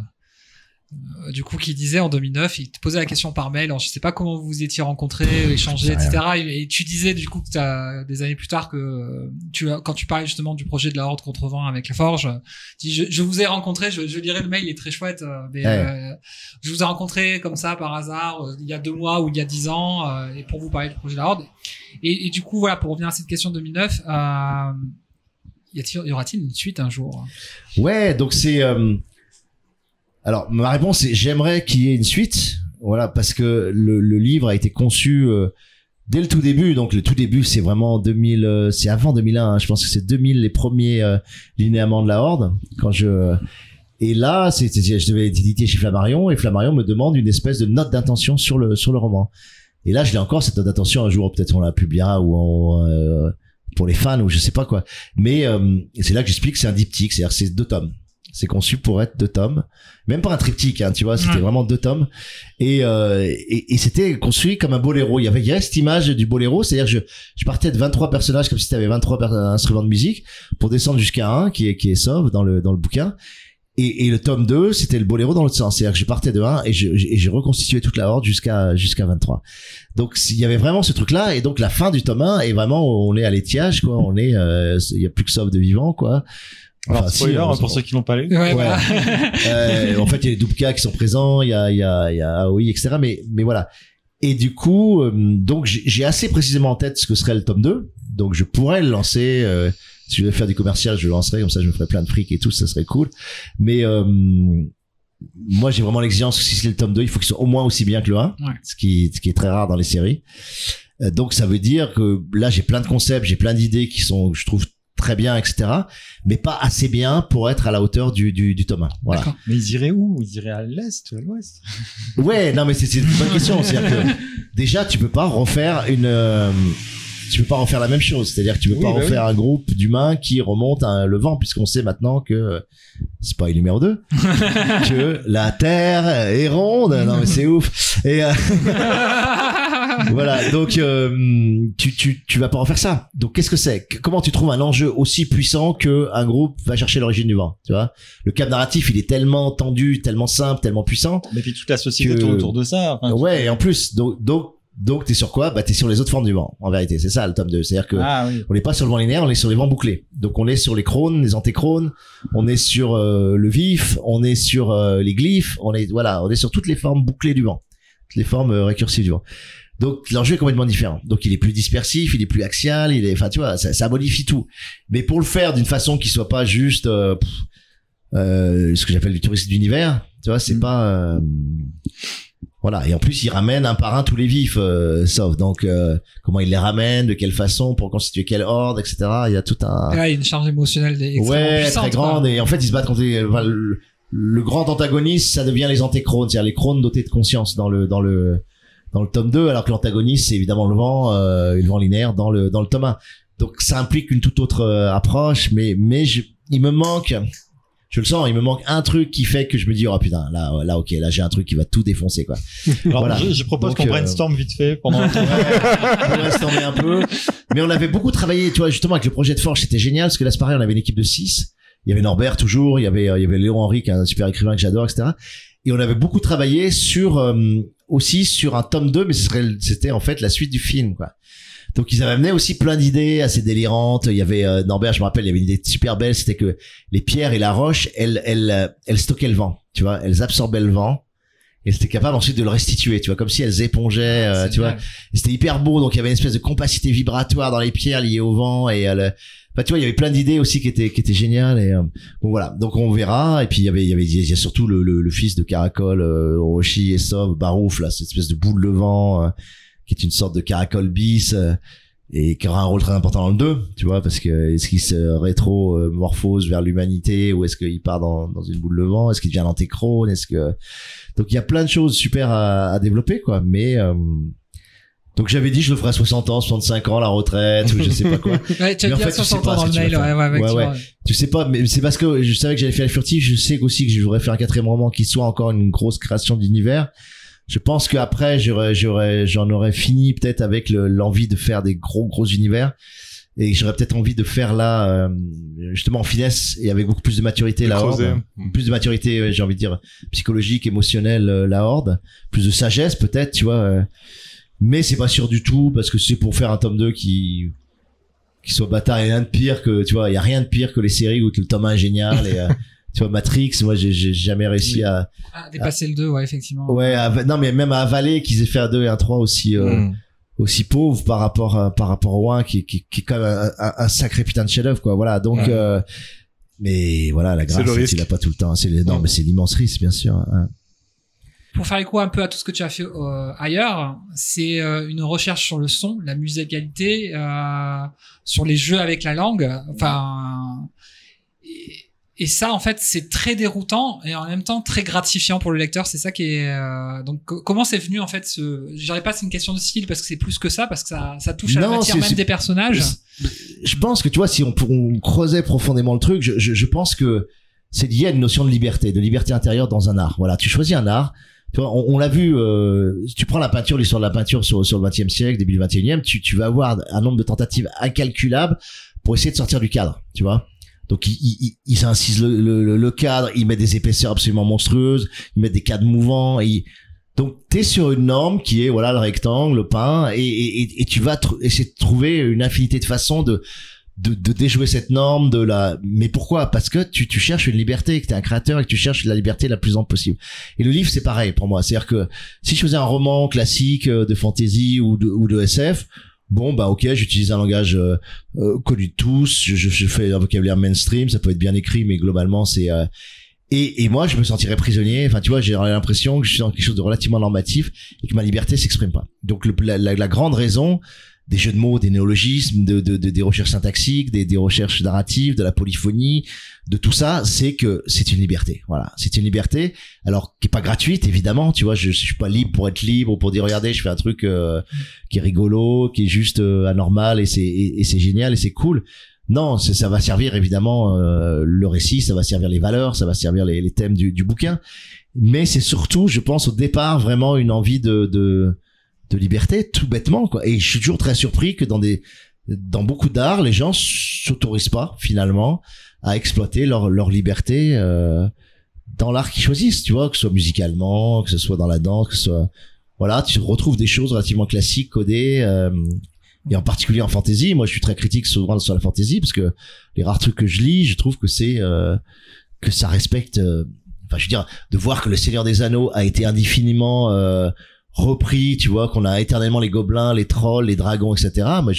du coup, qui disait en 2009, il te posait la question par mail. Alors je sais pas comment vous vous étiez rencontrés, échangés, sais etc. Et tu disais du coup que des années plus tard que quand tu parlais justement du projet de la Horde Contrevent avec la Forge, tu dis je vous ai rencontré, je lirai le mail, il est très chouette, mais je vous ai rencontré comme ça par hasard il y a 2 mois ou il y a 10 ans et pour vous parler du projet de la Horde. Et du coup voilà, pour revenir à cette question de 2009, y aura-t-il une suite un jour? Ouais, donc c'est alors ma réponse c'est j'aimerais qu'il y ait une suite, voilà, parce que le livre a été conçu dès le tout début. Donc le tout début c'est vraiment 2000, c'est avant 2001, hein, je pense que c'est 2000 les premiers linéaments de la Horde et là je devais être édité chez Flammarion et Flammarion me demande une espèce de note d'intention sur le roman. Et là je l'ai encore, cette note d'intention, un jour peut-être on la publiera ou pour les fans ou je sais pas quoi. Mais c'est là que j'explique que c'est un diptyque, c'est-à-dire que c'est 2 tomes. C'est conçu pour être 2 tomes, même pas un triptyque, hein, tu vois, c'était vraiment 2 tomes. Et c'était construit comme un boléro. Il y avait cette image du boléro, c'est-à-dire que je partais de 23 personnages comme si tu avais 23 instruments de musique pour descendre jusqu'à un qui est sauve dans le bouquin. Et le tome 2, c'était le boléro dans l'autre sens. C'est-à-dire que je partais de 1 et j'ai reconstitué toute la Horde jusqu'à 23. Donc, il y avait vraiment ce truc-là. Et donc, la fin du tome 1 est vraiment, on est à l'étiage, quoi. On est, il y a plus que sauve de vivant, quoi. Alors, Enfin, spoiler, pour ceux qui l'ont pas lu. Ouais, voilà. En fait, il y a les Dubka qui sont présents, il y a AOI, etc. Mais voilà. Et du coup, donc, j'ai assez précisément en tête ce que serait le tome 2. Donc, je pourrais le lancer, si je devais faire du commercial, je le lancerais, comme ça, je me ferais plein de fric et tout, ça serait cool. Mais, moi, j'ai vraiment l'exigence que si c'est le tome 2, il faut qu'il soit au moins aussi bien que le 1. Ouais. Ce qui est très rare dans les séries. Donc, ça veut dire que là, j'ai plein de concepts, j'ai plein d'idées qui sont, je trouve, très bien, etc. Mais pas assez bien pour être à la hauteur du tome 1. Voilà. D'accord. Mais ils iraient où? Ils iraient à l'est ou à l'ouest? Ouais, non, mais c'est une bonne question. C'est-à-dire que, déjà, tu peux pas refaire tu peux pas refaire la même chose. C'est-à-dire que tu peux pas refaire un groupe d'humains qui remonte le vent, puisqu'on sait maintenant que, spoil numéro 2, que la Terre est ronde. Non, mais c'est ouf. Et, voilà. Donc, tu vas pas refaire ça. Donc, qu'est-ce que c'est? Comment tu trouves un enjeu aussi puissant que un groupe va chercher l'origine du vent? Tu vois? Le cap narratif, il est tellement tendu, tellement simple, tellement puissant. Mais puis toute la société tourne autour de ça. Enfin, ouais, et en plus, donc t'es sur quoi? Bah t'es sur les autres formes du vent. En vérité, c'est ça le tome 2. C'est-à-dire que on n'est pas sur le vent linéaire, on est sur les vents bouclés. Donc on est sur les chrones, les antéchrones, on est sur le vif, on est sur les glyphes, on est sur toutes les formes bouclées du vent, toutes les formes récursives du vent. Donc l'enjeu est complètement différent. Donc il est plus dispersif, il est plus axial, enfin tu vois, ça modifie tout. Mais pour le faire d'une façon qui soit pas juste ce que j'appelle du tourisme d'univers, tu vois, c'est pas voilà, et en plus il ramène un par un tous les vifs, sauf donc comment il les ramène, de quelle façon, pour constituer quelle horde, etc. Il y a tout un. Ouais, il y a une charge émotionnelle extrêmement puissante, très grande, et en fait ils se battent contre le grand antagoniste, ça devient les antéchrones, c'est-à-dire les chrones dotés de conscience dans le tome 2, alors que l'antagoniste c'est évidemment le vent linéaire dans le tome 1. Donc ça implique une toute autre approche, mais il me manque. Je le sens, il me manque un truc qui fait que je me dis, oh putain, là, ok, là, j'ai un truc qui va tout défoncer, quoi. Alors, voilà. Je propose qu'on brainstorm vite fait pendant un temps. On brainstormer un peu. Mais on avait beaucoup travaillé, tu vois, justement, avec le projet de Forge, c'était génial, parce que là, c'est pareil, on avait une équipe de 6. Il y avait Norbert, toujours, il y avait Léon Henry, qui est un super écrivain que j'adore, etc. Et on avait beaucoup travaillé aussi sur un tome 2, mais c'était en fait la suite du film, quoi. Donc ils avaient amené aussi plein d'idées assez délirantes. Il y avait Norbert, je me rappelle, il y avait une idée super belle, c'était que les pierres et la roche, elles stockaient le vent, tu vois, elles absorbaient le vent et c'était capable ensuite de le restituer, tu vois, comme si elles épongeaient, tu vois. Et c'était hyper beau, donc il y avait une espèce de compacité vibratoire dans les pierres liées au vent et enfin, tu vois, il y avait plein d'idées aussi qui étaient géniales et bon voilà. Donc on verra. Et puis il y a surtout le fils de Caracol, Orochi et Sov, Barouf là, cette espèce de boule de vent. Qui est une sorte de caracol bis et qui aura un rôle très important dans le 2, tu vois, parce que est-ce qu'il se rétro-morphose vers l'humanité ou est-ce qu'il part dans une boule de vent, est-ce qu'il devient l'antéchrone, donc il y a plein de choses super à développer, quoi, mais donc j'avais dit je le ferai à 60 ans, 65 ans, la retraite ou je sais pas quoi. Ouais, tu as dit 60 ans dans le mail, ouais. Tu sais pas, mais c'est parce que je savais que j'allais faire le furtif, je sais aussi que je voudrais faire un 4e roman qui soit encore une grosse création d'univers. Je pense qu'après j'en aurais fini peut-être avec l'envie de faire des gros univers et j'aurais peut-être envie de faire là justement en finesse et avec beaucoup plus de maturité la Horde, plus de maturité, j'ai envie de dire psychologique, émotionnelle, la Horde, plus de sagesse peut-être, tu vois, mais c'est pas sûr du tout parce que c'est pour faire un tome 2 qui soit bâtard, et rien de pire que, tu vois, il y a rien de pire que les séries où le tome 1 est génial et tu vois, Matrix, moi j'ai jamais réussi à dépasser le 2, ouais, effectivement. Ouais, non mais même à avaler qu'ils aient fait un 2 et un 3 aussi pauvre par rapport au 1 qui est quand même un sacré putain de chef-d'œuvre, quoi. Voilà, donc mais voilà, la grâce c'est qu'il a pas tout le temps, mais c'est l'immense risque, bien sûr. Hein. Pour faire écho un peu à tout ce que tu as fait ailleurs, c'est une recherche sur le son, la musicalité, sur les jeux avec la langue, enfin et ça, en fait, c'est très déroutant et en même temps très gratifiant pour le lecteur. C'est ça qui est. Donc, comment c'est venu en fait je dirais pas c'est une question de style parce que c'est plus que ça, parce que ça touche à la matière même des personnages. Je pense que tu vois, si on creusait profondément le truc, je pense que c'est lié à une notion de liberté intérieure dans un art. Voilà, tu choisis un art. Tu vois, on l'a vu. Tu prends la peinture, l'histoire de la peinture sur le XXe siècle, début du XXIe, tu vas avoir un nombre de tentatives incalculables pour essayer de sortir du cadre. Tu vois. Donc ils incisent le cadre, ils mettent des épaisseurs absolument monstrueuses, ils mettent des cadres mouvants. Donc t'es sur une norme qui est voilà le rectangle, le pain, et tu vas essayer de trouver une infinité de façons de déjouer cette norme mais pourquoi? Parce que tu cherches une liberté, que t'es un créateur et que tu cherches la liberté la plus ample possible. Et le livre c'est pareil pour moi, c'est-à-dire que si je faisais un roman classique de fantasy ou de SF. Bon, bah, ok, j'utilise un langage connu de tous, je fais un vocabulaire mainstream, ça peut être bien écrit, mais globalement, c'est... Et moi, je me sentirais prisonnier, enfin, tu vois, j'ai l'impression que je suis dans quelque chose de relativement normatif et que ma liberté s'exprime pas. Donc, la grande raison, des jeux de mots, des néologismes, des recherches syntaxiques, des recherches narratives, de la polyphonie, de tout ça, c'est que c'est une liberté. Voilà, c'est une liberté. Alors qui est pas gratuite évidemment, tu vois, je suis pas libre pour être libre ou pour dire regardez, je fais un truc qui est rigolo, qui est juste anormal et c'est génial et c'est cool. Non, ça va servir évidemment le récit, ça va servir les valeurs, ça va servir les thèmes du bouquin, mais c'est surtout, je pense, au départ vraiment une envie de liberté, tout bêtement, quoi. Et je suis toujours très surpris que dans beaucoup d'art, les gens s'autorisent pas finalement à exploiter leur liberté dans l'art qu'ils choisissent, tu vois, que ce soit musicalement, que ce soit dans la danse, que ce soit voilà, tu retrouves des choses relativement classiques, codées. Et en particulier en fantasy, moi je suis très critique souvent sur la fantasy parce que les rares trucs que je lis, je trouve que c'est que ça respecte enfin je veux dire de voir que le Seigneur des Anneaux a été indéfiniment repris, tu vois, qu'on a éternellement les gobelins, les trolls, les dragons, etc. Moi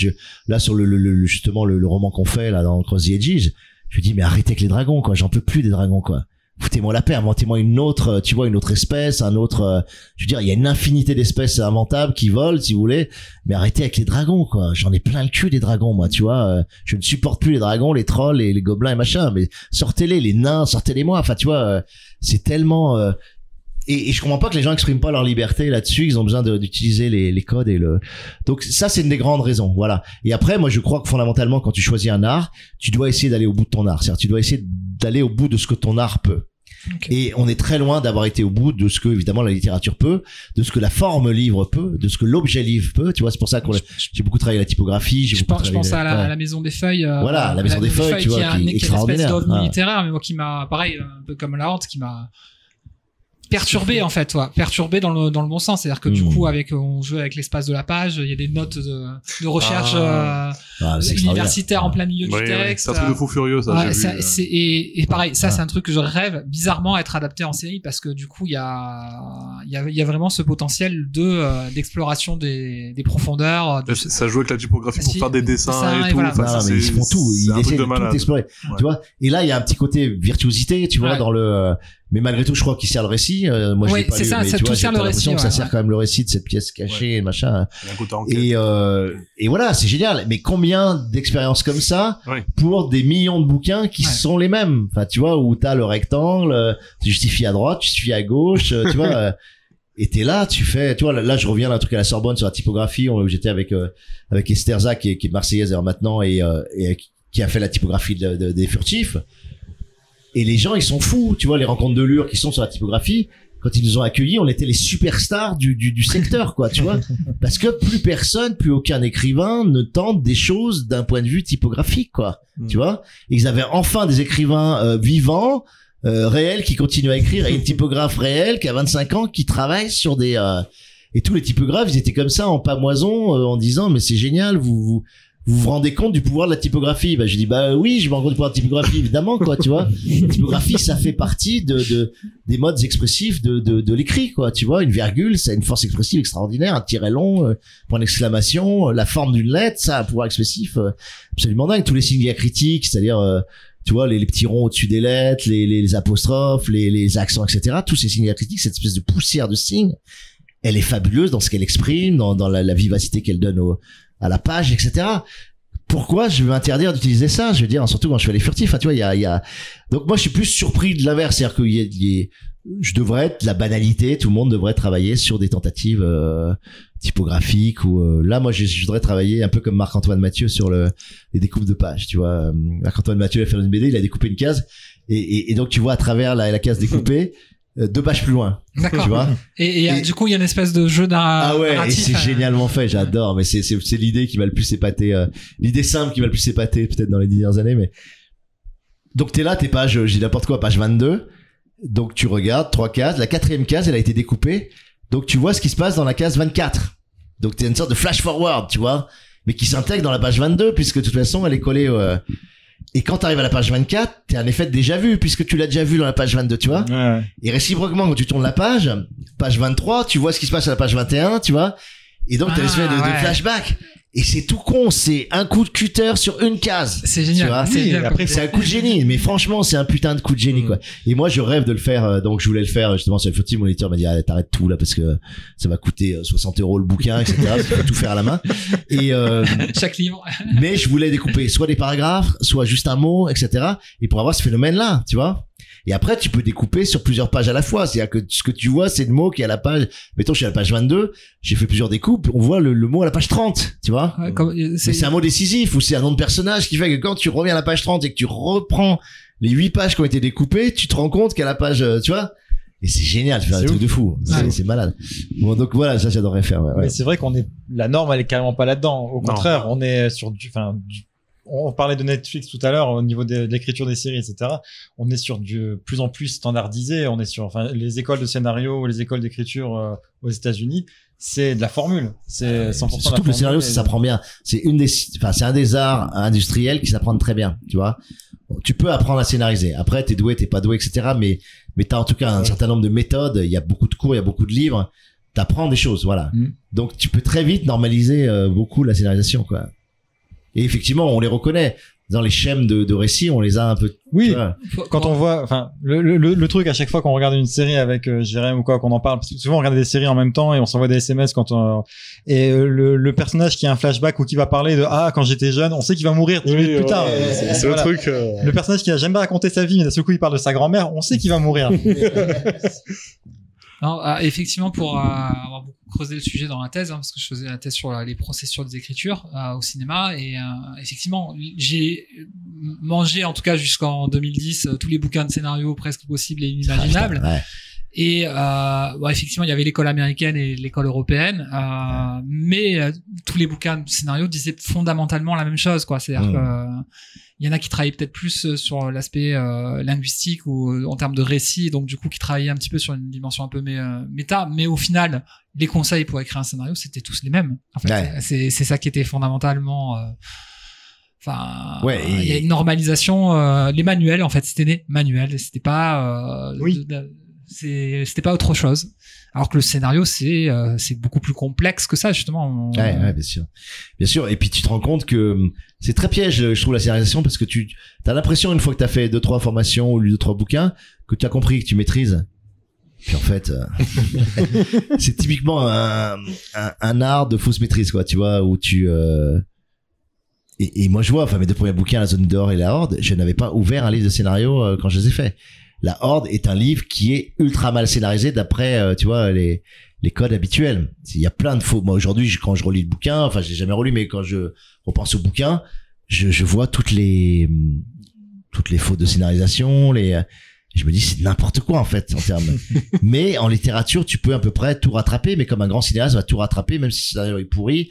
là sur justement le roman qu'on fait là dans Cross the Edges, je me dis mais arrêtez avec les dragons quoi, j'en peux plus des dragons quoi. Foutez-moi la paix, inventez-moi une autre, tu vois, une autre espèce, un autre, je veux dire, il y a une infinité d'espèces inventables qui volent, si vous voulez, mais arrêtez avec les dragons, quoi. J'en ai plein le cul des dragons, moi, tu vois. Je ne supporte plus les dragons, les trolls, les gobelins et machin, mais sortez-les, les nains, sortez-les-moi. Enfin, tu vois, c'est tellement, et je comprends pas que les gens expriment pas leur liberté là-dessus. Ils ont besoin d'utiliser les codes donc ça, c'est une des grandes raisons, voilà. Et après, moi, je crois que fondamentalement, quand tu choisis un art, tu dois essayer d'aller au bout de ton art. C'est-à-dire, tu dois essayer d'aller au bout de ce que ton art peut. Okay. Et on est très loin d'avoir été au bout de ce que évidemment la littérature peut, de ce que la forme livre peut, de ce que l'objet livre peut. Tu vois, c'est pour ça que j'ai beaucoup travaillé la typographie. Je pense à la Maison des Feuilles. Voilà, la Maison des Feuilles, tu vois, qui est extraordinaire. Qui est une espèce d'œuvre littéraire, mais moi qui m'a, pareil, un peu comme La Horde, qui m'a perturbé en fait, toi, perturbé dans le bon sens, c'est-à-dire que du coup on joue avec l'espace de la page, il y a des notes de recherche universitaire en plein milieu du texte. C'est un truc de fou furieux ça. Et pareil, ça c'est un truc que je rêve bizarrement à être adapté en série parce que du coup il y a vraiment ce potentiel d'exploration des profondeurs. Ça joue avec la typographie pour faire des dessins et tout. Voilà. Non, mais ils font tout, ils essaient de tout explorer. Ouais. Tu vois. Et là il y a un petit côté virtuosité, tu vois, dans le mais malgré tout, je crois qu'il sert le récit. Moi, je l'ai pas lu, ça, mais ça tu vois, sert j'ai le récit. Que ça sert quand même le récit de cette pièce cachée et machin. Et voilà, c'est génial. Mais combien d'expériences comme ça pour des millions de bouquins qui sont les mêmes. Enfin, tu vois, où t'as le rectangle, tu justifies à droite, tu justifies à gauche, tu vois. Et t'es là, tu fais, tu vois, là, je reviens d'un truc à la Sorbonne sur la typographie. J'étais avec Esther Zah, qui est marseillaise alors maintenant et qui a fait la typographie des Furtifs. Et les gens, ils sont fous, tu vois, les rencontres de Lure qui sont sur la typographie. Quand ils nous ont accueillis, on était les superstars du secteur, quoi, tu vois. Parce que plus aucun écrivain ne tente des choses d'un point de vue typographique, quoi. Tu vois. Ils avaient enfin des écrivains vivants, réels, qui continuent à écrire, et une typographe réelle qui a 25 ans, qui travaille sur des... Et tous les typographes, ils étaient comme ça, en pamoison, en disant, mais c'est génial, vous vous rendez compte du pouvoir de la typographie? Je dis oui, je me rends compte du pouvoir de la typographie, évidemment, quoi, tu vois. La typographie, ça fait partie des modes expressifs de l'écrit, quoi, tu vois. Une virgule, ça a une force expressive extraordinaire, un tiret long, point d'exclamation, la forme d'une lettre, ça a un pouvoir expressif absolument dingue. Tous les signes diacritiques, c'est-à-dire tu vois, les petits ronds au-dessus des lettres, les apostrophes, les accents, etc. Tous ces signes diacritiques, cette espèce de poussière de signes, elle est fabuleuse dans ce qu'elle exprime, dans la vivacité qu'elle donne à la page, etc. Pourquoi je vais m'interdire d'utiliser ça? Je veux dire, surtout quand je fais les furtifs, tu vois, il y a... Donc moi, je suis plus surpris de l'inverse, c'est-à-dire que je devrais être la banalité, tout le monde devrait travailler sur des tentatives typographiques ou là, moi, je voudrais travailler un peu comme Marc-Antoine Mathieu sur les découpes de pages, tu vois. Marc-Antoine Mathieu a fait une BD, il a découpé une case et donc tu vois à travers la case découpée 2 pages plus loin. D'accord. Tu vois. Et du coup, il y a une espèce de jeu narratif. Ah ouais, et c'est génialement fait, j'adore, mais c'est l'idée qui m'a le plus épaté, l'idée simple qui m'a le plus épaté peut-être dans les 10 dernières années, mais donc t'es là, t'es page, je dis n'importe quoi, page 22. Donc tu regardes 3 cases, la 4e case, elle a été découpée. Donc tu vois ce qui se passe dans la case 24. Donc t'es une sorte de flash forward, tu vois, mais qui s'intègre dans la page 22 puisque de toute façon, elle est collée et quand t'arrives à la page 24, t'es un effet de déjà vu, puisque tu l'as déjà vu dans la page 22, tu vois. Ouais. Et réciproquement, quand tu tournes la page 23, tu vois ce qui se passe à la page 21, tu vois. Et donc, t'as l'espèce de flashback. Et c'est tout con, c'est un coup de cutter sur une case. C'est Tu génial. vois, C'est génial. après, c'est un coup de génie, mais franchement, c'est un putain de coup de génie, quoi. Et moi, je rêve de le faire, donc je voulais le faire, justement, sur le footing. Mon éditeur m'a dit, ah, t'arrêtes tout, là, parce que ça va coûter 60 € le bouquin, etc. Il faut tout faire à la main. Et, Chaque livre. mais je voulais découper soit des paragraphes, soit juste un mot, etc. Et pour avoir ce phénomène-là, tu vois. Et après, tu peux découper sur plusieurs pages à la fois. C'est-à-dire que ce que tu vois, c'est le mot qui est à la page, mettons, je suis à la page 22, j'ai fait plusieurs découpes, on voit le mot à la page 30, tu vois. Ouais, Mais c'est un mot décisif ou c'est un nom de personnage qui fait que quand tu reviens à la page 30 et que tu reprends les 8 pages qui ont été découpées, tu te rends compte qu'à la page, tu vois. Et c'est génial, c'est un truc de fou. C'est malade. Bon, donc voilà, ça, j'adorerais faire, ouais. Mais c'est vrai la norme, elle est carrément pas là-dedans. Au contraire, on est sur on parlait de Netflix tout à l'heure au niveau de l'écriture des séries, etc. On est sur du plus en plus standardisé. On est sur, les écoles de scénario, les écoles d'écriture aux États-Unis, c'est de la formule. C'est 100% surtout que le scénario, ça s'apprend bien. C'est c'est un des arts industriels qui s'apprend très bien, tu vois. Tu peux apprendre à scénariser. Après, t'es doué, t'es pas doué, etc. Mais t'as en tout cas un certain nombre de méthodes. Il y a beaucoup de cours, il y a beaucoup de livres. T'apprends des choses, voilà. Donc, tu peux très vite normaliser beaucoup la scénarisation, quoi. Et effectivement, on les reconnaît dans les schèmes de récits, on les a un peu. Oui. Quand on voit, le truc à chaque fois qu'on regarde une série avec Jérém ou quoi, qu'on en parle, parce que souvent on regarde des séries en même temps et on s'envoie des SMS le personnage qui a un flashback ou qui va parler de quand j'étais jeune, on sait qu'il va mourir 10 minutes plus tard. C'est le truc. Le personnage qui a jamais raconté sa vie, mais d'un seul coup il parle de sa grand-mère, on sait qu'il va mourir. Non, effectivement, pour avoir beaucoup creusé le sujet dans la thèse, parce que je faisais la thèse sur les processus des écritures au cinéma, et effectivement, j'ai mangé, en tout cas jusqu'en 2010, tous les bouquins de scénario presque possibles et inimaginables. Ouais. Et effectivement, il y avait l'école américaine et l'école européenne, mais tous les bouquins de scénario disaient fondamentalement la même chose, quoi. C'est-à-dire que il y en a qui travaillaient peut-être plus sur l'aspect linguistique ou en termes de récit, donc du coup qui travaillaient un petit peu sur une dimension un peu méta, mais au final, les conseils pour écrire un scénario, c'était tous les mêmes. En fait, c'est ça qui était fondamentalement. Il y a une normalisation. Les manuels, en fait, c'était des manuels, c'était pas. C'était pas autre chose. Alors que le scénario, c'est beaucoup plus complexe que ça, justement. Ouais, bien sûr. Bien sûr. Et puis, tu te rends compte que c'est très piège, je trouve, la scénarisation, parce que t'as l'impression, une fois que t'as fait 2-3 formations ou lu 2-3 bouquins, que tu as compris, que tu maîtrises. Puis en fait, c'est typiquement un art de fausse maîtrise, quoi, tu vois, où et moi, je vois, mes 2 premiers bouquins, La Zone d'Or et La Horde, je n'avais pas ouvert un livre de scénario quand je les ai faits. La Horde est un livre qui est ultra mal scénarisé d'après, tu vois, les codes habituels. Il y a plein de faux. Moi, aujourd'hui, quand je relis le bouquin, je l'ai jamais relu, mais quand je repense au bouquin, je vois toutes les fautes de scénarisation, je me dis, c'est n'importe quoi, en fait, en termes. Mais en littérature, tu peux à peu près tout rattraper, mais comme un grand cinéaste va tout rattraper, même si le scénario est pourri,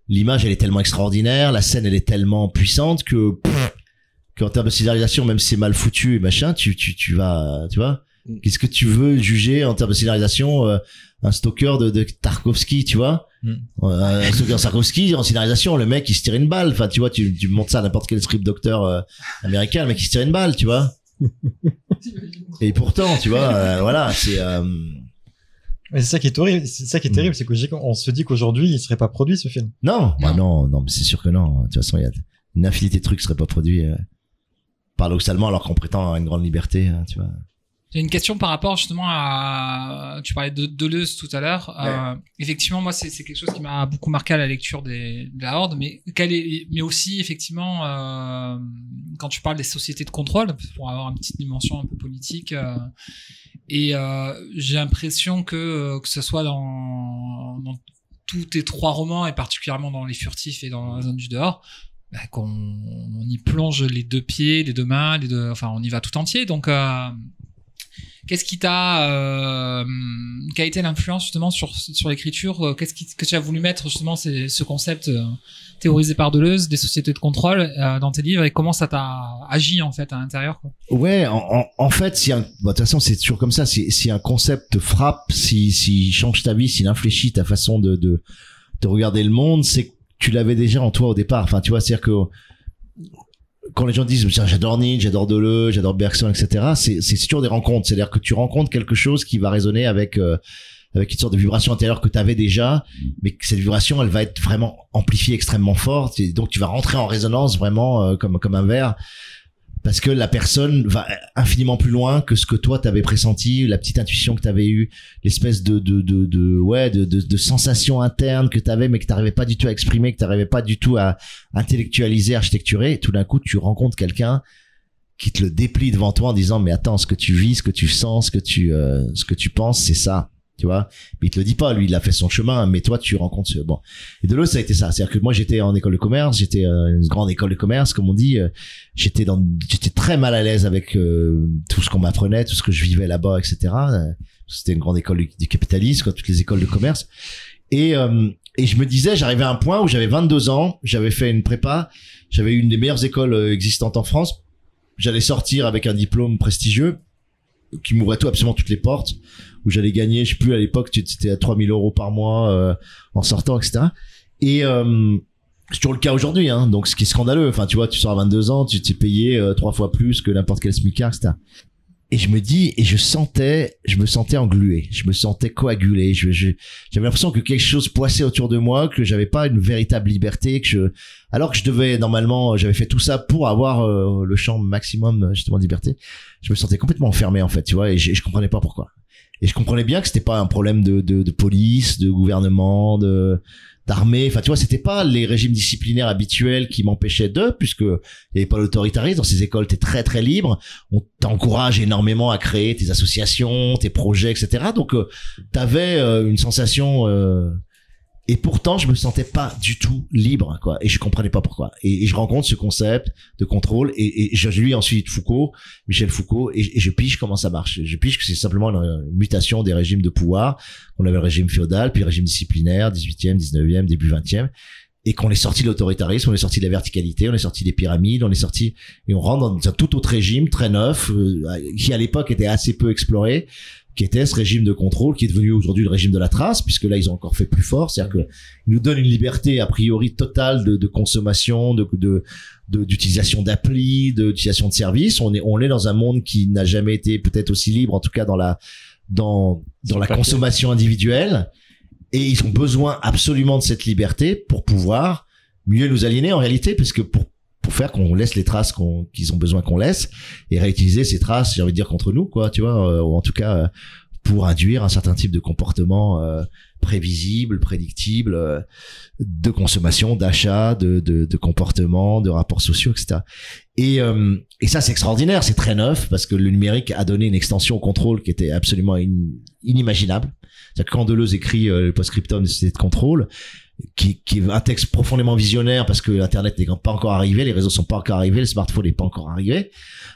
l'image, elle est tellement extraordinaire, la scène, elle est tellement puissante qu'en termes de scénarisation, même si c'est mal foutu et machin, tu vas, tu vois. Qu'est-ce que tu veux juger en termes de scénarisation, un stalker de Tarkovsky, tu vois? Un stalker Tarkovsky, en scénarisation, le mec, il se tire une balle. Enfin, tu vois, tu montres ça à n'importe quel script docteur américain, le mec, il se tire une balle, tu vois. Et pourtant, tu vois, voilà, c'est... Mais c'est ça qui est horrible, c'est qu'on se dit qu'aujourd'hui, il serait pas produit, ce film. Non, non, mais c'est sûr que non. De toute façon, il y a une infinité de trucs qui seraient pas produits, paradoxalement, alors qu'on prétend à une grande liberté, tu vois. J'ai une question par rapport justement à, tu parlais de Deleuze tout à l'heure. Effectivement, moi, c'est quelque chose qui m'a beaucoup marqué à la lecture de la Horde, mais aussi effectivement, quand tu parles des sociétés de contrôle, pour avoir une petite dimension un peu politique, j'ai l'impression que ce soit dans tous tes 3 romans, et particulièrement dans Les Furtifs et dans La Zone du Dehors, qu'on y plonge les 2 pieds, les 2 mains, on y va tout entier. Donc, qu'est-ce qui qu'a été l'influence justement sur l'écriture? Qu'est-ce que tu as voulu mettre justement ce concept théorisé par Deleuze des sociétés de contrôle dans tes livres, et comment ça t'a agi en fait à l'intérieur, quoi? Ouais, en fait, de toute façon, c'est toujours comme ça. Si un concept te frappe, s'il change ta vie, s'il infléchit ta façon de regarder le monde, c'est que tu l'avais déjà en toi au départ. Enfin, tu vois, c'est-à-dire que quand les gens disent j'adore Nietzsche, j'adore Deleuze, j'adore Bergson, etc., c'est toujours des rencontres. C'est-à-dire que tu rencontres quelque chose qui va résonner avec avec une sorte de vibration intérieure que t'avais déjà, mais que cette vibration, elle va être vraiment amplifiée extrêmement forte, et donc tu vas rentrer en résonance vraiment comme un verre, parce que la personne va infiniment plus loin que ce que toi t'avais pressenti, la petite intuition que t'avais eue, l'espèce de sensation interne que t'avais, mais que t'arrivais pas du tout à exprimer, que t'arrivais pas du tout à intellectualiser, architecturer, et tout d'un coup, tu rencontres quelqu'un qui te le déplie devant toi en disant, mais attends, ce que tu vis, ce que tu sens, ce que tu penses, c'est ça. Tu vois, mais il te le dit pas, lui il a fait son chemin, mais toi tu rencontres bon. Et de l'autre ça a été ça, c'est-à-dire que moi j'étais en école de commerce, j'étais une grande école de commerce comme on dit, j'étais très mal à l'aise avec tout ce qu'on m'apprenait, tout ce que je vivais là-bas, etc. C'était une grande école du capitalisme, quoi, toutes les écoles de commerce. Et je me disais, j'arrivais à un point où j'avais 22 ans, j'avais fait une prépa, j'avais une des meilleures écoles existantes en France, j'allais sortir avec un diplôme prestigieux qui m'ouvrait absolument toutes les portes, où j'allais gagner, je sais plus, à l'époque, c'était à 3 000 € par mois, en sortant, etc. Et, c'est toujours le cas aujourd'hui, hein. Donc, ce qui est scandaleux. Enfin, tu vois, tu sors à 22 ans, tu t'es payé 3 fois plus que n'importe quel smicard, etc. Et je me dis, et je me sentais englué, je me sentais coagulé, j'avais l'impression que quelque chose poissait autour de moi, que j'avais pas une véritable liberté, alors que je devais, normalement, j'avais fait tout ça pour avoir le champ maximum, justement, de liberté. Je me sentais complètement enfermé, en fait, tu vois, et je comprenais pas pourquoi. Et je comprenais bien que c'était pas un problème de police, de gouvernement, d'armée. Enfin, tu vois, c'était pas les régimes disciplinaires habituels qui m'empêchaient puisque il y avait pas l'autoritarisme. Dans ces écoles, t'es très, très libre. On t'encourage énormément à créer tes associations, tes projets, etc. Donc, t'avais une sensation, et pourtant, je me sentais pas du tout libre, quoi. Et je comprenais pas pourquoi. Et je rencontre ce concept de contrôle, et je lis ensuite Michel Foucault, et je pige comment ça marche. Je pige que c'est simplement une mutation des régimes de pouvoir. On avait le régime féodal, puis le régime disciplinaire, 18e, 19e, début 20e. Et qu'on est sorti de l'autoritarisme, on est sorti de la verticalité, on est sorti des pyramides, et on rentre dans un tout autre régime, très neuf, qui à l'époque était assez peu exploré, qui était ce régime de contrôle, qui est devenu aujourd'hui le régime de la trace, puisque là ils ont encore fait plus fort, c'est-à-dire que ils nous donnent une liberté a priori totale de consommation, d'utilisation d'applis, d'utilisation de services. On est dans un monde qui n'a jamais été peut-être aussi libre, en tout cas dans la consommation individuelle, et ils ont besoin absolument de cette liberté pour pouvoir mieux nous aliéner en réalité, parce que pour faire qu'on laisse les traces qu'ils ont besoin qu'on laisse, et réutiliser ces traces, j'ai envie de dire, contre nous, quoi, tu vois, ou en tout cas pour induire un certain type de comportement prévisible, prédictible, de consommation, d'achat, de comportement, de rapports sociaux, etc. Et ça, c'est extraordinaire, c'est très neuf, parce que le numérique a donné une extension au contrôle qui était absolument inimaginable. C'est-à-dire que quand Deleuze écrit le post-scriptum des sociétés de contrôle, qui est un texte profondément visionnaire, parce que l'internet n'est pas encore arrivé, les réseaux sont pas encore arrivés, le smartphone n'est pas encore arrivé,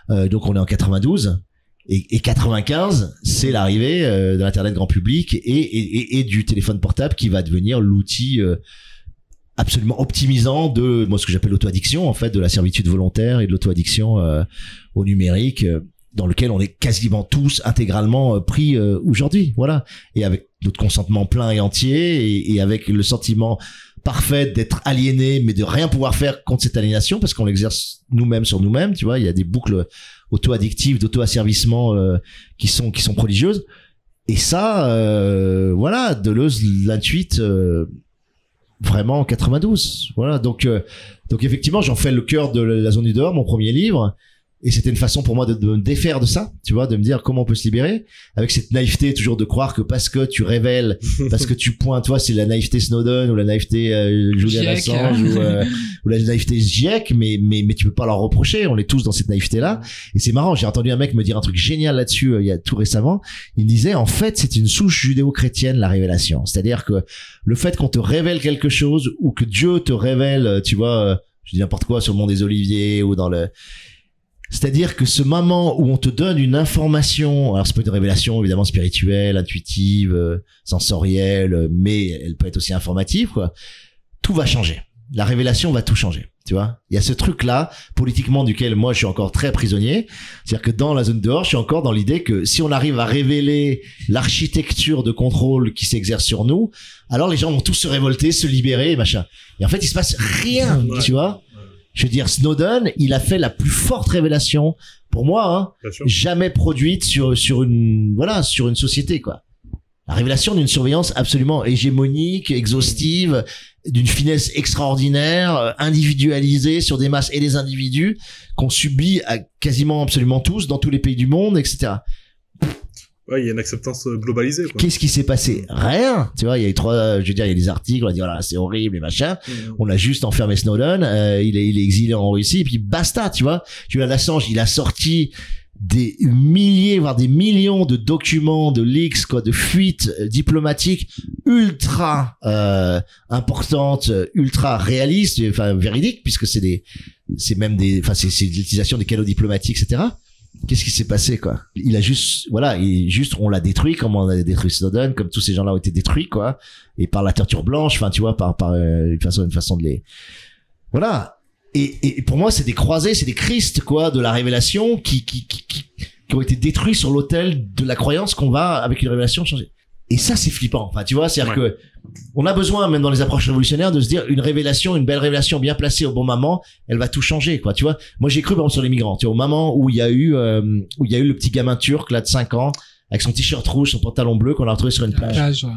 donc on est en 92, et 95 c'est l'arrivée de l'internet grand public et du téléphone portable, qui va devenir l'outil absolument optimisant de moi ce que j'appelle l'auto-addiction, en fait, de la servitude volontaire et de l'auto-addiction au numérique, dans lequel on est quasiment tous intégralement pris aujourd'hui, voilà, et avec notre consentement plein et entier, et avec le sentiment parfait d'être aliéné, mais de rien pouvoir faire contre cette aliénation, parce qu'on l'exerce nous-mêmes sur nous-mêmes, tu vois. Il y a des boucles auto-addictives, d'auto-asservissement qui sont prodigieuses, et ça, voilà, Deleuze l'intuite vraiment en 92, voilà. Donc effectivement, j'en fais le cœur de la zone du dehors, mon premier livre. Et c'était une façon pour moi de me défaire de ça, tu vois, de me dire comment on peut se libérer, avec cette naïveté toujours de croire que parce que tu révèles, parce que tu pointes, toi, c'est la naïveté Snowden ou la naïveté Julian Assange ou la naïveté GIEC, mais tu peux pas leur reprocher, on est tous dans cette naïveté-là. Et c'est marrant, j'ai entendu un mec me dire un truc génial là-dessus il y a tout récemment. Il me disait, en fait, c'est une souche judéo-chrétienne, la révélation. C'est-à-dire que le fait qu'on te révèle quelque chose, ou que Dieu te révèle, tu vois, je dis n'importe quoi sur le mont des Oliviers ou dans le... C'est-à-dire que ce moment où on te donne une information, alors c'est pas une révélation évidemment spirituelle, intuitive, sensorielle, mais elle peut être aussi informative, quoi. Tout va changer. La révélation va tout changer, tu vois. Il y a ce truc-là, politiquement, duquel moi je suis encore très prisonnier. C'est-à-dire que dans la zone dehors, je suis encore dans l'idée que si on arrive à révéler l'architecture de contrôle qui s'exerce sur nous, alors les gens vont tous se révolter, se libérer, machin. Et en fait, il se passe rien, tu vois. Je veux dire, Snowden, il a fait la plus forte révélation, pour moi, hein, jamais produite sur une société, quoi. La révélation d'une surveillance absolument hégémonique, exhaustive, d'une finesse extraordinaire, individualisée sur des masses et des individus qu'on subit à quasiment absolument tous dans tous les pays du monde, etc. Ouais, il y a une acceptance globalisée, quoi. Qu'est-ce qui s'est passé? Rien. Tu vois, il y a eu il y a des articles, on a dit voilà, c'est horrible et machin. On a juste enfermé Snowden, il est exilé en Russie et puis basta, tu vois. Julian Assange, il a sorti des milliers, voire des millions de documents, de leaks, quoi, de fuites diplomatiques ultra importantes, ultra réalistes, enfin véridiques, puisque c'est l'utilisation des canaux diplomatiques, etc. Qu'est-ce qui s'est passé, quoi? Il a juste, voilà, on l'a détruit comme on a détruit Snowden, comme tous ces gens-là ont été détruits, quoi, et par la torture blanche, enfin, tu vois, par une façon de les, voilà. Et pour moi, c'est des croisés, c'est des Christ, quoi, de la révélation qui ont été détruits sur l'autel de la croyance qu'on va, avec une révélation, changer. Et ça, c'est flippant. Enfin, tu vois, c'est-à-dire que on a besoin, même dans les approches révolutionnaires, de se dire une révélation, une belle révélation bien placée au bon moment, elle va tout changer, quoi. Tu vois, moi, j'ai cru, par exemple, sur les migrants. Tu vois, au moment où il y a eu le petit gamin turc, là, de 5 ans, avec son t-shirt rouge, son pantalon bleu, qu'on a retrouvé sur une plage. Ouais.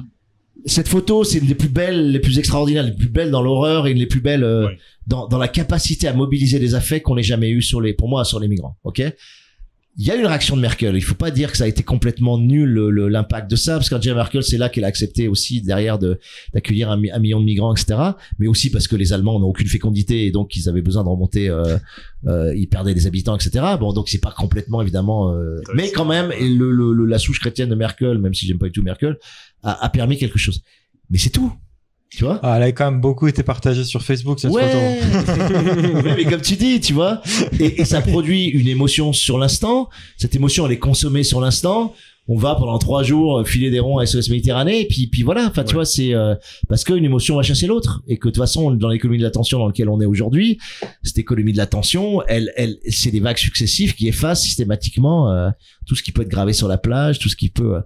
Cette photo, c'est une des plus belles, les plus extraordinaires, les plus belles dans l'horreur et une des plus belles dans la capacité à mobiliser des affects qu'on ait jamais eu pour moi, sur les migrants. Ok. Il y a une réaction de Merkel. Il faut pas dire que ça a été complètement nul l'impact de ça, parce qu'Angela Merkel, c'est là qu'elle a accepté aussi derrière d'accueillir un million de migrants, etc. Mais aussi parce que les Allemands n'ont aucune fécondité et donc ils avaient besoin de remonter. Ils perdaient des habitants, etc. Bon, donc c'est pas complètement évidemment, mais quand même, et la souche chrétienne de Merkel, même si j'aime pas du tout Merkel, a permis quelque chose. Mais c'est tout. Tu vois? Ah, elle a quand même beaucoup été partagée sur Facebook, cette photo. Ouais, mais comme tu dis, tu vois. Et ça produit une émotion sur l'instant. Cette émotion, elle est consommée sur l'instant. On va pendant 3 jours filer des ronds à SOS Méditerranée, et puis voilà. Enfin, tu vois, c'est parce qu'une émotion va chasser l'autre, et que de toute façon, dans l'économie de l'attention dans laquelle on est aujourd'hui, cette économie de l'attention, elle, c'est des vagues successives qui effacent systématiquement tout ce qui peut être gravé sur la plage, tout ce qui peut.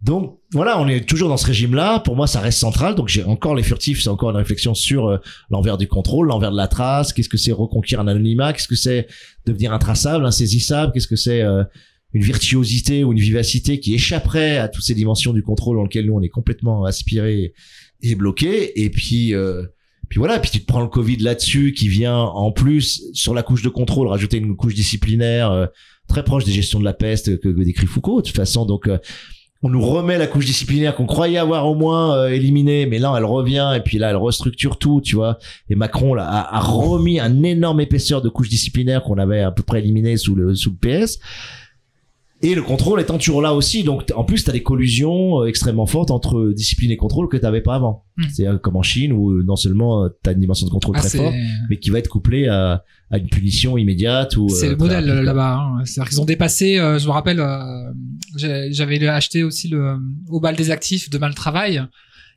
Donc voilà, on est toujours dans ce régime-là. Pour moi, ça reste central. Donc j'ai encore les furtifs, c'est encore une réflexion sur l'envers du contrôle, l'envers de la trace. Qu'est-ce que c'est reconquérir un anonymat? Qu'est-ce que c'est devenir intraçable, insaisissable? Qu'est-ce que c'est une virtuosité ou une vivacité qui échapperait à toutes ces dimensions du contrôle dans lesquelles nous on est complètement aspiré et bloqué? Et puis voilà. Et puis tu te prends le Covid là-dessus, qui vient en plus sur la couche de contrôle rajouter une couche disciplinaire très proche des gestions de la peste que décrit Foucault. De toute façon, donc on nous remet la couche disciplinaire qu'on croyait avoir au moins éliminée, mais là elle revient, et puis là elle restructure tout, tu vois. Et Macron là a remis un énorme épaisseur de couche disciplinaire qu'on avait à peu près éliminé sous le PS. Et le contrôle étant toujours là aussi, donc en plus t'as des collusions extrêmement fortes entre discipline et contrôle que t'avais pas avant. C'est comme en Chine où non seulement t'as une dimension de contrôle très forte, mais qui va être couplée à une punition immédiate. Ou c'est le modèle là-bas. Hein. C'est-à-dire qu'ils ont dépassé. Je me rappelle, j'avais acheté aussi au bal des actifs de Maltravail.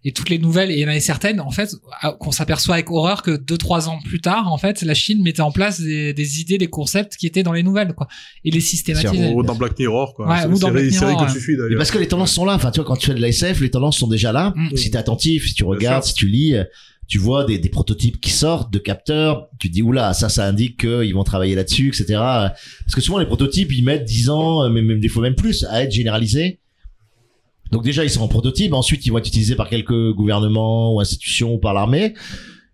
Et toutes les nouvelles, et il y en avait certaines, en fait, qu'on s'aperçoit avec horreur que 2-3 ans plus tard, en fait, la Chine mettait en place des idées, des concepts qui étaient dans les nouvelles, quoi. Et les systématisait. Ou dans Black Mirror, quoi. Ouais, ou dans Black Mirror. Que tu suis, d'ailleurs. Parce que les tendances sont là. Enfin, tu vois, quand tu fais de la SF, les tendances sont déjà là. Si t'es attentif, si tu regardes, si tu lis, tu vois des prototypes qui sortent de capteurs. Tu te dis, oula, ça indique qu'ils vont travailler là-dessus, etc. Parce que souvent, les prototypes, ils mettent 10 ans, même des fois même plus, à être généralisés. Donc déjà, ils sont en prototype. Ensuite, ils vont être utilisés par quelques gouvernements ou institutions ou par l'armée.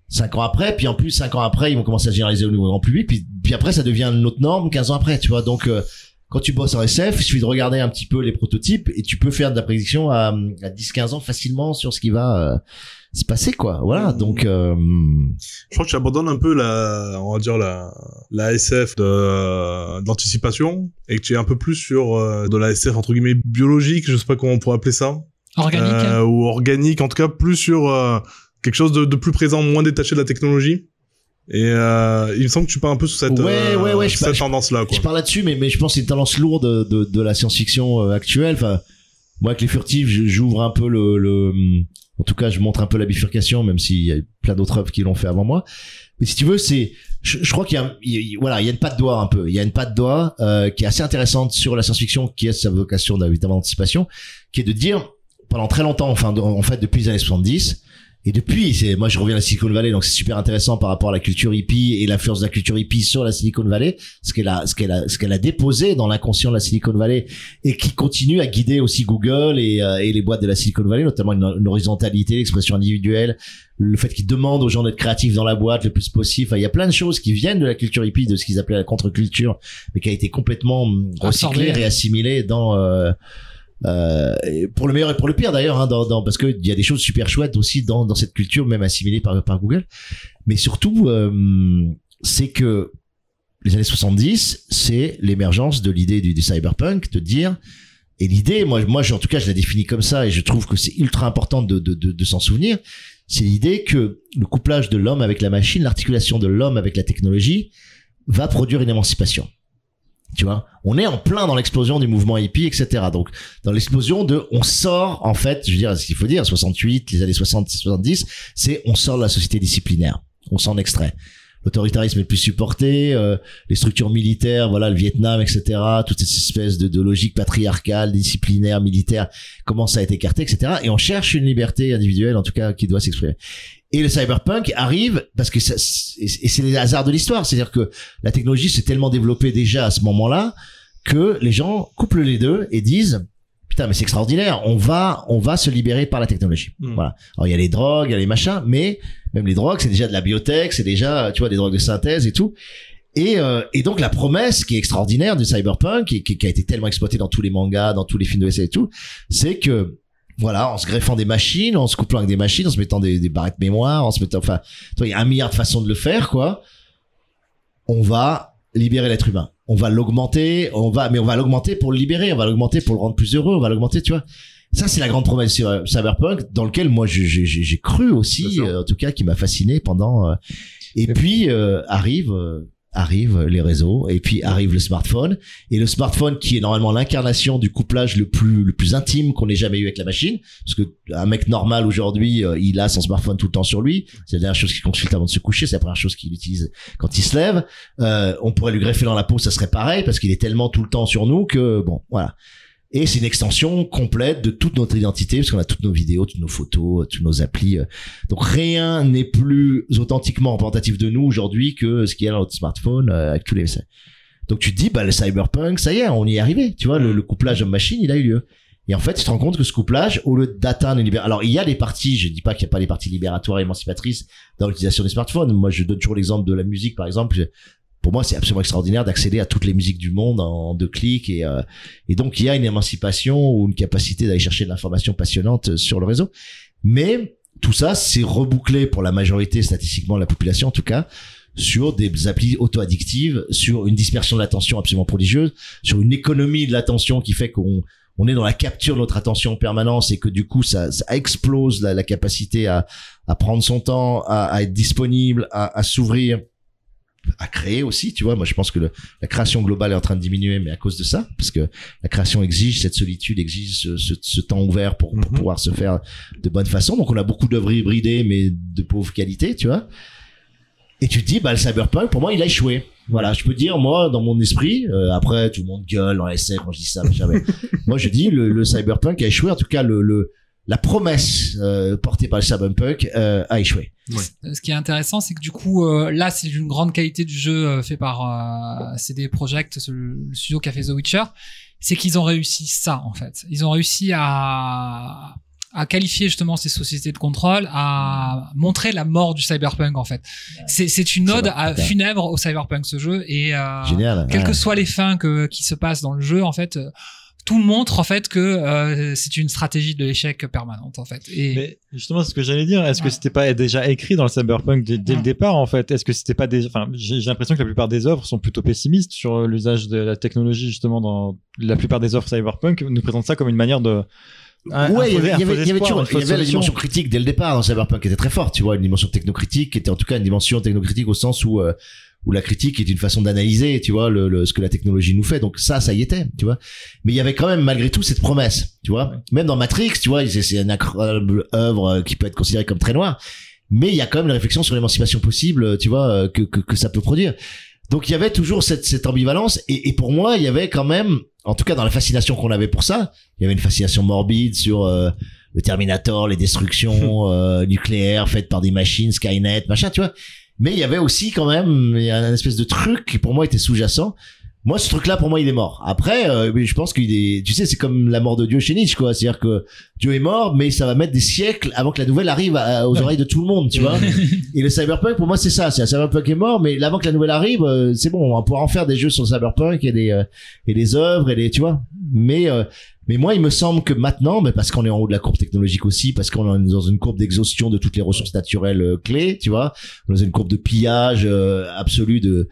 5 ans après, puis en plus, 5 ans après, ils vont commencer à généraliser au niveau grand public. Puis après, ça devient une autre norme 15 ans après, tu vois. Donc, quand tu bosses en SF, il suffit de regarder un petit peu les prototypes et tu peux faire de la prédiction à 10-15 ans facilement sur ce qui va se passer, quoi. Voilà. Donc, je crois que tu abandonnes un peu la SF d'anticipation, et que tu es un peu plus sur de la SF entre guillemets biologique, je sais pas comment on pourrait appeler ça. Organique. Ou organique, en tout cas plus sur quelque chose de plus présent, moins détaché de la technologie. Et il me semble que tu pars un peu sur cette tendance-là, quoi. Je parle là-dessus, mais je pense que c'est une tendance lourde de la science-fiction actuelle. Enfin, moi avec les furtifs, j'ouvre un peu en tout cas, je montre un peu la bifurcation, même s'il y a plein d'autres œuvres qui l'ont fait avant moi. Mais si tu veux, je crois qu'il y a une patte doigt un peu. Il y a une patte doigt qui est assez intéressante sur la science-fiction, qui a sa vocation évidemment d'anticipation, qui est de dire, pendant très longtemps, en fait depuis les années 70, Et depuis, moi je reviens à la Silicon Valley, donc c'est super intéressant par rapport à la culture hippie et l'influence de la culture hippie sur la Silicon Valley, ce qu'elle a déposé dans l'inconscient de la Silicon Valley et qui continue à guider aussi Google et les boîtes de la Silicon Valley, notamment une horizontalité, l'expression individuelle, le fait qu'ils demandent aux gens d'être créatifs dans la boîte le plus possible. Enfin, il y a plein de choses qui viennent de la culture hippie, de ce qu'ils appelaient la contre-culture, mais qui a été complètement recyclée, réassimilée dans pour le meilleur et pour le pire d'ailleurs, hein, parce que il y a des choses super chouettes aussi dans cette culture, même assimilée par Google. Mais surtout, c'est que les années 70, c'est l'émergence de l'idée du cyberpunk, de dire, et l'idée, moi, en tout cas, je la définis comme ça, et je trouve que c'est ultra important de s'en souvenir. C'est l'idée que le couplage de l'homme avec la machine, l'articulation de l'homme avec la technologie, va produire une émancipation. Tu vois, on est en plein dans l'explosion du mouvement hippie, etc. Donc, dans l'explosion on sort, en fait, je veux dire, ce qu'il faut dire, 68, les années 70, c'est on sort de la société disciplinaire. On s'en extrait. L'autoritarisme est plus supporté, les structures militaires, voilà, le Vietnam, etc. Toute cette espèce de logique patriarcale, disciplinaire, militaire, commence à être écartée, etc. Et on cherche une liberté individuelle, en tout cas, qui doit s'exprimer. Et le cyberpunk arrive parce que c'est les hasards de l'histoire. C'est-à-dire que la technologie s'est tellement développée déjà à ce moment-là que les gens couplent les deux et disent, putain, mais c'est extraordinaire. On va se libérer par la technologie. Voilà. Alors, il y a les drogues, il y a les machins, mais même les drogues, c'est déjà de la biotech, c'est déjà, tu vois, des drogues de synthèse et tout. Et donc, la promesse qui est extraordinaire du cyberpunk et qui a été tellement exploitée dans tous les mangas, dans tous les films de essai et tout, c'est que, voilà, en se greffant des machines, en se couplant avec des machines, en se mettant des barrettes mémoire, en se mettant, enfin, il y a 1 milliard de façons de le faire, quoi. On va libérer l'être humain. On va l'augmenter, mais on va l'augmenter pour le libérer, on va l'augmenter pour le rendre plus heureux, on va l'augmenter, tu vois. Ça, c'est la grande promesse sur cyberpunk, dans lequel moi, j'ai cru aussi, en tout cas, qui m'a fasciné pendant, et puis, arrivent les réseaux, et puis arrive le smartphone, et le smartphone qui est normalement l'incarnation du couplage le plus intime qu'on ait jamais eu avec la machine, parce que un mec normal aujourd'hui, il a son smartphone tout le temps sur lui, c'est la dernière chose qu'il consulte avant de se coucher, c'est la première chose qu'il utilise quand il se lève, on pourrait lui greffer dans la peau, ça serait pareil, parce qu'il est tellement tout le temps sur nous que, bon, voilà. Et c'est une extension complète de toute notre identité, parce qu'on a toutes nos vidéos, toutes nos photos, toutes nos applis. Donc rien n'est plus authentiquement représentatif de nous aujourd'hui que ce qu'il y a dans notre smartphone avec tous les messages. Donc tu te dis, bah le cyberpunk, ça y est, on y est arrivé. Tu vois, le couplage homme-machine, il a eu lieu. Et en fait, tu te rends compte que ce couplage, au lieu d'atteindre une libération... Alors, il y a des parties, je dis pas qu'il y a pas des parties libératoires et émancipatrices dans l'utilisation des smartphones. Moi, je donne toujours l'exemple de la musique, par exemple. Pour moi, c'est absolument extraordinaire d'accéder à toutes les musiques du monde en 2 clics et donc il y a une émancipation ou une capacité d'aller chercher de l'information passionnante sur le réseau. Mais tout ça, c'est rebouclé pour la majorité, statistiquement, de la population en tout cas, sur des applis auto-addictives, sur une dispersion de l'attention absolument prodigieuse, sur une économie de l'attention qui fait qu'on est dans la capture de notre attention en permanence et que du coup ça explose la capacité à prendre son temps, à être disponible, à s'ouvrir, à créer aussi, tu vois. Moi je pense que la création globale est en train de diminuer, mais à cause de ça, parce que la création exige cette solitude, exige ce temps ouvert pour pouvoir se faire de bonne façon. Donc on a beaucoup d'œuvres hybridées mais de pauvre qualité, tu vois. Et tu te dis, bah le cyberpunk, pour moi il a échoué. Voilà, je peux dire, moi dans mon esprit, après tout le monde gueule dans l'essai quand je dis ça, mais jamais. Moi je dis le cyberpunk a échoué, en tout cas la promesse portée par le cyberpunk a échoué. Ouais. Ce qui est intéressant, c'est que du coup, là, c'est une grande qualité du jeu fait par CD Projekt, le studio qui a fait The Witcher, c'est qu'ils ont réussi ça, en fait. Ils ont réussi à qualifier justement ces sociétés de contrôle, à montrer la mort du cyberpunk, en fait. C'est une ode funèbre au cyberpunk, ce jeu, et génial, quelles que soient les fins qui se passent dans le jeu, en fait, tout montre en fait que c'est une stratégie de l'échec permanente en fait. Mais justement, c'est ce que j'allais dire. Est-ce que c'était pas déjà écrit dans le cyberpunk dès le départ en fait? Est-ce que c'était pas déjà... Enfin, j'ai l'impression que la plupart des œuvres sont plutôt pessimistes sur l'usage de la technologie justement dans la plupart des œuvres cyberpunk. Nous présentent ça comme une manière de... Ouais, il y avait la dimension critique dès le départ dans Cyberpunk qui était très forte, tu vois, une dimension technocritique qui était en tout cas une dimension technocritique au sens où la critique est une façon d'analyser, tu vois, ce que la technologie nous fait. Donc ça y était, tu vois. Mais il y avait quand même malgré tout cette promesse, tu vois. Ouais. Même dans Matrix, tu vois, c'est une incroyable œuvre qui peut être considérée comme très noire, mais il y a quand même la réflexion sur l'émancipation possible, tu vois, que ça peut produire. Donc il y avait toujours cette ambivalence et pour moi il y avait quand même, en tout cas dans la fascination qu'on avait pour ça, il y avait une fascination morbide sur le Terminator, les destructions nucléaires faites par des machines, Skynet, machin, tu vois. Mais il y avait aussi quand même un espèce de truc qui pour moi était sous-jacent. Moi, ce truc-là, pour moi, il est mort. Après, je pense qu'il est, tu sais, c'est comme la mort de Dieu chez Nietzsche, quoi. C'est-à-dire que Dieu est mort, mais ça va mettre des siècles avant que la nouvelle arrive aux oreilles de tout le monde, tu vois. Et le cyberpunk, pour moi, c'est ça. C'est un cyberpunk est mort, mais avant que la nouvelle arrive, c'est bon, on va pouvoir en faire des jeux sur le cyberpunk et des œuvres et des, tu vois. Mais moi, il me semble que maintenant, mais parce qu'on est en haut de la courbe technologique aussi, parce qu'on est dans une courbe d'exhaustion de toutes les ressources naturelles clés, tu vois, on est dans une courbe de pillage absolu de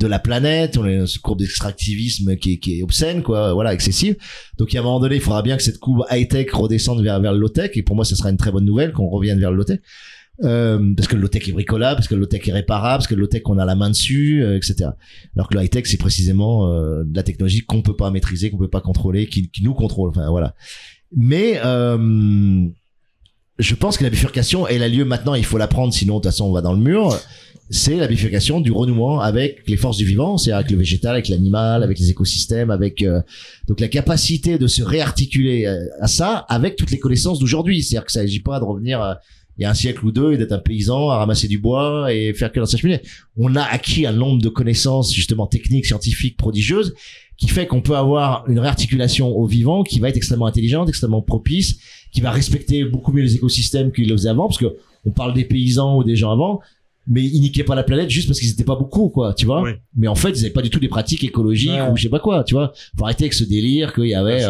la planète, on est dans une courbe d'extractivisme qui est obscène, quoi, voilà, excessive. Donc, à un moment donné, il faudra bien que cette courbe high-tech redescende vers le low-tech, et pour moi, ce sera une très bonne nouvelle qu'on revienne vers le low-tech. Parce que le low-tech est bricolable, parce que le low-tech est réparable, parce que le low-tech on a la main dessus, etc. Alors que le high-tech c'est précisément de la technologie qu'on peut pas maîtriser, qu'on peut pas contrôler, qui nous contrôle. Enfin voilà. Mais je pense que la bifurcation elle a lieu maintenant. Il faut la prendre, sinon de toute façon on va dans le mur. C'est la bifurcation du renouement avec les forces du vivant, c'est-à-dire avec le végétal, avec l'animal, avec les écosystèmes, avec donc la capacité de se réarticuler à ça avec toutes les connaissances d'aujourd'hui. C'est-à-dire que ça n'agit pas de revenir il y a un siècle ou deux et d'être un paysan à ramasser du bois et faire que dans sa cheminée. On a acquis un nombre de connaissances justement techniques, scientifiques, prodigieuses qui fait qu'on peut avoir une réarticulation au vivant qui va être extrêmement intelligente, extrêmement propice, qui va respecter beaucoup mieux les écosystèmes qu'il le faisait avant, parce que on parle des paysans ou des gens avant, mais ils niquaient pas la planète juste parce qu'ils étaient pas beaucoup, quoi, tu vois. Oui. Mais en fait, ils avaient pas du tout des pratiques écologiques ou je sais pas quoi, tu vois. Faut arrêter avec ce délire qu'il y avait,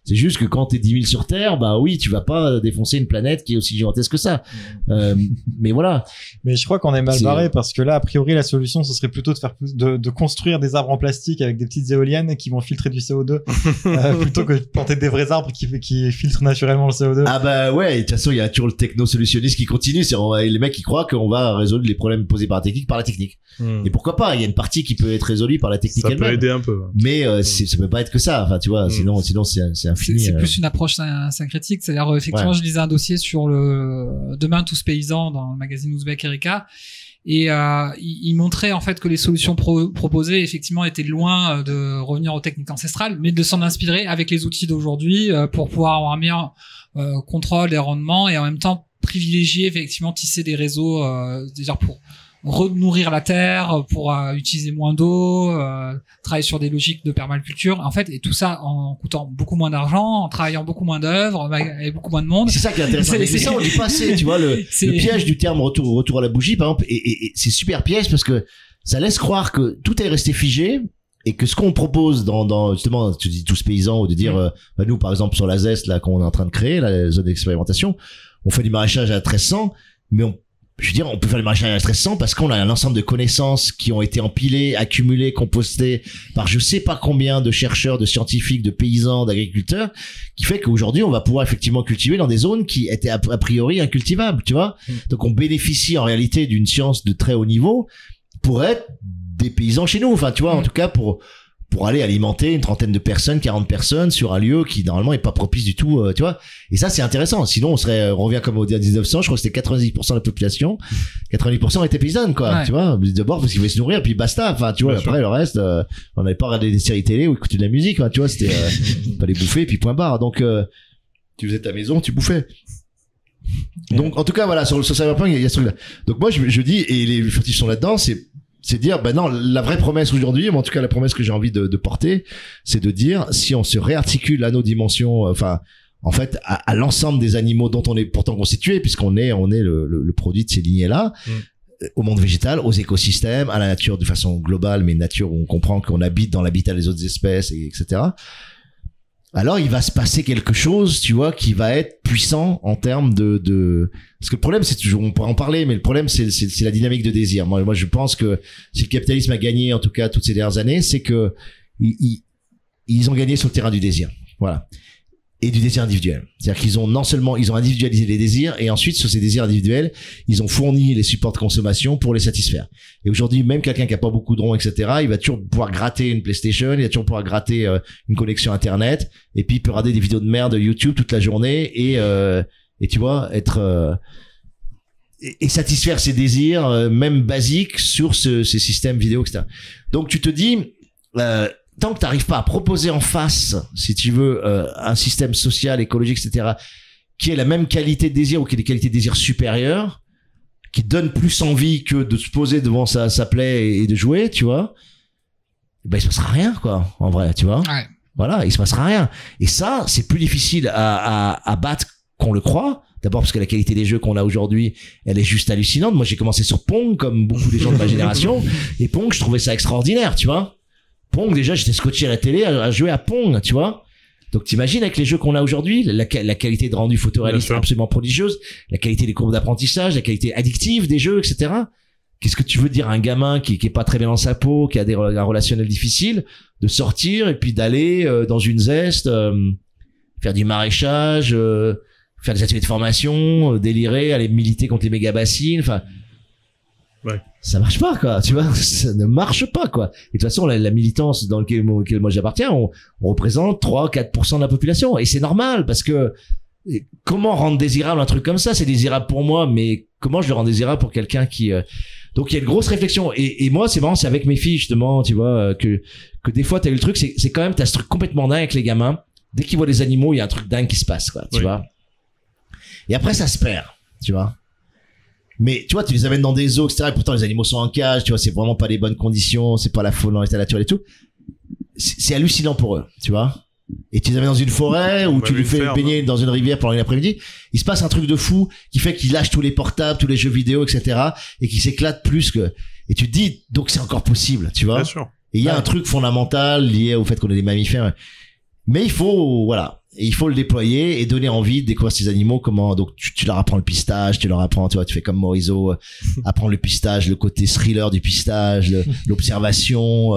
c'est juste que quand t'es 10 000 sur Terre, bah oui, tu vas pas défoncer une planète qui est aussi gigantesque que ça. Mais voilà. Mais je crois qu'on est mal barré parce que là, a priori, la solution, ce serait plutôt de construire des arbres en plastique avec des petites éoliennes qui vont filtrer du CO2, plutôt que de planter des vrais arbres qui filtrent naturellement le CO2. Ah bah ouais, de toute façon, il y a toujours le techno-solutionniste qui continue, c'est les mecs qui croient qu'on va résoudre les problèmes posés par la technique par la technique. Et pourquoi pas, il y a une partie qui peut être résolue par la technique elle-même. Ça peut aider un peu. Mais ça peut pas être que ça, enfin tu vois, sinon c'est infini. C'est plus une approche syncrétique, c'est-à-dire effectivement je lisais un dossier sur le Demain tous paysans dans le magazine Ouzbek Erika et il montrait en fait que les solutions proposées effectivement étaient loin de revenir aux techniques ancestrales, mais de s'en inspirer avec les outils d'aujourd'hui pour pouvoir avoir un meilleur contrôle des rendements et en même temps privilégier effectivement tisser des réseaux déjà pour renourrir la terre, pour utiliser moins d'eau, travailler sur des logiques de permaculture en fait, et tout ça en coûtant beaucoup moins d'argent, en travaillant beaucoup moins d'œuvres avec beaucoup moins de monde. C'est ça qui est intéressant. C'est ça on dit pas assez, tu vois, le piège du terme retour à la bougie par exemple, et c'est super piège parce que ça laisse croire que tout est resté figé et que ce qu'on propose dans justement, tu dis tous paysans, ou de dire nous par exemple sur la ZEST là qu'on est en train de créer, la zone d'expérimentation, on fait du maraîchage à 1300, mais je veux dire, on peut faire du maraîchage à 1300 parce qu'on a un ensemble de connaissances qui ont été empilées, accumulées, compostées par je sais pas combien de chercheurs, de scientifiques, de paysans, d'agriculteurs, qui fait qu'aujourd'hui, on va pouvoir effectivement cultiver dans des zones qui étaient a priori incultivables, tu vois. Donc, on bénéficie en réalité d'une science de très haut niveau pour être des paysans chez nous. Enfin, tu vois, en tout cas, pour aller alimenter une trentaine de personnes, 40 personnes sur un lieu qui normalement est pas propice du tout, tu vois. Et ça c'est intéressant. Sinon on revient comme au 1900, je crois que c'était 90% de la population, 90% étaient paysannes, quoi. Ouais. Tu vois, d'abord parce qu'ils voulaient se nourrir, puis basta. Enfin, tu vois, bien après sûr. Le reste, on n'avait pas regardé des séries télé ou écouté de la musique, hein, tu vois, c'était fallait bouffer puis point barre. Donc tu faisais ta maison, tu bouffais. Donc en tout cas voilà, sur Cyberpunk il y a ce truc là. Donc moi je dis, et les furtifs sont là-dedans, c'est dire, ben non, la vraie promesse aujourd'hui, en tout cas la promesse que j'ai envie de porter, c'est de dire, si on se réarticule à nos dimensions, enfin, en fait, à l'ensemble des animaux dont on est pourtant constitué, puisqu'on est le produit de ces lignées-là, au monde végétal, aux écosystèmes, à la nature de façon globale, mais une nature où on comprend qu'on habite dans l'habitat des autres espèces, etc. Alors il va se passer quelque chose, tu vois, qui va être puissant en termes de parce que le problème c'est toujours, on pourra en parler, mais le problème c'est la dynamique de désir. Moi je pense que si le capitalisme a gagné en tout cas toutes ces dernières années, c'est que ils ont gagné sur le terrain du désir, voilà, et du désir individuel. C'est-à-dire qu'ils ont ils ont individualisé les désirs et ensuite sur ces désirs individuels ils ont fourni les supports de consommation pour les satisfaire. Et aujourd'hui même quelqu'un qui a pas beaucoup de ronds, etc., il va toujours pouvoir gratter une PlayStation, il va toujours pouvoir gratter une connexion internet, et puis il peut regarder des vidéos de merde de YouTube toute la journée et tu vois être et satisfaire ses désirs même basiques sur ces systèmes vidéo, etc. Donc tu te dis tant que t'arrives pas à proposer en face, si tu veux, un système social, écologique, etc., qui ait la même qualité de désir ou qui ait des qualités de désir supérieures, qui donne plus envie que de se poser devant sa play et de jouer, tu vois, ben il se passera rien, quoi, en vrai, tu vois. Ouais. Voilà, il se passera rien. Et ça, c'est plus difficile à battre qu'on le croit. D'abord parce que la qualité des jeux qu'on a aujourd'hui, elle est juste hallucinante. Moi, j'ai commencé sur Pong, comme beaucoup des gens de ma génération. Et Pong, je trouvais ça extraordinaire, tu vois. Pong, déjà, j'étais scotché à la télé à jouer à Pong, tu vois. Donc, t'imagines avec les jeux qu'on a aujourd'hui, la qualité de rendu photoréaliste absolument prodigieuse, la qualité des courbes d'apprentissage, la qualité addictive des jeux, etc. Qu'est-ce que tu veux dire à un gamin qui est pas très bien dans sa peau, qui a un relationnel difficile, de sortir et puis d'aller dans une zeste, faire du maraîchage, faire des ateliers de formation, délirer, aller militer contre les méga-bassines, enfin... Ouais. Ça marche pas, quoi, tu vois, ça ne marche pas, quoi. Et de toute façon, la militance dans laquelle moi j'appartiens, on représente 3-4% de la population. Et c'est normal, parce que comment rendre désirable un truc comme ça? C'est désirable pour moi, mais comment je le rends désirable pour quelqu'un qui... Donc il y a une grosse réflexion. Et moi, c'est marrant, c'est avec mes filles, justement, tu vois, que des fois, t'as eu le truc, c'est quand même, t'as ce truc complètement dingue avec les gamins. Dès qu'ils voient des animaux, il y a un truc dingue qui se passe, quoi, tu vois. Et après, ça se perd, tu vois. Mais, tu vois, tu les amènes dans des zoos, etc. Et pourtant, les animaux sont en cage, tu vois, c'est vraiment pas les bonnes conditions, c'est pas la faune dans l'état naturel et tout. C'est hallucinant pour eux, tu vois. Et tu les amènes dans une forêt, ou tu lui fais baigner dans une rivière pendant une après-midi. Il se passe un truc de fou qui fait qu'il lâche tous les portables, tous les jeux vidéo, etc. Et qu'il s'éclate plus que, et tu te dis, donc c'est encore possible, tu vois. Bien sûr. Et il y a un truc fondamental lié au fait qu'on est des mammifères. Mais il faut, voilà. Et il faut le déployer et donner envie de découvrir ces animaux. Comment, donc, tu leur apprends le pistage, tu leur apprends, tu vois, tu fais comme Morisot, apprendre le pistage, le côté thriller du pistage, l'observation,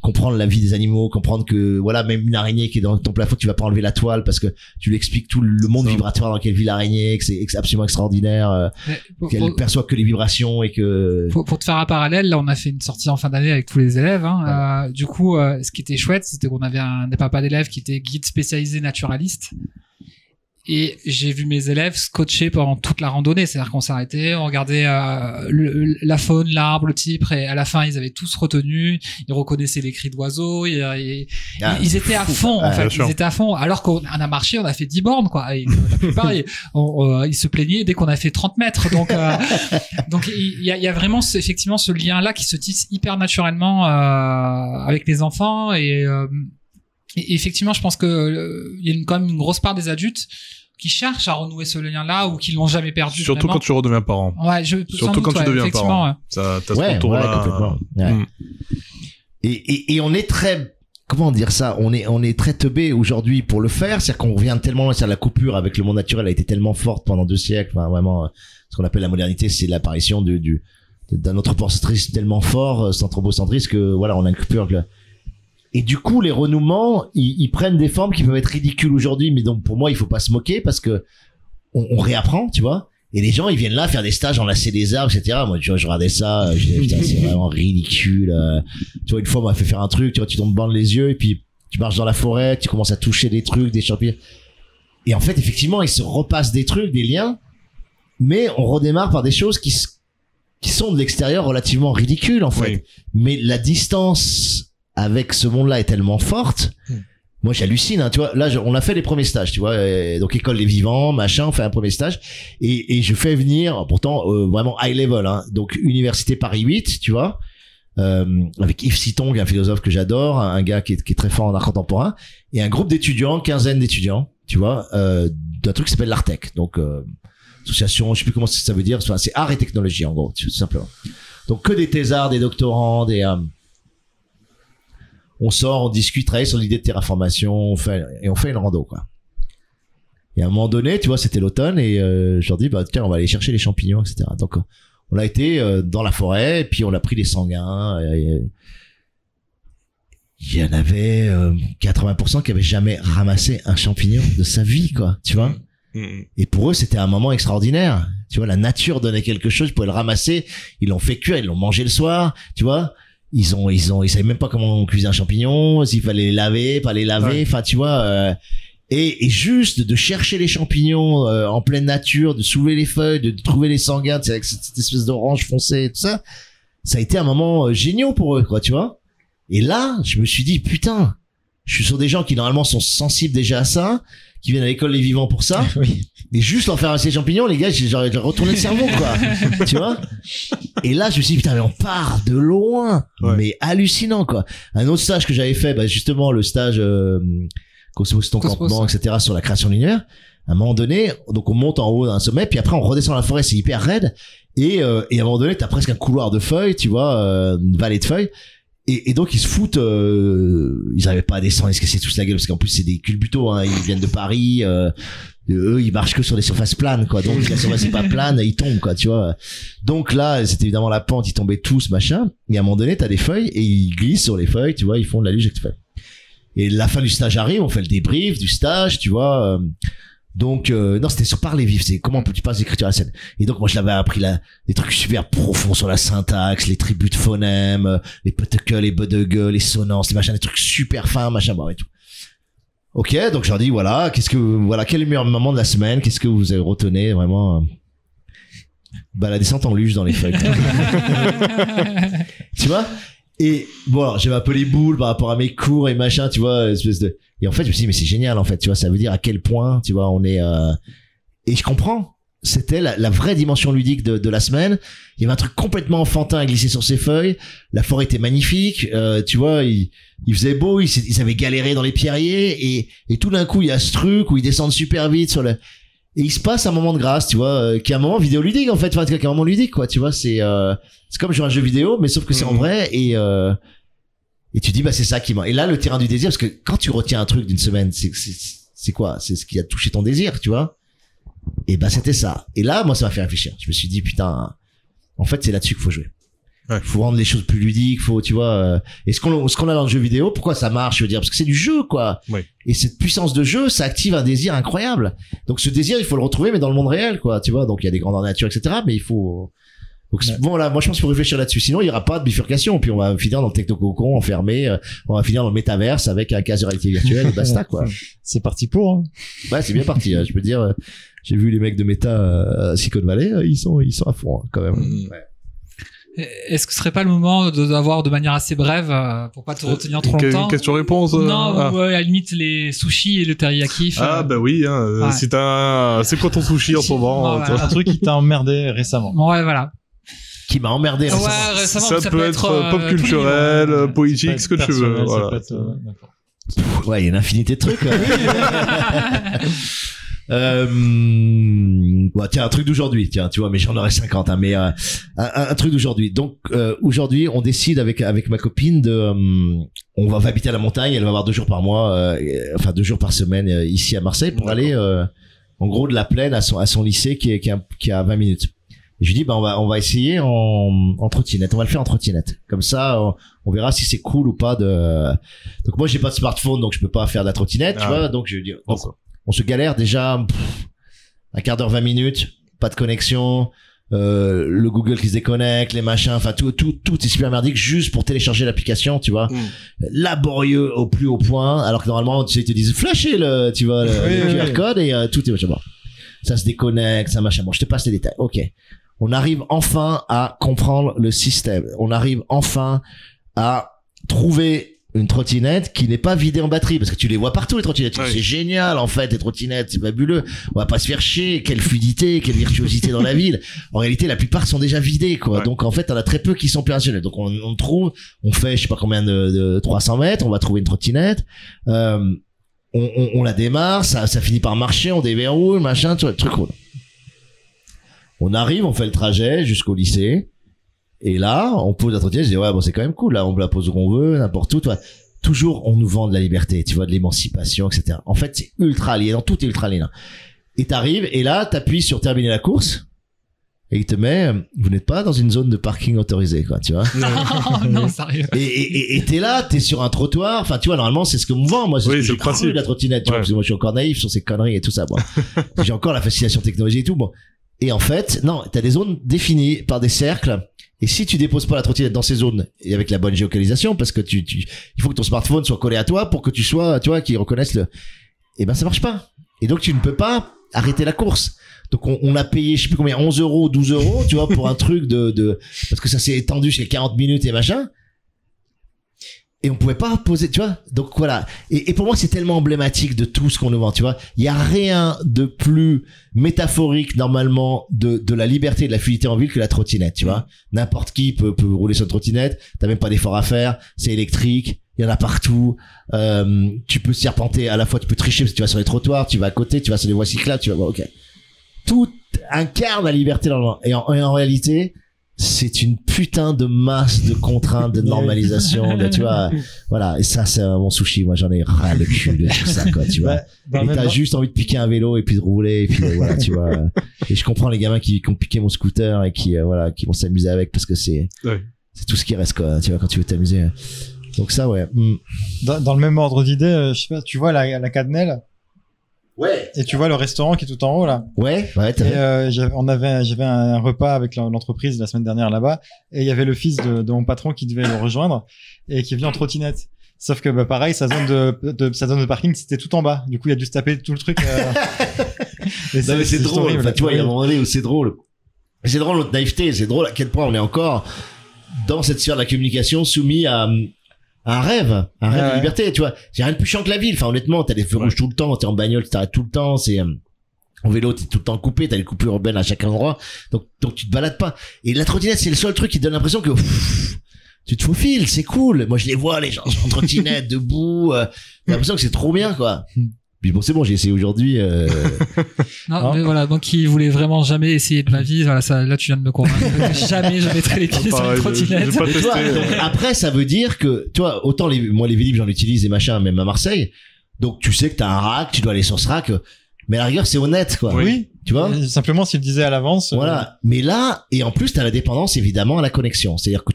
comprendre la vie des animaux, comprendre que, voilà, même une araignée qui est dans ton plafond, tu vas pas enlever la toile parce que tu lui expliques tout le monde vibratoire dans lequel vit l'araignée, que c'est absolument extraordinaire, qu'elle perçoit que les vibrations et que... Pour te faire un parallèle, là, on a fait une sortie en fin d'année avec tous les élèves, hein. Du coup, ce qui était chouette, c'était qu'on avait des papas d'élèves qui étaient guides spécialisés naturalistes. Et j'ai vu mes élèves scotchés pendant toute la randonnée, c'est-à-dire qu'on s'arrêtait, on regardait la faune, l'arbre, le type, et à la fin ils avaient tous retenu, ils reconnaissaient les cris d'oiseaux, ils étaient à fond, en fait, ils étaient à fond, alors qu'on a marché, on a fait 10 bornes, quoi, et la plupart ils se plaignaient dès qu'on a fait 30 mètres, donc il y a vraiment effectivement ce lien-là qui se tisse hyper naturellement avec les enfants, et effectivement, je pense que il y a quand même une grosse part des adultes qui cherchent à renouer ce lien-là ou qui l'ont jamais perdu. Surtout quand tu redeviens parent. Ouais, surtout quand tu deviens parent. Ouais. Ça, t'as ce retour-là. Complètement. Ouais. Et on est très, comment dire ça, on est très teubé aujourd'hui pour le faire. C'est-à-dire qu'on revient tellement loin, c'est-à-dire la coupure avec le monde naturel a été tellement forte pendant 2 siècles. Enfin, vraiment, ce qu'on appelle la modernité, c'est l'apparition d'un anthropocentrisme tellement fort, cet anthropocentrisme que, voilà, on a une coupure. Et du coup, les renouements, ils prennent des formes qui peuvent être ridicules aujourd'hui, mais donc pour moi, il faut pas se moquer parce que on réapprend, tu vois. Et les gens, ils viennent là faire des stages, enlacer des arbres, etc. Moi, tu vois, je regardais ça, je disais, putain, c'est vraiment ridicule. Tu vois, une fois, on m'a fait faire un truc, tu vois, tu tombes bandes les yeux et puis tu marches dans la forêt, tu commences à toucher des trucs, des champignons. Et en fait, effectivement, ils se repassent des trucs, des liens, mais on redémarre par des choses qui sont de l'extérieur relativement ridicules, en fait. Oui. Mais la distance avec ce monde-là est tellement forte. Moi, j'hallucine, hein, tu vois. Là, on a fait les premiers stages, tu vois. Donc, école des vivants, machin, on fait un premier stage. Et je fais venir, pourtant, vraiment high level, hein. Donc, Université Paris 8, tu vois. Avec Yves Sitong, un philosophe que j'adore, un gars qui est très fort en art contemporain. Et un groupe d'étudiants, quinzaine d'étudiants, tu vois, d'un truc qui s'appelle l'Artec. Donc, association, je sais plus comment ça veut dire. Enfin, c'est art et technologie, en gros, tout simplement. Donc, que des thésards, des doctorants, on sort, on discute, travaille sur l'idée de terraformation, on fait une rando, quoi. Et à un moment donné, tu vois, c'était l'automne, et je leur dis, bah tiens, on va aller chercher les champignons, etc. Donc on a été dans la forêt, et puis on a pris des sanguins. Il y en avait 80% qui avaient jamais ramassé un champignon de sa vie, quoi, tu vois. Et pour eux, c'était un moment extraordinaire. Tu vois, la nature donnait quelque chose, ils pouvaient le ramasser, ils l'ont fait cuire, ils l'ont mangé le soir, tu vois. Ils savaient même pas comment on cuisait un champignon, s'il fallait les laver, pas les laver, enfin, tu vois, et juste de chercher les champignons, en pleine nature, de soulever les feuilles, de trouver les sanguins, avec cette espèce d'orange foncé, tout ça, ça a été un moment génial pour eux, quoi, tu vois. Et là, je me suis dit, putain, Je suis sur des gens qui normalement sont sensibles déjà à ça, qui viennent à l'école les vivants pour ça. Oui. Et juste leur faire un champignons, les gars, j'aurais retourné le cerveau, quoi. Tu vois? Et là, je me suis dit, putain, mais on part de loin. Ouais. Mais hallucinant, quoi. Un autre stage que j'avais fait, bah, justement, le stage, Cosmos, ton Cosmos, campement, ouais. etc., sur la création de l'univers. À un moment donné, donc on monte en haut d'un sommet, puis après on redescend dans la forêt, c'est hyper raide. Et à un moment donné, t'as presque un couloir de feuilles, tu vois, une vallée de feuilles. Et donc ils se foutent, ils arrivaient pas à descendre, ils se cassaient tous la gueule, parce qu'en plus c'est des culbutos, hein, ils viennent de Paris, eux ils marchent que sur des surfaces planes, quoi. Donc la surface est pas plane, ils tombent, quoi, tu vois. Donc là, c'était évidemment la pente, ils tombaient tous, machin. Et à un moment donné, t'as des feuilles, et ils glissent sur les feuilles, tu vois, ils font de la luge avec les feuilles. Et la fin du stage arrive, on fait le débrief du stage, tu vois. Donc non, c'était sur parler vif, c'est comment tu passes d'écriture à la scène. Et donc moi je l'avais appris là des trucs super profonds sur la syntaxe, les tribus de phonèmes, les peteke, les bedege, les sonances, les machins, des trucs super fins, machin, bon et tout. Ok, donc je leur dis voilà, quel est le meilleur moment de la semaine, qu'est-ce que vous avez retenu vraiment bah la descente en luge dans les feuilles. Tu vois? Et bon, alors, j'avais un peu les boules par rapport à mes cours et machin, tu vois, espèce de. Et en fait, je me suis dit, mais c'est génial, en fait, tu vois, ça veut dire à quel point, tu vois, on est. Et je comprends. C'était la vraie dimension ludique de la semaine. Il y avait un truc complètement enfantin à glisser sur ces feuilles. La forêt était magnifique, tu vois, il faisait beau, ils avaient galéré dans les pierriers, et tout d'un coup, il y a ce truc où ils descendent super vite sur le. Et il se passe un moment de grâce, tu vois, qui est un moment vidéoludique en fait, enfin, qui est un moment ludique, quoi, tu vois, c'est comme jouer à un jeu vidéo, mais sauf que c'est en vrai, et tu dis bah c'est ça qui m'a. Et là le terrain du désir, parce que quand tu retiens un truc d'une semaine, c'est quoi, c'est ce qui a touché ton désir, tu vois. Et bah c'était ça. Et là moi ça m'a fait réfléchir. Je me suis dit putain, en fait c'est là-dessus qu'il faut jouer. Ouais. Faut rendre les choses plus ludiques, faut, tu vois, et ce qu'on a dans le jeu vidéo, pourquoi ça marche, je veux dire, parce que c'est du jeu, quoi. Oui. Et cette puissance de jeu, ça active un désir incroyable. Donc ce désir, il faut le retrouver, mais dans le monde réel, quoi, tu vois. Donc il y a des grandeurs nature, etc. Mais il faut. Donc Ouais. bon là, moi je pense qu'il faut réfléchir là-dessus. Sinon il y aura pas de bifurcation, puis on va finir dans le technococon enfermé, on va finir dans le métaverse avec un casque de réalité virtuelle et basta, quoi. C'est parti pour. Hein. Ouais, c'est bien parti. Je peux te dire, j'ai vu les mecs de Meta à Silicon Valley, ils sont à fond, hein, quand même. Ouais. Est-ce que ce serait pas le moment d'avoir de manière assez brève pour pas te retenir trop longtemps? Question-réponse. Non, ouais, à la limite les sushis et le teriyaki. Ah bah oui, hein, Ouais. si c'est quoi ton sushi en ce moment? Ouais, toi Un truc qui t'a emmerdé récemment. Ouais, voilà. Qui m'a emmerdé. Ouais, récemment. récemment, ça peut être pop tous les culturel, niveaux. politique, ce que tu veux. Personnel, ça Voilà. peut être, d'accord. Ouais, il y a une infinité de trucs. Bon, tiens, un truc d'aujourd'hui, tiens, tu vois, mais j'en aurais 50, hein, mais un truc d'aujourd'hui. Donc aujourd'hui, on décide avec ma copine de, on va habiter à la montagne. Elle va avoir 2 jours par mois, enfin 2 jours par semaine ici à Marseille pour aller, en gros, de la plaine à son lycée qui est à 20 minutes. Et je lui dis, bah on va essayer en trottinette. On va le faire en trottinette. Comme ça, on verra si c'est cool ou pas de. Donc moi, j'ai pas de smartphone, donc je peux pas faire de la trottinette, tu vois. Donc je dis, donc, on se galère déjà un quart d'heure, 20 minutes, pas de connexion, le Google qui se déconnecte, les machins, enfin tout est super merdique juste pour télécharger l'application, tu vois. Laborieux au plus haut point, alors que normalement, tu sais, ils te disent flasher le QR code et tout est machin. Bon. Ça se déconnecte, ça machin. Bon, je te passe les détails. Ok. On arrive enfin à comprendre le système. On arrive enfin à trouver une trottinette qui n'est pas vidée en batterie, parce que tu les vois partout, les trottinettes. Ouais. C'est génial, en fait, les trottinettes, c'est fabuleux. On va pas se faire chier. Quelle fluidité, quelle virtuosité dans la ville. En réalité, la plupart sont déjà vidées, quoi. Ouais. Donc, en fait, on a très peu qui sont opérationnels. Donc, on trouve, on fait, je sais pas combien de 300 mètres, on va trouver une trottinette, on la démarre, ça finit par marcher, on déverrouille, machin, truc cool. On arrive, on fait le trajet jusqu'au lycée. Et là, on pose la trottinette, je dis, ouais, bon, c'est quand même cool, là, on la pose où on veut, n'importe où, toi. Toujours, on nous vend de la liberté, tu vois, de l'émancipation, etc. En fait, c'est ultra aliénant, tout est ultra aliénant. Et t'arrives, et là, t'appuies sur terminer la course, et il te met, vous n'êtes pas dans une zone de parking autorisée, quoi, tu vois. Non, sérieux. Et t'es là, t'es sur un trottoir, enfin, tu vois, normalement, c'est ce que me vend, moi, c'est Oui, ce que c'est j'ai le cru principe. de la trottinette, tu vois, Ouais. parce que moi, je suis encore naïf sur ces conneries et tout ça, bon. J'ai encore la fascination technologique et tout, bon. Et en fait, non, t'as des zones définies par des cercles. Et si tu déposes pas la trottinette dans ces zones, et avec la bonne géolocalisation, parce que il faut que ton smartphone soit collé à toi pour que tu sois, tu vois, qu'ils reconnaissent eh ben, ça marche pas. Et donc, tu ne peux pas arrêter la course. Donc, on a payé, je sais plus combien, 11 €, 12 €, tu vois, pour un truc parce que ça s'est étendu jusqu'à 40 minutes et machin. et on pouvait pas poser, tu vois. Donc voilà. Et pour moi, c'est tellement emblématique de tout ce qu'on nous vend, tu vois. Il y a rien de plus métaphorique normalement de la liberté et de la fluidité en ville que la trottinette, tu vois. N'importe qui peut rouler sur une trottinette. T'as même pas d'effort à faire. C'est électrique. Il y en a partout. Tu peux serpenter à la fois. Tu peux tricher parce que tu vas sur les trottoirs, tu vas à côté, tu vas sur les voies cyclables, tu vas. Bon, ok. Tout incarne la liberté dans le monde. Et en réalité, c'est une putain de masse de contraintes, de normalisation, tu vois. Voilà. Et ça, c'est mon sushi. Moi, j'en ai ras le cul de tout ça, quoi, tu vois. Et t'as juste envie de piquer un vélo et puis de rouler et puis voilà, tu vois. Et je comprends les gamins qui ont piqué mon scooter et qui, voilà, qui vont s'amuser avec parce que c'est tout ce qui reste, quoi, tu vois, quand tu veux t'amuser. Donc ça, ouais. Dans le même ordre d'idée, je sais pas, tu vois la Cadenelle. Ouais. Et tu vois le restaurant qui est tout en haut là. Ouais. J'avais un repas avec l'entreprise la semaine dernière là-bas et il y avait le fils de mon patron qui devait le rejoindre et qui est venu en trottinette. Sauf que bah pareil, sa zone de parking c'était tout en bas. Du coup, il a dû se taper tout le truc. Non, mais c'est drôle. Enfin, tu vois, il y a un moment donné où c'est drôle. C'est drôle notre naïveté. C'est drôle à quel point on est encore dans cette sphère de la communication soumis à un rêve de liberté, tu vois. C'est rien de plus chiant que la ville. Enfin, honnêtement, t'as des feux rouges tout le temps, t'es en bagnole, tu t'arrêtes tout le temps, en vélo, t'es tout le temps coupé, t'as les coupures urbaines à chaque endroit. Donc tu te balades pas. Et la trottinette, c'est le seul truc qui te donne l'impression que, tu te faufiles, c'est cool. Moi, je les vois, les gens en trottinette, debout, j'ai l'impression que c'est trop bien, quoi. Puis bon, c'est bon, j'ai essayé aujourd'hui. Non, mais voilà, moi qui voulais vraiment jamais essayer de ma vie, voilà, ça, là tu viens de me convaincre. Jamais je mettrai les pieds sur une trottinette. Donc, après, ça veut dire que, tu vois, autant moi les Vélib, j'en utilise et machin, même à Marseille. Donc tu sais que t'as un rack, tu dois aller sur ce rack. Mais à la rigueur, c'est honnête, quoi. Oui. Tu vois. Simplement s'il le disait à l'avance. Voilà. Mais là, et en plus, t'as la dépendance évidemment à la connexion. C'est-à-dire que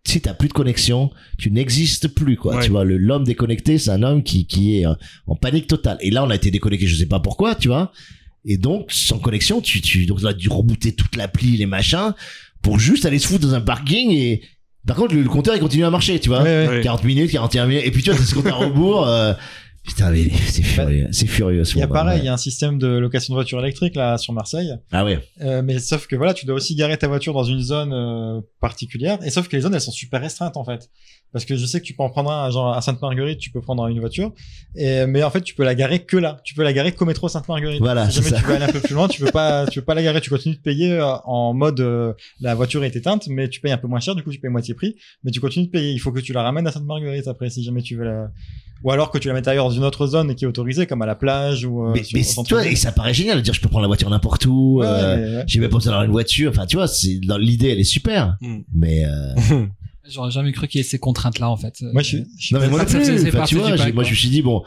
si t'as plus de connexion, tu n'existes plus, quoi. Tu vois, l'homme déconnecté, c'est un homme qui est en panique totale. Et là, on a été déconnecté, je sais pas pourquoi, tu vois. Et donc, sans connexion, donc là, dû rebooter toute l'appli, les machins, pour juste aller se foutre dans un parking et, par contre, le compteur, il continue à marcher, tu vois. 40 minutes, 41 minutes. Et puis, tu vois, c'est ce compte à rebours, putain, mais c'est furieux, c'est furieux. Il y a pareil, il y a un système de location de voitures électriques là sur Marseille. Ah ouais. Mais sauf que voilà, tu dois aussi garer ta voiture dans une zone particulière. Et sauf que les zones, elles sont super restreintes en fait. Parce que je sais que tu peux en prendre un, genre à Sainte-Marguerite, tu peux prendre une voiture. Mais en fait, tu peux la garer que là. Tu peux la garer qu'au métro Sainte-Marguerite. Voilà. Si jamais tu veux aller un peu plus loin, tu peux pas la garer. Tu continues de payer en mode la voiture est éteinte, mais tu payes un peu moins cher. Du coup, tu payes moitié prix, mais tu continues de payer. Il faut que tu la ramènes à Sainte-Marguerite après, si jamais tu veux ou alors que tu la mettes ailleurs dans une autre zone qui est autorisée, comme à la plage ou. Mais toi, et ça paraît génial de dire je peux prendre la voiture n'importe où. J'ai même pas besoin d'avoir une voiture. Enfin, tu vois, dans l'idée, elle est super. Mais. J'aurais jamais cru qu'il y ait ces contraintes-là, en fait. Moi, non, mais moi non plus. Enfin, tu vois, moi, je me suis dit, bon,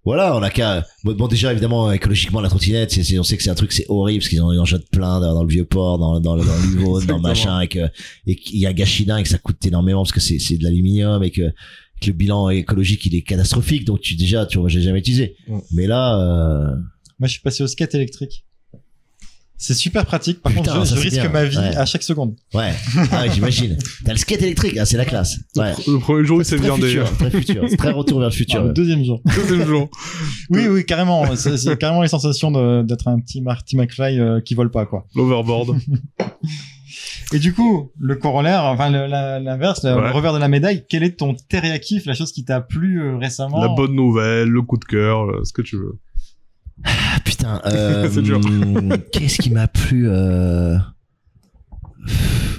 voilà, on a qu'à, bon, déjà, évidemment, écologiquement, la trottinette, on sait que c'est un truc, c'est horrible, parce qu'ils en jettent plein dans le Vieux-Port, dans l'Uvaune, dans le machin, et qu'il y a gâchis dingue, et que ça coûte énormément, parce que c'est de l'aluminium, et que le bilan écologique, il est catastrophique, donc tu vois, j'ai jamais utilisé. Mais là, moi, je suis passé au skate électrique. C'est super pratique. Par contre, je risque ma vie à chaque seconde. Ouais. Ah ouais, j'imagine. T'as le skate électrique, c'est la classe. Ouais. Le premier jour, c'est bien d'ailleurs. Très futur. C'est très retour vers le futur. Le deuxième jour. Oui, carrément. C'est carrément les sensations d'être un petit Marty McFly qui vole pas, quoi. L'overboard. Et du coup, le corollaire, enfin l'inverse, le revers de la médaille, quel est ton teriyaki, la chose qui t'a plu récemment? La bonne nouvelle, le coup de cœur, ce que tu veux. Ah, putain, c'est dur. Qu'est-ce qui m'a plu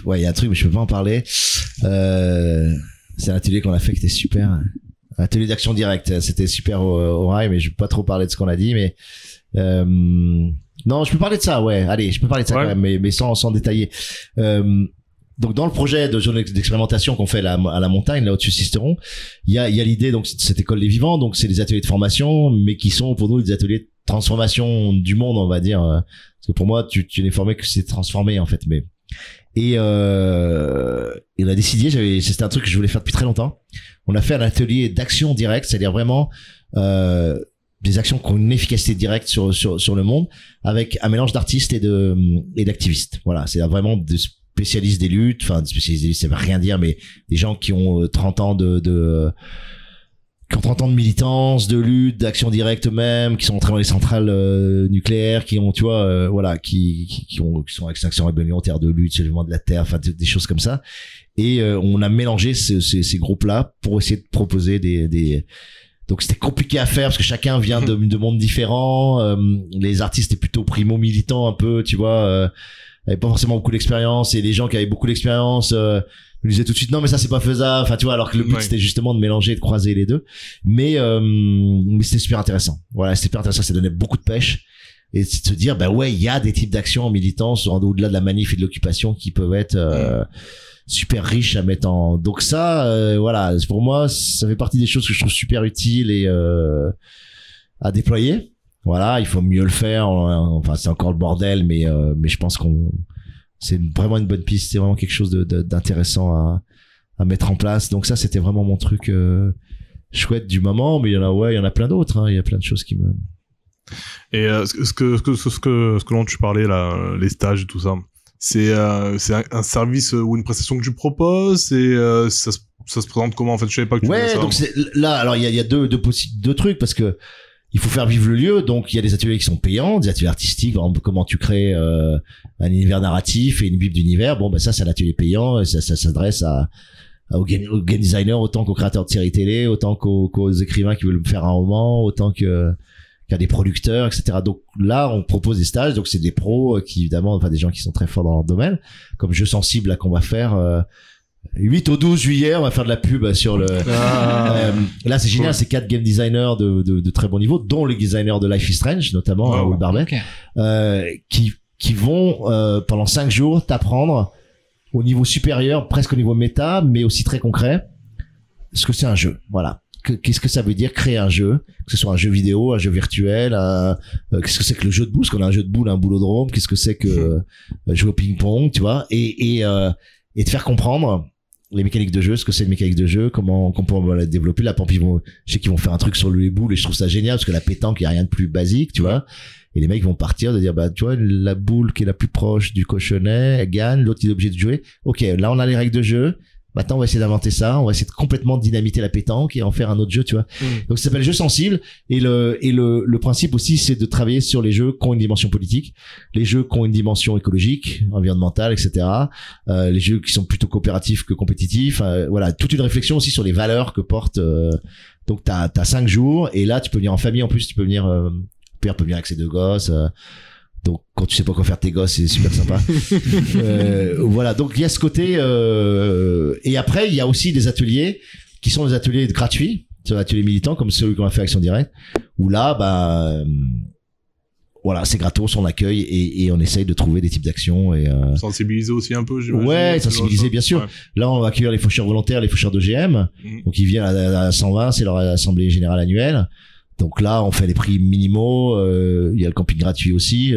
Ouais, il y a un truc mais je peux pas en parler. C'est un atelier qu'on a fait qui était super. Un atelier d'action directe, c'était super au rail, mais je peux pas trop parler de ce qu'on a dit, mais non, je peux parler de ça, ouais. Allez, je peux parler de ça quand même, mais sans détailler. Donc dans le projet de zone d'expérimentation qu'on fait à la montagne, là au-dessus de Sisteron, il y a l'idée donc cette école des vivants, donc c'est des ateliers de formation, mais qui sont pour nous des ateliers de transformation du monde, on va dire, parce que pour moi tu n'es formé que c'est transformé en fait, mais et on a décidé, c'était un truc que je voulais faire depuis très longtemps. On a fait un atelier d'action directe, c'est-à-dire vraiment des actions qui ont une efficacité directe sur le monde, avec un mélange d'artistes et d'activistes. Voilà, c'est vraiment de spécialistes des luttes, enfin des spécialistes des luttes, ça veut rien dire, mais des gens qui ont 30 ans qui ont 30 ans de militance, de lutte, d'action directe même, qui sont entrés dans les centrales nucléaires, qui ont, tu vois, voilà, qui sont Extinction Rébellion, Terre de lutte, Soulèvement de la Terre, enfin des choses comme ça. Et on a mélangé ces groupes-là pour essayer de proposer des donc c'était compliqué à faire parce que chacun vient de mondes différents. Les artistes étaient plutôt primo-militants un peu, tu vois, avaient pas forcément beaucoup d'expérience, et les gens qui avaient beaucoup d'expérience me disaient tout de suite non mais ça c'est pas faisable, enfin tu vois, alors que le but c'était justement de mélanger, de croiser les deux. Mais c'était super intéressant. Voilà, c'était super intéressant, ça donnait beaucoup de pêche. Et c'est de se dire, bah ouais, il y a des types d'actions en militance au-delà de la manif et de l'occupation qui peuvent être super riches à mettre en. Donc ça, voilà, pour moi, ça fait partie des choses que je trouve super utiles et à déployer. Voilà, il faut mieux le faire. Enfin, c'est encore le bordel, mais je pense c'est vraiment une bonne piste. C'est vraiment quelque chose d'intéressant à mettre en place. Donc ça, c'était vraiment mon truc chouette du moment. Mais il y en a plein d'autres. Hein. Il y a plein de choses qui me. Et ce que dont tu parlais là, les stages et tout ça, c'est un service ou une prestation que tu proposes, et ça se présente comment en fait? Je savais pas que tu faisais ça. Ouais, donc c'est là, alors il y a deux trucs, parce que il faut faire vivre le lieu, donc il y a des ateliers qui sont payants, des ateliers artistiques, par exemple, comment tu crées un univers narratif et une bible d'univers. Bon, bah ça c'est un atelier payant, et ça s'adresse aux game designers autant qu'aux créateurs de séries télé, autant qu'aux écrivains qui veulent faire un roman, autant qu'à des producteurs, etc. Donc là, on propose des stages, donc c'est des pros qui évidemment, enfin des gens qui sont très forts dans leur domaine, comme Jeux Sensibles là qu'on va faire 8 au 12 juillet, on va faire de la pub sur le là c'est génial, c'est 4 game designers de très bon niveau, dont les designers de Life is Strange notamment, Will Barbet, qui vont pendant 5 jours t'apprendre au niveau supérieur, presque au niveau méta, mais aussi très concret, ce que c'est un jeu. Voilà. Qu'est-ce que ça veut dire créer un jeu, que ce soit un jeu vidéo, un jeu virtuel, qu'est-ce que c'est que le jeu de boules, parce qu'on a un jeu de boules, un boulodrome, qu'est-ce que c'est que jouer au ping-pong, tu vois, et de faire comprendre les mécaniques de jeu, ce que c'est une mécanique de jeu, comment on peut la développer. Là, je sais qu'ils vont faire un truc sur les boules, et je trouve ça génial, parce que la pétanque, il y a rien de plus basique, tu vois. Et les mecs vont partir de dire, bah, tu vois, la boule qui est la plus proche du cochonnet, elle gagne, l'autre il est obligé de jouer. Ok, là on a les règles de jeu. Maintenant, on va essayer d'inventer ça. On va essayer de complètement dynamiter la pétanque et en faire un autre jeu, tu vois. Donc, ça s'appelle Jeux Sensibles. Et le principe aussi, c'est de travailler sur les jeux qui ont une dimension politique, les jeux qui ont une dimension écologique, environnementale, etc. Les jeux qui sont plutôt coopératifs que compétitifs. Voilà, toute une réflexion aussi sur les valeurs que porte. Donc, t'as 5 jours, et là, tu peux venir en famille. En plus, tu peux venir. Père peut venir avec ses 2 gosses. Donc quand tu sais pas quoi faire tes gosses, c'est super sympa. Voilà, donc il y a ce côté et après il y a aussi des ateliers qui sont des ateliers gratuits, des ateliers militants comme celui qu'on a fait Action Directe, où là bah voilà, c'est gratos, on accueille et on essaye de trouver des types d'actions et sensibiliser aussi un peu, j'imagine. Ouais, sensibiliser bien sûr. Ouais. Là on va accueillir les faucheurs volontaires, les faucheurs d'OGM. Donc ils viennent à 120, c'est leur assemblée générale annuelle. Donc là, on fait les prix minimaux. Il y a le camping gratuit aussi.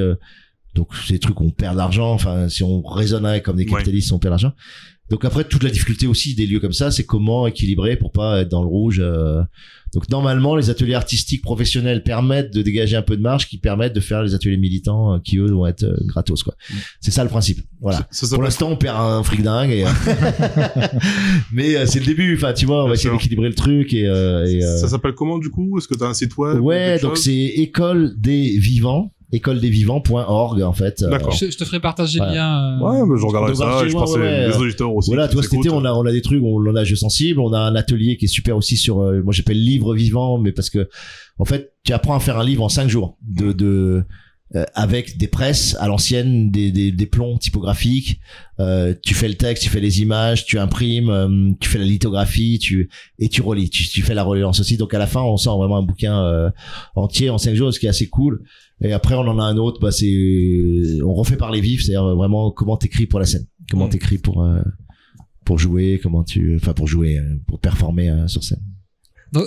Donc c'est des trucs où on perd de l'argent. Enfin, si on raisonnerait comme des capitalistes, on perd de l'argent. Donc après, toute la difficulté aussi des lieux comme ça, c'est comment équilibrer pour pas être dans le rouge. Donc normalement, les ateliers artistiques professionnels permettent de dégager un peu de marge, qui permettent de faire les ateliers militants qui eux vont être gratos, quoi. C'est ça le principe. Voilà. Pour l'instant, on perd un fric dingue. Et mais c'est le début. Enfin, tu vois, on va essayer d'équilibrer le truc et ça s'appelle comment du coup? Est-ce que t'as un site web? Ouais, donc c'est École des Vivants. écoledesvivants.org en fait. D'accord. Je te ferai partager le lien. Ouais, mais je regarderai ça. Je pense que les auditeurs aussi. Voilà, tu vois, cet été, on a des trucs, on a Jeux Sensibles, on a un atelier qui est super aussi sur, moi j'appelle livre vivant, mais parce que, en fait, tu apprends à faire un livre en 5 jours avec des presses à l'ancienne, des plombs typographiques, tu fais le texte, tu fais les images, tu imprimes, tu fais la lithographie, et tu relis, tu fais la relance aussi. Donc à la fin, on sort vraiment un bouquin entier en 5 jours, ce qui est assez cool. Et après, on en a un autre, bah on refait par les vifs, c'est-à-dire vraiment comment t'écris pour la scène, comment t'écris pour jouer, pour performer sur scène.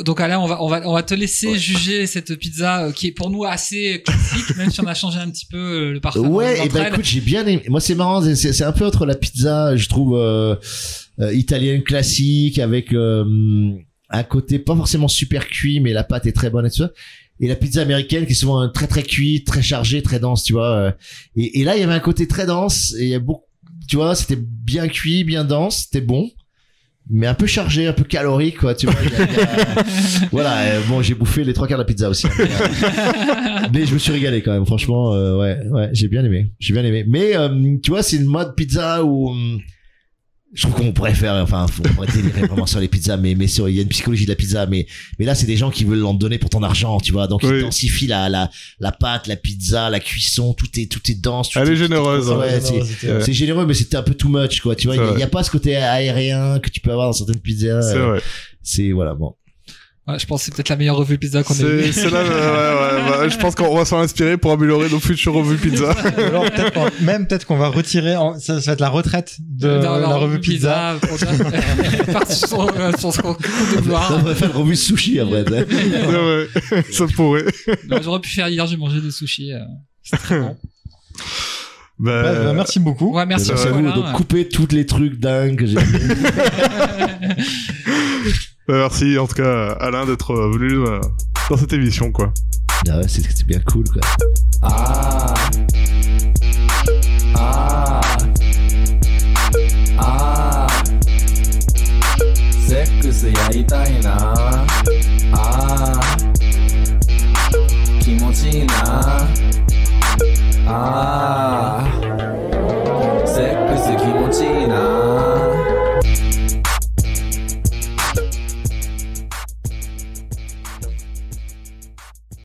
Donc Alain, on va te laisser juger cette pizza qui est pour nous assez classique, même si on a changé un petit peu le parfum. Ouais, et ben écoute, j'ai bien aimé. Moi, c'est marrant, c'est un peu entre la pizza, je trouve italienne classique avec un côté pas forcément super cuit, mais la pâte est très bonne et tout ça. Et la pizza américaine qui est souvent très très cuite, très chargée, très dense, tu vois. Et là, il y avait un côté très dense et il y a beaucoup, tu vois, c'était bien cuit, bien dense, c'était bon. mais un peu chargé, un peu calorique, quoi, tu vois. Voilà, bon, j'ai bouffé les 3/4 de la pizza aussi. Mais je me suis régalé quand même, franchement, ouais, j'ai bien aimé. Mais, tu vois, c'est une mode pizza où, je trouve qu'on pourrait faire, on pourrait délirer vraiment sur les pizzas, mais il y a une psychologie de la pizza, mais là, c'est des gens qui veulent l'en donner pour ton argent, tu vois. Donc, ils densifient la pâte, la pizza, la cuisson, tout est dense. Elle est généreuse. Ouais, c'est généreux, mais c'était un peu too much, quoi. Tu vois, il y a pas ce côté aérien que tu peux avoir dans certaines pizzas. C'est vrai. C'est, voilà, bon. Ouais, je pense que c'est peut-être la meilleure revue pizza qu'on ait eue. C'est là, je pense qu'on va s'en inspirer pour améliorer nos futures revues pizza. Alors peut-être qu'on va retirer, ça va être la retraite de la revue pizza. Partir sur ce concours de gloire. On va faire une revue sushi après. Ouais, ça pourrait. J'aurais pu faire hier, j'ai mangé des sushis. C'est très bon. Bah, merci beaucoup. Ouais, merci à vous. Donc, couper tous les trucs dingues que j'ai merci en tout cas Alain d'être venu dans cette émission, quoi. Ah ouais, c'est bien cool, quoi. Sex やりたいな気持ちいいなセックス気持ちいいな